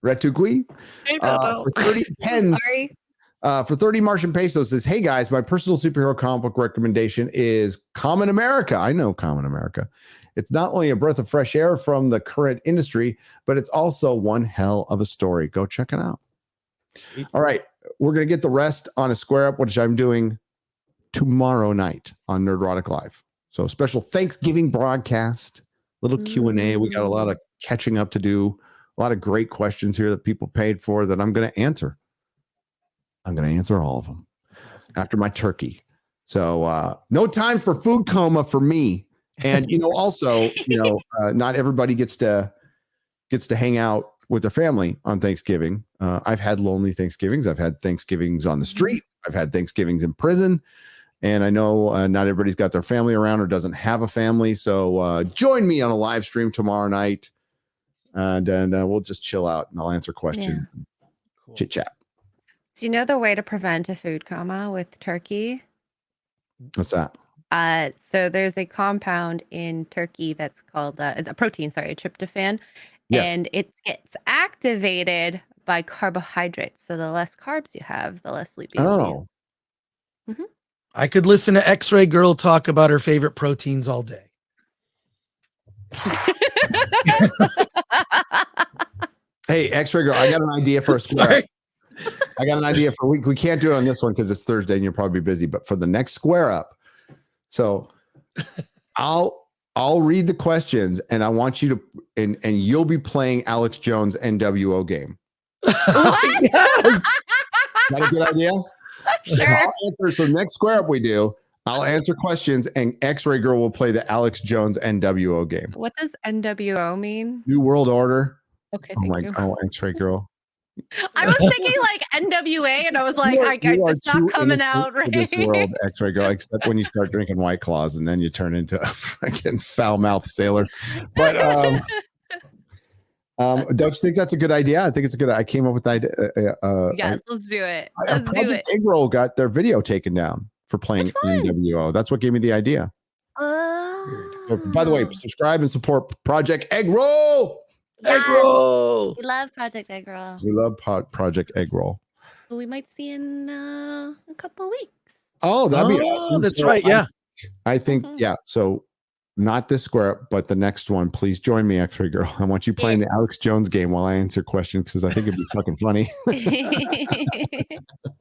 Speaker 8: Ratatouille. For 30 pens.
Speaker 9: Sorry.
Speaker 8: For 30 Martian pesos says, hey guys, my personal superhero comic book recommendation is Common America. I know Common America. It's not only a breath of fresh air from the current industry, but it's also one hell of a story. Go check it out. All right. We're going to get the rest on a square up, which I'm doing tomorrow night on Nerdrotic Live. So special Thanksgiving broadcast, little Q&A. We got a lot of catching up to do, a lot of great questions here that people paid for that I'm going to answer. I'm going to answer all of them after my turkey. So no time for food coma for me. And, also, not everybody gets to hang out with their family on Thanksgiving. I've had lonely Thanksgivings. I've had Thanksgivings on the street. I've had Thanksgivings in prison. And I know not everybody's got their family around or doesn't have a family. So join me on a live stream tomorrow night. And we'll just chill out and I'll answer questions.
Speaker 9: Yeah.
Speaker 8: Cool. Chit chat.
Speaker 9: Do you know the way to prevent a food coma with turkey?
Speaker 8: What's that?
Speaker 9: So there's a compound in turkey that's called a protein, tryptophan.
Speaker 8: Yes.
Speaker 9: And it gets activated by carbohydrates. So the less carbs you have, the less sleepy you'll be. Mm-hmm.
Speaker 10: I could listen to X-Ray Girl talk about her favorite proteins all day.
Speaker 8: Hey, X-Ray Girl, I got an idea for a square. I got an idea for we can't do it on this one because it's Thursday and you're probably busy, but for the next square up. So I'll read the questions and I want you to and you'll be playing Alex Jones NWO game.
Speaker 9: What?
Speaker 8: Yes. Is that a good idea?
Speaker 9: Sure.
Speaker 8: So next square up we do, I'll answer questions and X-Ray Girl will play the Alex Jones NWO game.
Speaker 9: What does NWO mean?
Speaker 8: New World Order.
Speaker 9: Okay,
Speaker 8: Oh
Speaker 9: thank you.
Speaker 8: Oh, X-Ray Girl.
Speaker 9: I was thinking like NWA, and I was like, it's not coming out right.
Speaker 8: This world, X-Ray Girl, except when you start drinking White Claws, and then you turn into a freaking foul-mouthed sailor. But don't you think that's a good idea? I think it's a good. I came up with the idea.
Speaker 9: Yes, let's do it.
Speaker 8: Project Egg Roll got their video taken down for playing NWO. That's what gave me the idea. So, by the way, subscribe and support Project Egg Roll.
Speaker 10: Egg roll.
Speaker 9: We love Project Egg Roll.
Speaker 8: We love Project Egg Roll.
Speaker 9: Who we might see in a couple of weeks.
Speaker 8: Oh, that'd be awesome.
Speaker 10: That's right. Yeah.
Speaker 8: I think, yeah. So not this square, but the next one. Please join me, X-Ray Girl. I want you playing the Alex Jones game while I answer questions because I think it'd be fucking funny.
Speaker 9: We'll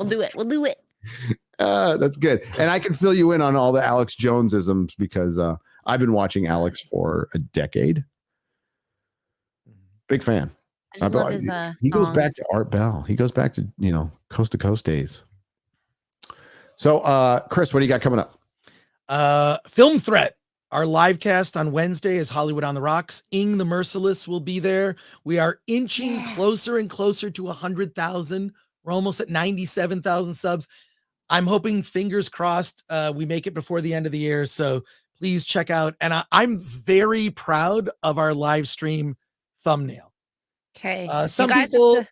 Speaker 9: do it. We'll do it.
Speaker 8: That's good. And I can fill you in on all the Alex Jones-isms because I've been watching Alex for a decade. Big fan.
Speaker 9: I just love his,
Speaker 8: he goes
Speaker 9: songs.
Speaker 8: back to Art Bell. He goes back to, coast to coast days. So, Chris, what do you got coming up?
Speaker 10: Film Threat. Our live cast on Wednesday is Hollywood on the Rocks. Ing the Merciless will be there. We are inching closer and closer to 100,000. We're almost at 97,000 subs. I'm hoping, fingers crossed, we make it before the end of the year. So please check out. And I'm very proud of our live stream thumbnail.
Speaker 9: Okay.
Speaker 10: Some people,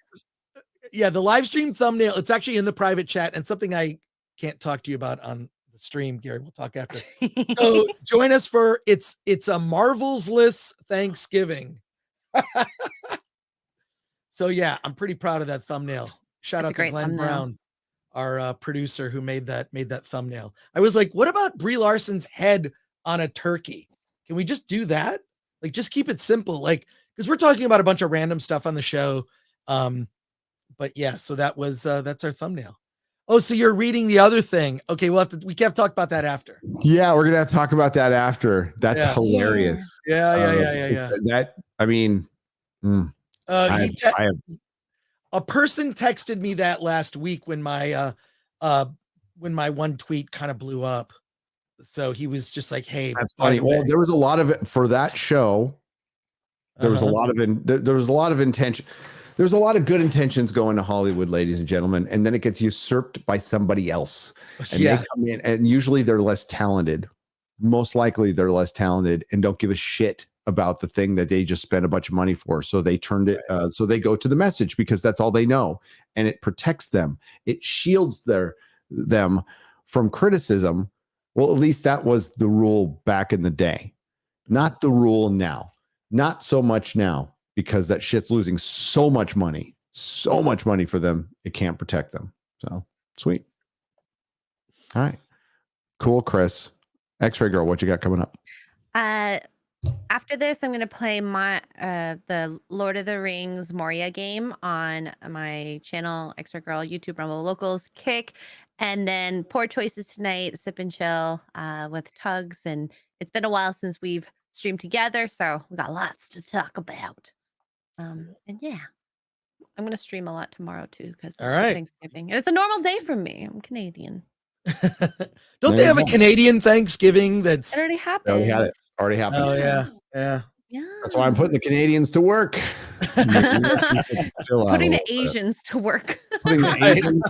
Speaker 10: the live stream thumbnail, it's actually in the private chat and something I can't talk to you about on the stream, Gary. We'll talk after. So join us for it's a marvelous Thanksgiving. So yeah, I'm pretty proud of that thumbnail. Shout out to Glenn Brown, our producer who made that thumbnail. I was like, what about Brie Larson's head on a turkey? Can we just do that? Like, just keep it simple. Like, because we're talking about a bunch of random stuff on the show. But yeah, so that's our thumbnail. Oh, so you're reading the other thing. Okay, we have to talk about that after.
Speaker 8: Yeah, we're gonna have to talk about that after. That's hilarious.
Speaker 10: Yeah.
Speaker 8: That, I mean,
Speaker 10: a person texted me that last week when my one tweet kind of blew up. So he was just like, "Hey,
Speaker 8: that's funny." Well, there was a lot of it for that show. There was a lot of there was a lot of intention. There's a lot of good intentions going to Hollywood, ladies and gentlemen, and then it gets usurped by somebody else. And they come in, and usually they're less talented. Most likely, they're less talented and don't give a shit about the thing that they just spent a bunch of money for. So they turned it. So they go to the message because that's all they know, and it protects them. It shields them from criticism. Well, at least that was the rule back in the day. Not the rule now. Not so much now. because that shit's losing so much money for them. It can't protect them. So sweet. All right. Cool, Chris. X-Ray Girl, what you got coming up?
Speaker 9: After this, I'm going to play the Lord of the Rings Moria game on my channel, Extra Girl, YouTube, Rumble Locals, Kick, and then Poor Choices tonight, Sip and Chill with Tugs. And it's been a while since we've streamed together, so we got lots to talk about. And yeah, I'm going to stream a lot tomorrow too because Thanksgiving. And it's a normal day for me. I'm Canadian.
Speaker 10: Don't they have a Canadian Thanksgiving?
Speaker 9: It already happened.
Speaker 8: Already happened.
Speaker 10: Oh yeah.
Speaker 8: That's why I'm putting the Canadians to work.
Speaker 9: Putting the Asians to work.
Speaker 8: Putting the Asians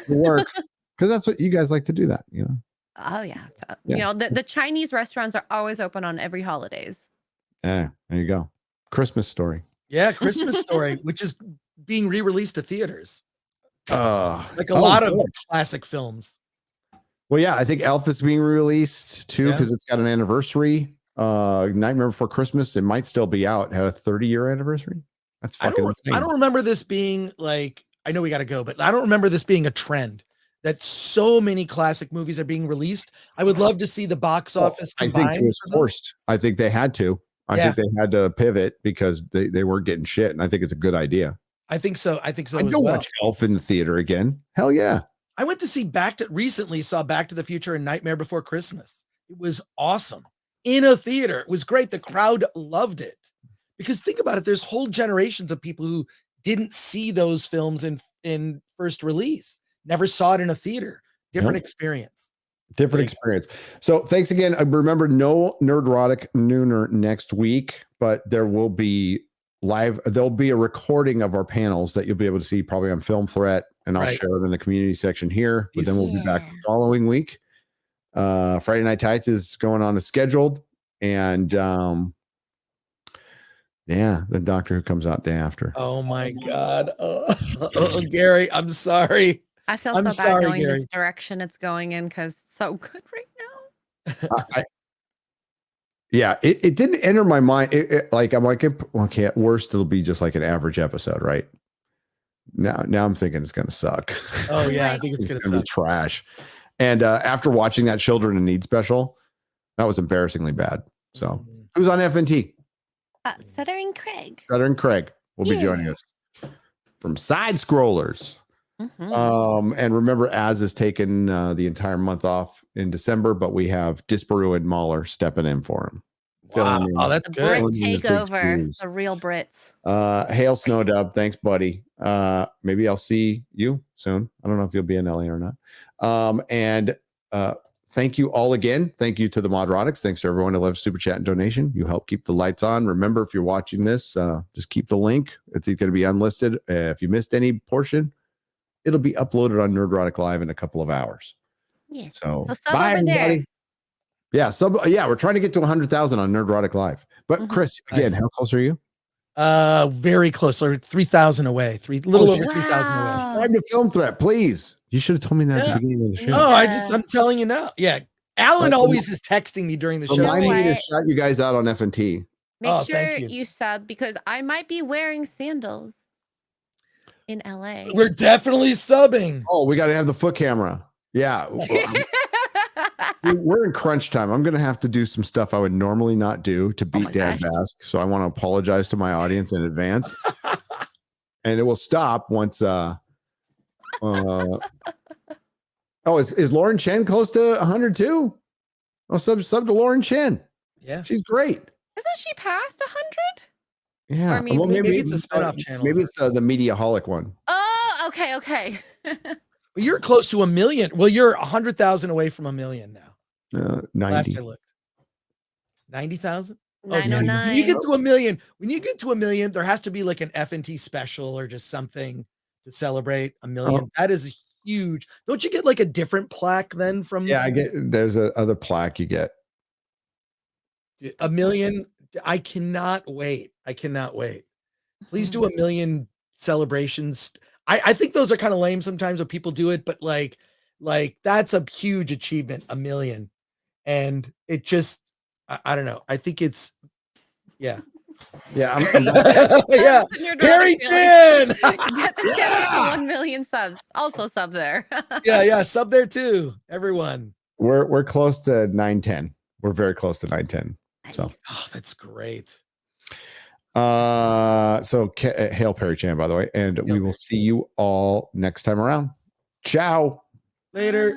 Speaker 8: to work. Because that's what you guys like to do that, you know?
Speaker 9: Oh yeah. You know, the Chinese restaurants are always open on every holidays.
Speaker 8: Yeah, there you go. Christmas Story.
Speaker 10: Yeah, Christmas Story, which is being re-released to theaters.
Speaker 8: Like
Speaker 10: a lot of classic films.
Speaker 8: Well, yeah, I think Elf is being released too because it's got an anniversary. Nightmare Before Christmas, it might still be out. Had a 30-year anniversary. That's fucking insane.
Speaker 10: I don't remember this being like, I know we got to go, but I don't remember this being a trend that so many classic movies are being released. I would love to see the box office combined.
Speaker 8: I think it was forced. I think they had to. I think they had to pivot because they weren't getting shit, and I think it's a good idea.
Speaker 10: I think so. I think so.
Speaker 8: I'd go watch Elf in the theater again. Hell yeah.
Speaker 10: I went to see recently saw Back to the Future and Nightmare Before Christmas. It was awesome in a theater. It was great. The crowd loved it because think about it. There's whole generations of people who didn't see those films in first release, never saw it in a theater. Different experience.
Speaker 8: Different experience. So thanks again. Remember, no Nerdrotic Nooner next week, but there will be there'll be a recording of our panels that you'll be able to see probably on Film Threat, and I'll share it in the community section here. But then we'll be back the following week. Friday Night Tights is going on as scheduled, and the Doctor Who comes out day after.
Speaker 10: Oh my God, Gary, I'm sorry.
Speaker 9: I feel so bad knowing this direction it's going in because it's so good right now.
Speaker 8: It didn't enter my mind. I'm like, okay, at worst it'll be just like an average episode, right? Now I'm thinking it's gonna suck.
Speaker 10: Oh yeah, I think it's gonna
Speaker 8: be trash. And after watching that Children in Need special, that was embarrassingly bad. So who's on FNT?
Speaker 9: Sutter and Craig.
Speaker 8: Sutter and Craig will be joining us from Side Scrollers. And remember, Az has taken the entire month off in December, but we have Disparu and Mahler stepping in for him.
Speaker 10: Wow. Oh, that's good.
Speaker 9: Brit takeover. The real Brits.
Speaker 8: Hail Snow Dub. Thanks, buddy. Maybe I'll see you soon. I don't know if you'll be in LA or not. And thank you all again. Thank you to the Modrotics. Thanks to everyone who left super chat and donation. You help keep the lights on. Remember, if you're watching this, just keep the link. It's going to be unlisted. If you missed any portion, it'll be uploaded on Nerdrotic Live in a couple of hours.
Speaker 9: Yeah.
Speaker 8: So
Speaker 9: sub
Speaker 8: bye,
Speaker 9: over
Speaker 8: everybody.
Speaker 9: There.
Speaker 8: Yeah, we're trying to get to 100,000 on Nerdrotic Live. But Chris, again, how close are you?
Speaker 10: Very close. Or 3,000 away. Little over 3,000 away.
Speaker 8: Subscribe to Film Threat, please. You should have told me that at the beginning of the show.
Speaker 10: No, I'm telling you now. Yeah. Alan always is texting me during the show.
Speaker 8: Remind me to shout you guys out on FNT.
Speaker 9: Make sure you sub because I might be wearing sandals in LA.
Speaker 10: We're definitely subbing.
Speaker 8: Oh, we got to have the foot camera. Yeah. We're in crunch time. I'm going to have to do some stuff I would normally not do to beat Dad Bask. So I want to apologize to my audience in advance. And it will stop once. Is Lauren Chen close to 100 too? Oh, sub to Lauren Chen.
Speaker 10: Yeah.
Speaker 8: She's great.
Speaker 9: Isn't she past 100?
Speaker 8: Yeah.
Speaker 9: Or
Speaker 8: maybe
Speaker 10: it's a spinoff channel.
Speaker 8: Maybe it's the Mediaholic one.
Speaker 9: Oh, okay.
Speaker 10: Well, you're close to 1 million. Well, you're 100,000 away from 1 million now.
Speaker 8: 90.
Speaker 10: Last I looked. 90,000?
Speaker 9: 909.
Speaker 10: When you get to 1 million, there has to be like an FNT special or just something to celebrate 1 million. That is huge. Don't you get like a different plaque then from?
Speaker 8: Yeah, there's a other plaque you get.
Speaker 10: 1 million. I cannot wait. Please do 1 million celebrations. I think those are kind of lame sometimes when people do it, but like that's a huge achievement, 1 million. And it just, I don't know. I think it's,
Speaker 8: Yeah,
Speaker 10: yeah. Harry Chan.
Speaker 9: Get the channel to 1 million subs. Also sub there.
Speaker 10: yeah. Sub there too. Everyone.
Speaker 8: We're close to 910. We're very close to 910. So
Speaker 10: that's great.
Speaker 8: Hail Perry Chan, by the way, and we will see you all next time around. Ciao.
Speaker 10: Later.